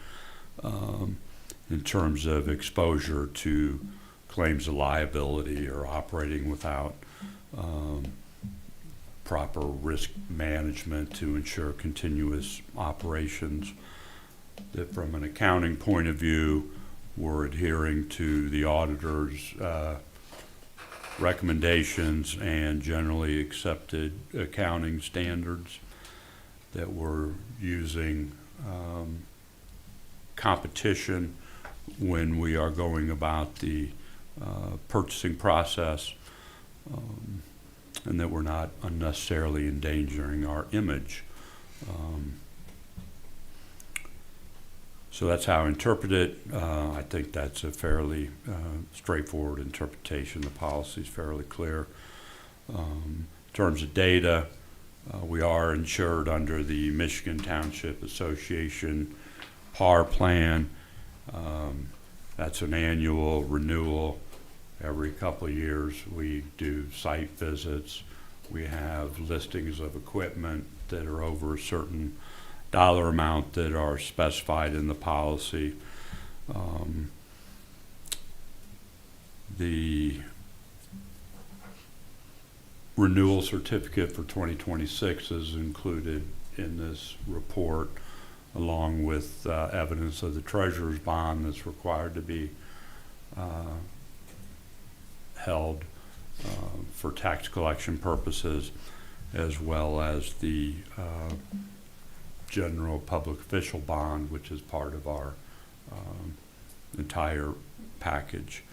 in terms of exposure to claims of liability or operating without proper risk management to ensure continuous operations. That from an accounting point of view, we're adhering to the auditor's recommendations and generally accepted accounting standards, that we're using competition when we are going about the purchasing process, and that we're not unnecessarily endangering our image. So that's how I interpret it. I think that's a fairly straightforward interpretation. The policy is fairly clear. In terms of data, we are insured under the Michigan Township Association PAR plan. That's an annual renewal. Every couple of years we do site visits. We have listings of equipment that are over a certain dollar amount that are specified in the policy. The renewal certificate for 2026 is included in this report, along with evidence of the treasurer's bond that's required to be held for tax collection purposes, as well as the general public official bond, which is part of our entire package.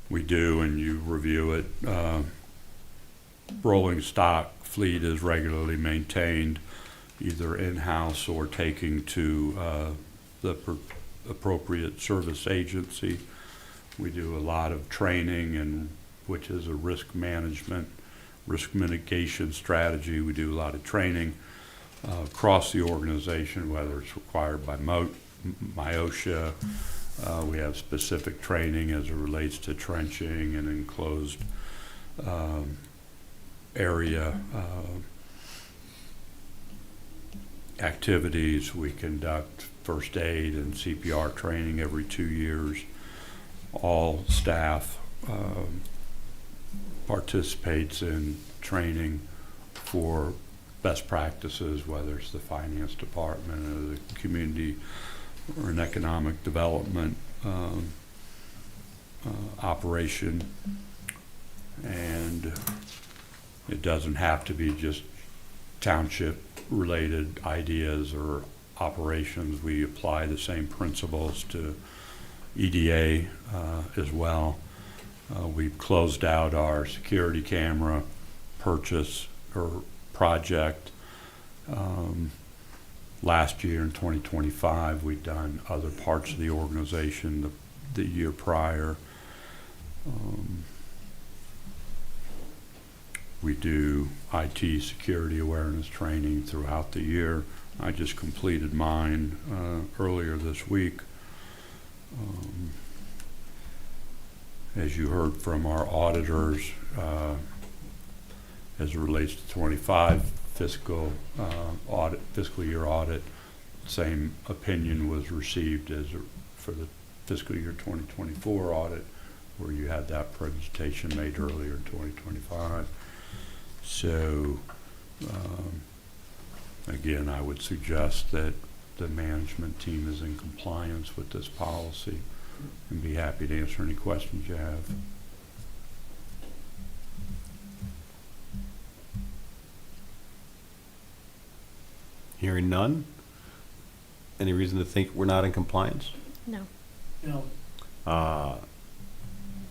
We do, and you review it, rolling stock fleet is regularly maintained, either in-house or taking to the appropriate service agency. We do a lot of training, and which is a risk mitigation strategy. We do a lot of training across the organization, whether it's required by MIOSHA. We have specific training as it relates to trenching and enclosed area activities. We conduct first aid and CPR training every 2 years. All staff participates in training for best practices, whether it's the finance department or the community or an economic development operation. And it doesn't have to be just township related ideas or operations. We apply the same principles to EDA as well. We've closed out our security camera purchase or project. Last year in 2025, we've done other parts of the organization the year prior. We do IT security awareness training throughout the year. I just completed mine earlier this week. As you heard from our auditors, as it relates to 25 fiscal year audit, same opinion was received as for the fiscal year 2024 audit, where you had that presentation made earlier in 2025. So again, I would suggest that the management team is in compliance with this policy, and be happy to answer any questions you have. Hearing none. Any reason to think we're not in compliance? No. No.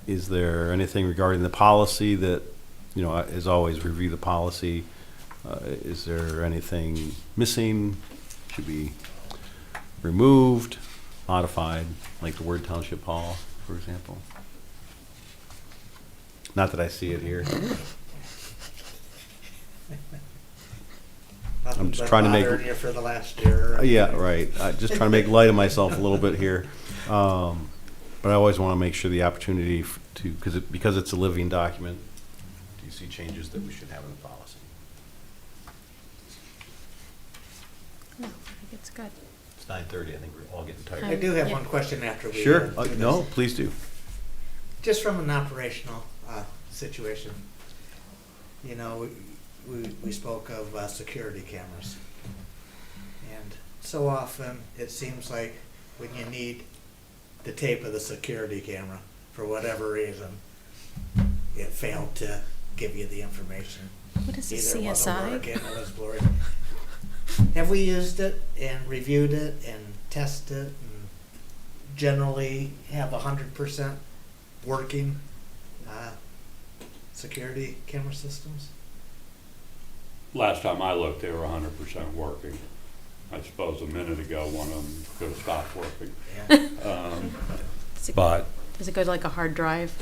Is there anything regarding the policy that, as always, review the policy? Is there anything missing? Should be removed, modified, like the word township hall, for example? Not that I see it here. I'm just trying to make you for the last year. Yeah, right. Just trying to make light of myself a little bit here. But I always want to make sure the opportunity to, because it's a living document, do you see changes that we should have in the policy? No, I think it's good. It's 9:30. I think we're all getting tired. I do have Yeah. one question after we. Sure. do this. No, please do. Just from an operational situation, we spoke of security cameras. And so often, it seems like when you need the tape of the security camera for whatever reason, it failed to give you the information. What is a Either it wasn't CSI? working, it was blurry. Have we used it and reviewed it and tested it and generally have 100% working security camera systems? Last time I looked, they were 100% working. I suppose a minute ago, one of them could have stopped working. Yeah. But Does it go to like a hard drive?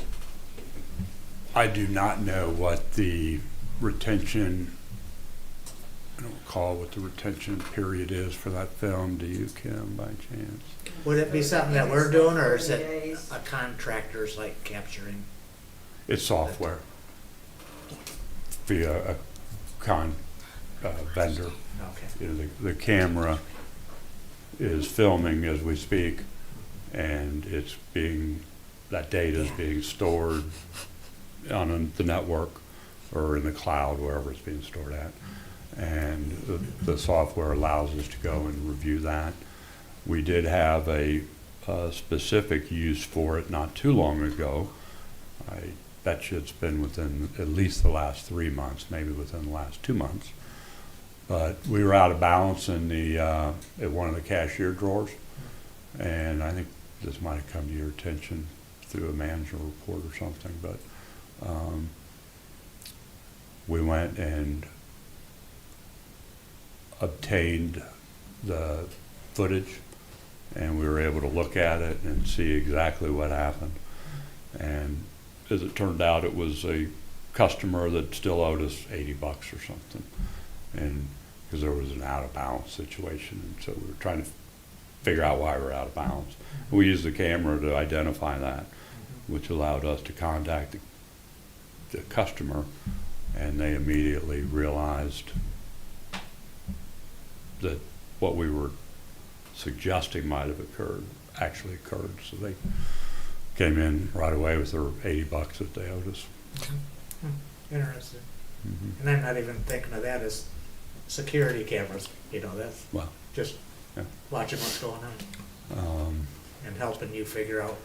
I do not know what the retention, I don't recall what the retention period is for that film. Do you, Kim, by chance? Would it be something that we're doing, or is it a contractor's like capturing? It's software via a vendor. Okay. You know, the camera is filming as we speak, and it's being, that data is being stored on the network or in the cloud, wherever it's being stored at. And the software allows us to go and review that. We did have a specific use for it not too long ago. I bet you it's been within at least the last 3 months, maybe within the last 2 months. But we were out of balance in the at one of the cashier drawers, and I think this might have come to your attention through a manager report or something. But we went and obtained the footage, and we were able to look at it and see exactly what happened. And as it turned out, it was a customer that still owed us $80 or something, and because there was an out of balance situation, and so we were trying to figure out why we were out of balance. We used the camera to identify that, which allowed us to contact the customer, and they immediately realized that what we were suggesting might have occurred actually occurred. So they came in right away with their $80 that they owed us. Interesting. Mm-hmm. And I'm not even thinking of that as security cameras, you know, that's Well, just yeah. watching what's going on and helping you figure out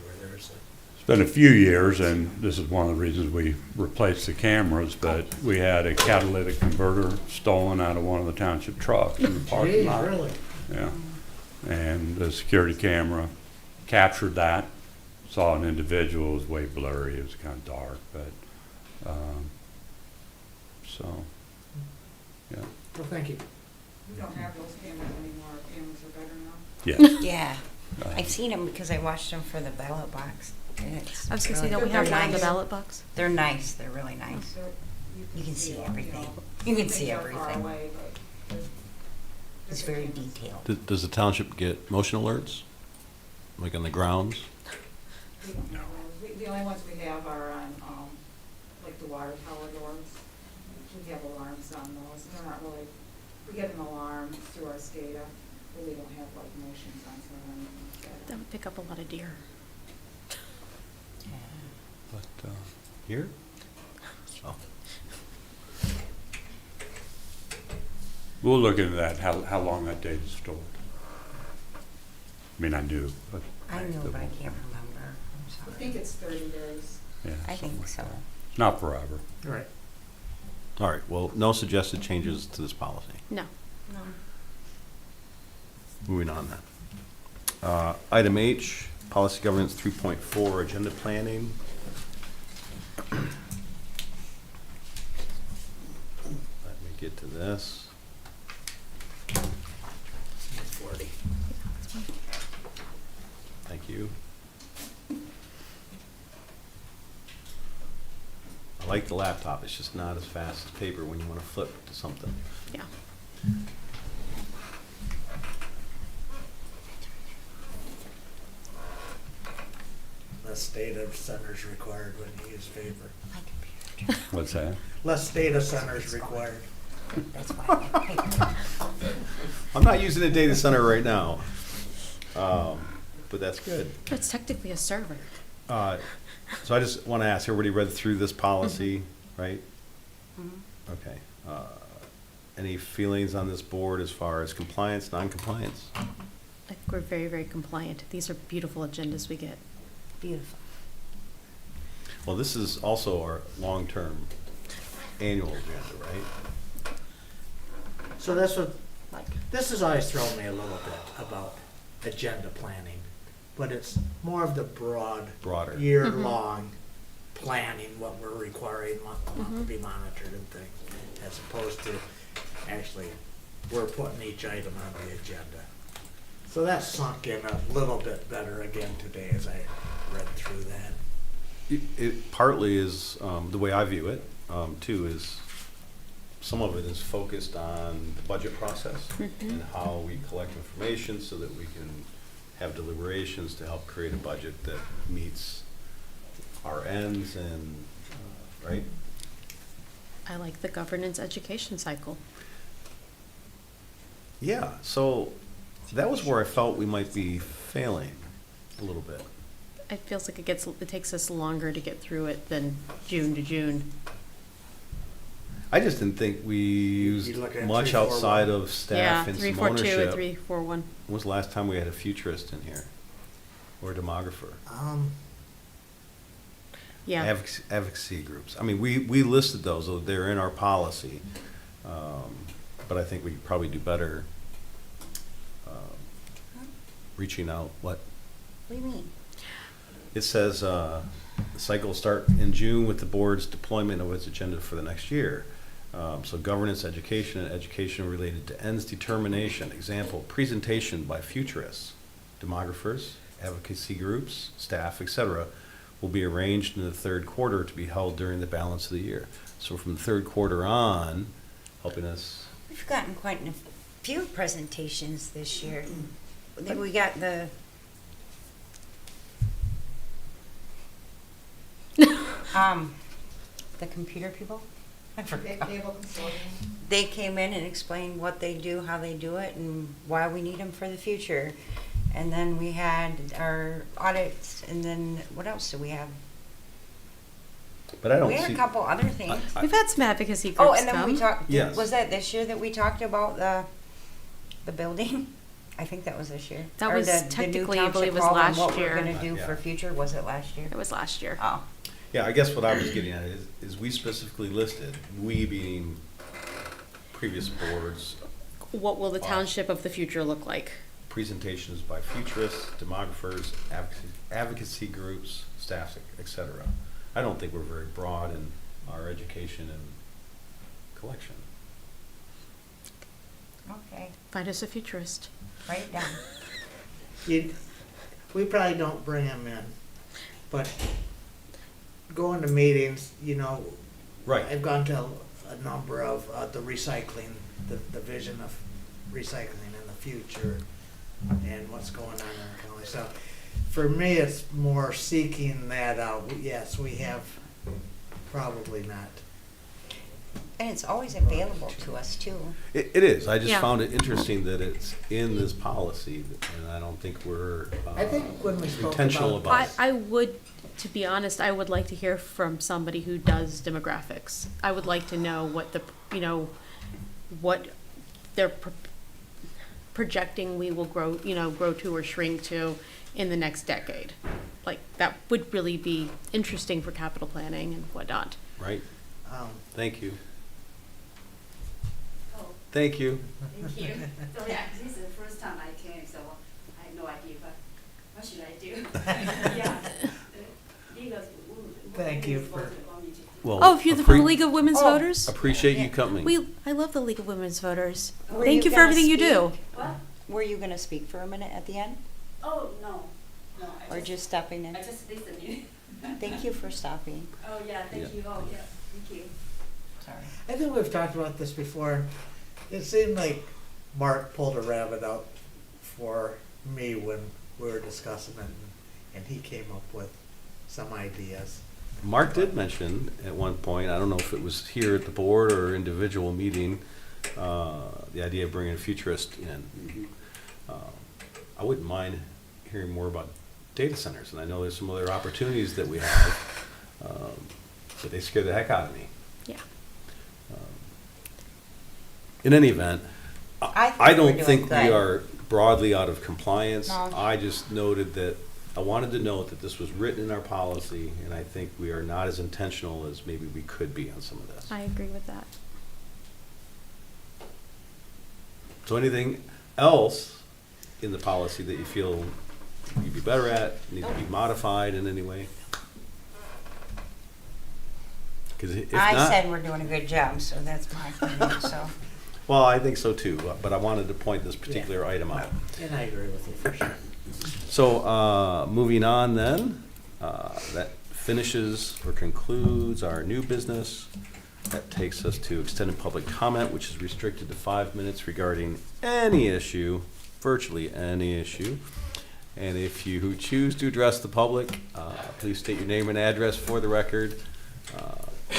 where there's It's been a few years, and this is one of the reasons we replaced the cameras, but we had a catalytic converter stolen out of one of the township trucks in the parking Geez, lot. really? Yeah. And the security camera captured that, saw an individual, it was way blurry, it was kind of dark, but, so, yeah. Well, thank you. We don't have those cameras anymore, our cameras are better now. Yes. Yeah, I've seen them because I watched them for the ballot box. And it's I was gonna say, really- don't we have they're one on the nice. ballot box? They're nice, they're really nice. You can see everything. You can see everything. It's very detailed. Does the township get motion alerts, like on the grounds? We don't have those. The only ones we have are on, like the water tower doors. We have alarms on those. They're not really, we get an alarm through our SCADA. Really don't have like motion sensor or anything like that. That would pick up a lot of deer. But, Here? Oh. we'll look into that, how long that data's stored. I mean, I knew, but. I know, but I can't remember. I'm I sorry. think it's 30 days. Yeah, I something think like so. that. It's not forever. Right. All right, well, no suggested changes to this policy. No. No. Moving on then. Item H, Policy Governance 3.4, Agenda Planning. Let me get to this. 40. Thank you. I like the laptop, it's just not as fast as paper when you want to flip to something. Yeah. Less data centers required when you use paper. My computer. What's that? Less data centers required. That's why I have paper. I'm not using a data center right now, but that's good. It's technically a server. So I just want to ask, everybody read through this policy, right? Mhm. Okay. Any feelings on this board as far as compliance, non-compliance? I think we're very, very compliant. These are beautiful agendas we get. Beautiful. Well, this is also our long-term annual agenda, right? So this would, this has always thrown me a little bit about agenda planning, but it's more of the Broader. year-long planning, what we're requiring month to month to be monitored and things, as opposed to actually, we're putting each item on the agenda. So that sunk in a little bit better again today as I read through that. It partly is, the way I view it, too, is some of it is focused on the budget process and how we collect information so that we can have deliberations to help create a budget that meets our ends and, right? I like the governance education cycle. Yeah, so that was where I felt we might be failing a little bit. It feels like it takes us longer to get through it than June to June. I just didn't think we used look at much 341. outside of staff and some 342 and ownership. 341. When was the last time we had a futurist in here? Or a demographer? Yeah. Advocacy groups. I mean, we listed those, so they're in our policy. But I think we could probably do better reaching out. What? What do you mean? It says, the cycle will start in June with the board's deployment of its agenda for the next year. So governance, education, and education related to ends determination. Example, presentation by futurists, demographers, advocacy groups, staff, etc., will be arranged in the third quarter to be held during the balance of the year. So from the third quarter on, helping us. We've gotten quite a few presentations this year. We got the the computer people. I forgot. They came in and explained what they do, how they do it, and why we need them for the future. And then we had our audits, and then what else do we have? But I don't We had see. a couple other things. We've had some advocacy groups Oh, and then we come. talked, Yes. was that this year that we talked about the building? I think that was this year. That Or was the new technically, I township believe, was hall and last what year. we're gonna do Yeah. for future, was it last year? It was last year. Oh, Yeah, I guess what I was getting at is we specifically listed, we being previous boards, What will the township of the future look like? presentations by futurists, demographers, advocacy groups, staffs, etc. I don't think we're very broad in our education and collection. okay, Find us a futurist. write it down. We probably don't bring them in, but going to meetings, you know, Right. I've gone to a number of the recycling, the vision of recycling in the future and what's going on in our county. So for me, it's more seeking that out. Yes, we have probably not. And it's always available to us too. It is. I just Yeah. found it interesting that it's in this policy, and I don't think we're I think when we spoke intentional about, about it. I would, to be honest, I would like to hear from somebody who does demographics. I would like to know what what they're projecting we will grow to or shrink to in the next decade. Like, that would really be interesting for capital planning and whatnot. Right? um, Thank you. Thank you. Thank you. So yeah, this is the first time I came, so I have no idea, but what should I do? Yeah. Thank you for- Well, Oh, if you're from the League of Women's Oh. Voters? Appreciate you coming. I love the League of Women's Voters. Were Thank you for gonna everything you do. speak? What? Were you gonna speak for a minute at the end, Oh, no, or just stopping in? I just listening. Thank you for stopping. Oh, yeah, thank Yeah. you, oh, yeah, thank you. Sorry. I think we've talked about this before. It seemed like Mark pulled a rabbit out for me when we were discussing it, and he came up with some ideas. Mark did mention at one point, I don't know if it was here at the board or individual meeting, the idea of bringing a futurist in. I wouldn't mind hearing more about data centers, and I know there's some other opportunities that we have, but they scare the heck out of me. Yeah. In any event, I think I we're don't doing think we good. are broadly out of compliance. No. I just noted that I wanted to note that this was written in our policy, and I think we are not as intentional as maybe we could be on some of this. I agree with that. So anything else in the policy that you feel you'd be better at, need to be modified in any way? Because if I not, said we're doing a good job, so that's my opinion, so. well, I think so too, but I wanted to point this particular item out. And I agree with you for sure. So, moving on then, that finishes or concludes our new business. That takes us to extended public comment, which is restricted to 5 minutes regarding any issue, virtually any issue. And if you choose to address the public, please state your name and address for the record.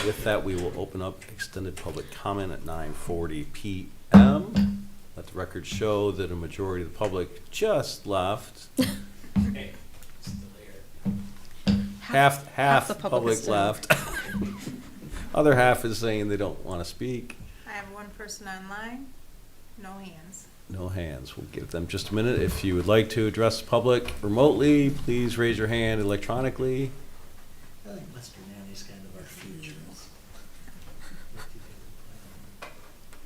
With that, we will open up extended public comment at 9:40 p.m. Let the record show that a majority of the public just left. Half the the public public is still- left. Other half is saying they don't want to speak. I have one person online, no hands. No hands. We'll give them just a minute. If you would like to address the public remotely, please raise your hand electronically. I think Mr. Nanny's kind of our future.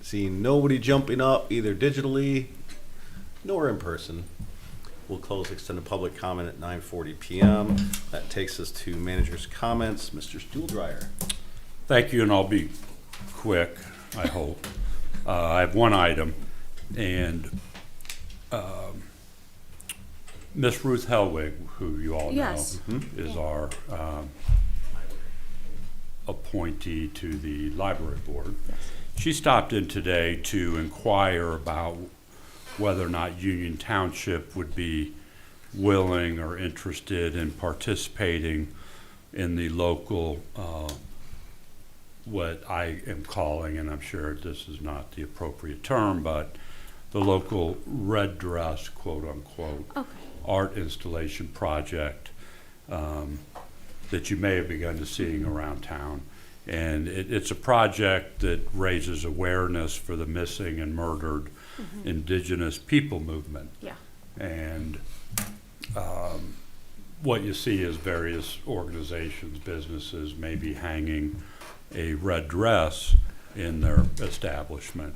Seeing nobody jumping up either digitally nor in person, we'll close extended public comment at 9:40 p.m. That takes us to manager's comments. Mr. Stuhldreher. Thank you, and I'll be quick, I hope. I have one item, and Miss Ruth Helwig, who you all know, Yes. is our appointee to the library board. She stopped in today to inquire about whether or not Union Township would be willing or interested in participating in the local, what I am calling, and I'm sure this is not the appropriate term, but the local red dress, quote unquote, Okay. art installation project that you may have begun to seeing around town. And it's a project that raises awareness for the missing and murdered indigenous people movement. Yeah. And what you see is various organizations, businesses maybe hanging a red dress in their establishment.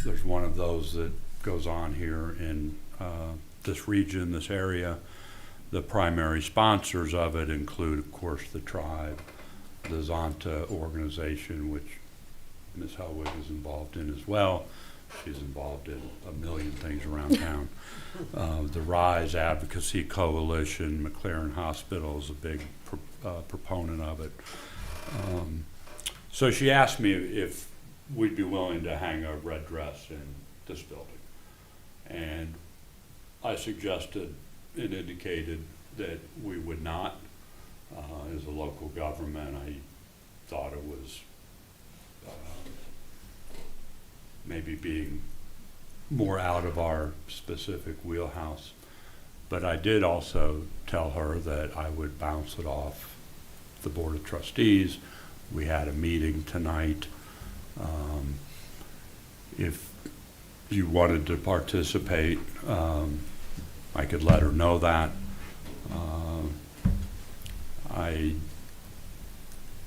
There's one of those that goes on here in this region, this area. The primary sponsors of it include, of course, the tribe, the Zonta organization, which Ms. Helwig is involved in as well. She's involved in a million things around town. The RISE Advocacy Coalition, McLaren Hospital is a big proponent of it. So she asked me if we'd be willing to hang a red dress in this building. And I suggested and indicated that we would not. As a local government, I thought it was maybe being more out of our specific wheelhouse. But I did also tell her that I would bounce it off the Board of Trustees. We had a meeting tonight. If you wanted to participate, I could let her know that.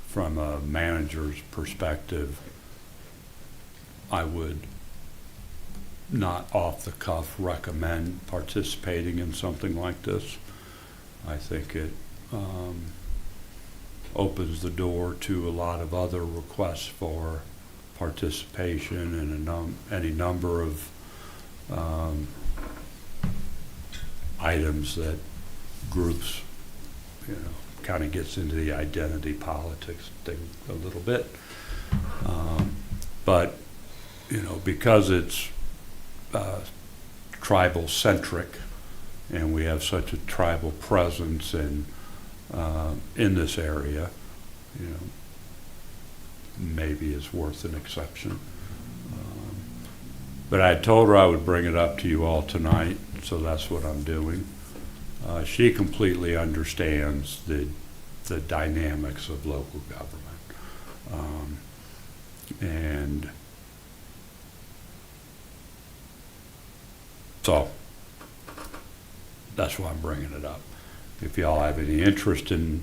From a manager's perspective, I would not off the cuff recommend participating in something like this. I think it opens the door to a lot of other requests for participation and any number of items that groups, kind of gets into the identity politics thing a little bit. But, because it's tribal centric and we have such a tribal presence in this area, maybe it's worth an exception. But I told her I would bring it up to you all tonight, so that's what I'm doing. She completely understands the dynamics of local government. And so that's why I'm bringing it up. If y'all have any interest in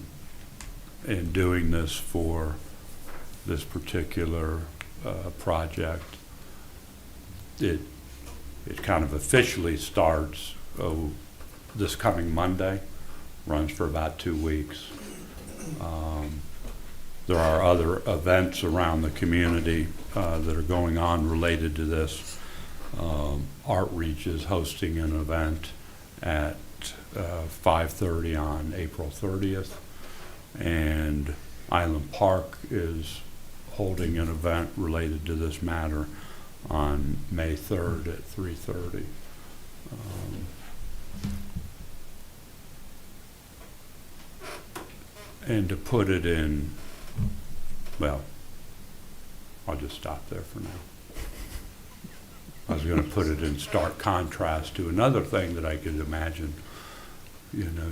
doing this for this particular project, it kind of officially starts this coming Monday, runs for about 2 weeks. There are other events around the community that are going on related to this. Outreach is hosting an event at 5:30 on April 30th, and Island Park is holding an event related to this matter on May 3rd at 3:30. And to put it in, well, I'll just stop there for now. I was going to put it in stark contrast to another thing that I could imagine, you know,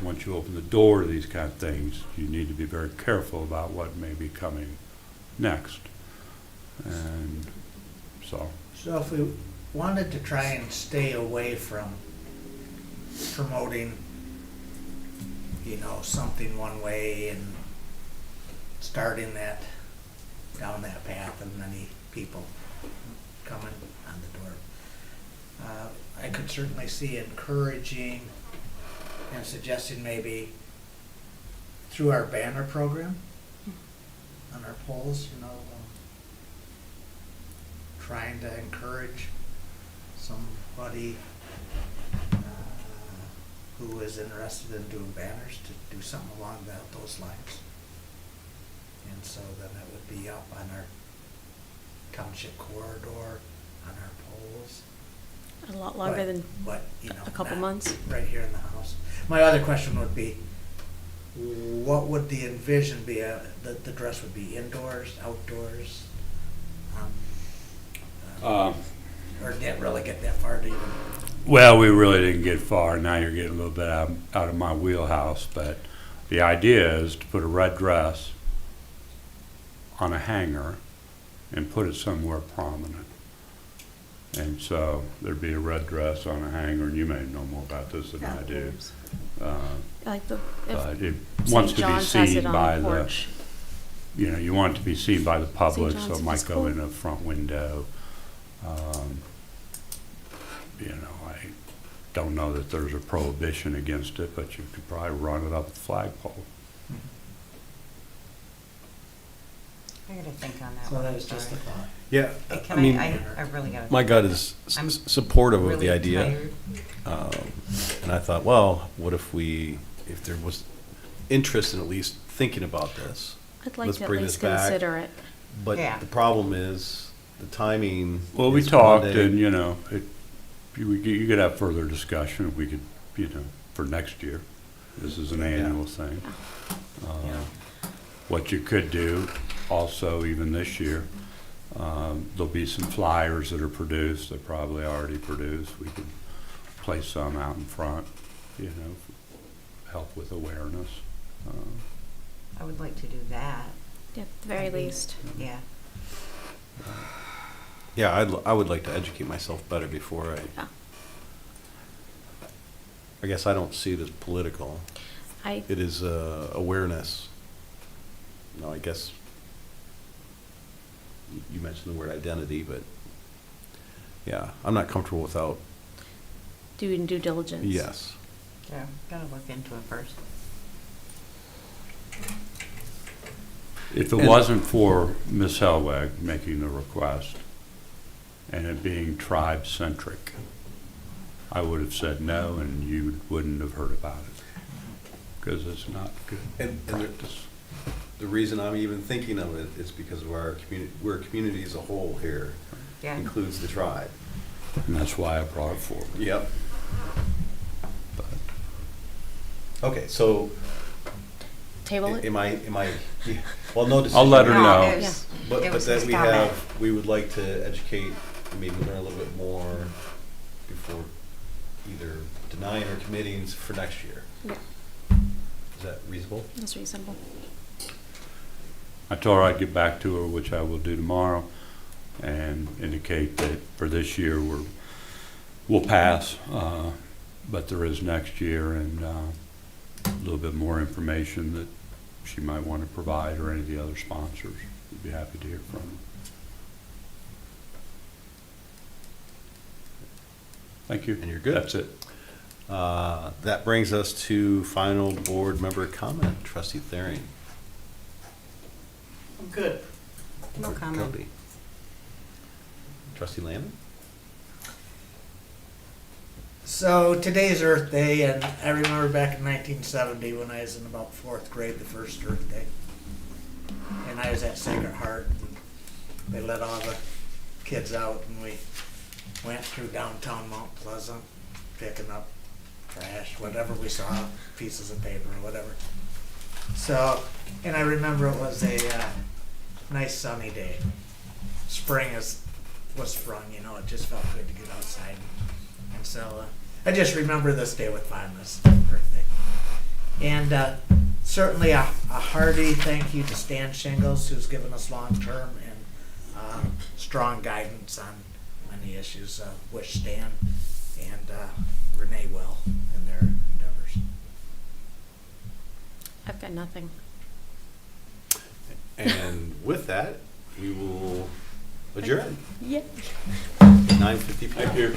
once you open the door to these kind of things, you need to be very careful about what may be coming next. And so. So if we wanted to try and stay away from promoting, you know, something one way and starting that, down that path and many people coming on the door, I could certainly see encouraging and suggesting maybe through our banner program on our polls, you know, trying to encourage somebody who is interested in doing banners to do something along those lines. And so then it would be up on our township corridor, on our polls. A lot longer than But, you know, a couple not months. right here in the house. My other question would be, what would the envision be? The dress would be indoors, outdoors? Or didn't really get that far to even? Well, we really didn't get far. Now you're getting a little bit out of my wheelhouse, but the idea is to put a red dress on a hanger and put it somewhere prominent. And so there'd be a red dress on a hanger, and you may know more about this than I do. Like But it St. wants to be John's has seen it on by the the, porch. you know, you want it to be seen by the public, so John's it might is go cool. in a front window. You know, I don't know that there's a prohibition against it, but you could probably run it up a flagpole. I gotta think on that So one. that was just a thought. Yeah, I Can mean, I really gotta. my gut is I'm supportive of really the idea. tired. And I thought, well, what if there was interest in at least thinking about this? I'd like Let's to at bring least this back. consider it. But Yeah. the problem is the timing. Well, we is talked, Monday. and, you know, you could have further discussion. We could, you know, for next year. This is an annual thing. What you could do also, even this year, there'll be some flyers that are produced, they're probably already produced. We could place some out in front, you know, help with awareness. I would like to do that, Yeah, at the very least. yeah. Yeah, I would like to educate myself better before Yeah. I guess I don't see it as political. It is awareness. No, I guess you mentioned the word identity, but yeah, I'm not comfortable without, Doing due diligence. yes. Yeah, gotta look into it first. If it wasn't for Ms. Helweg making the request and it being tribe-centric, I would have said no, and you wouldn't have heard about it, because it's not good And practice. the reason I'm even thinking of it is because of our community, we're a community as a whole here, Yeah. includes the tribe. And that's why I brought it forward. Yep. But Okay, so Table it? am I, yeah, well, no decision. I'll let her No, know. it was- But it was that his we comment. have, we would like to educate, maybe learn a little bit more before either denying or committing for next year. Yeah, Is that reasonable? that's reasonable. I told her I'd get back to her, which I will do tomorrow, and indicate that for this year, we're will pass, but there is next year, and a little bit more information that she might want to provide, or any of the other sponsors. We'd be happy to hear from them. Thank you. And you're good. That's it. That brings us to final board member comment. Trustee Thering. I'm good. No comment. Cody. Trustee Landon? So today's Earth Day, and I remember back in 1970 when I was in about 4th grade, the first Earth Day. And I was at Sacred Heart, and they let all the kids out, and we went through downtown Mount Pleasant, picking up trash, whatever we saw, pieces of paper or whatever. So, and I remember it was a nice sunny day. Spring was sprung, you know, it just felt good to get outside. And so I just remember this day with fondness, birthday. And certainly a hearty thank you to Stan Shingles, who's given us long-term and strong guidance on many issues. Wish Stan and Renee well in their endeavors. I've got nothing. And with that, we will adjourn. Yeah. 9:50 p.m. Thank you.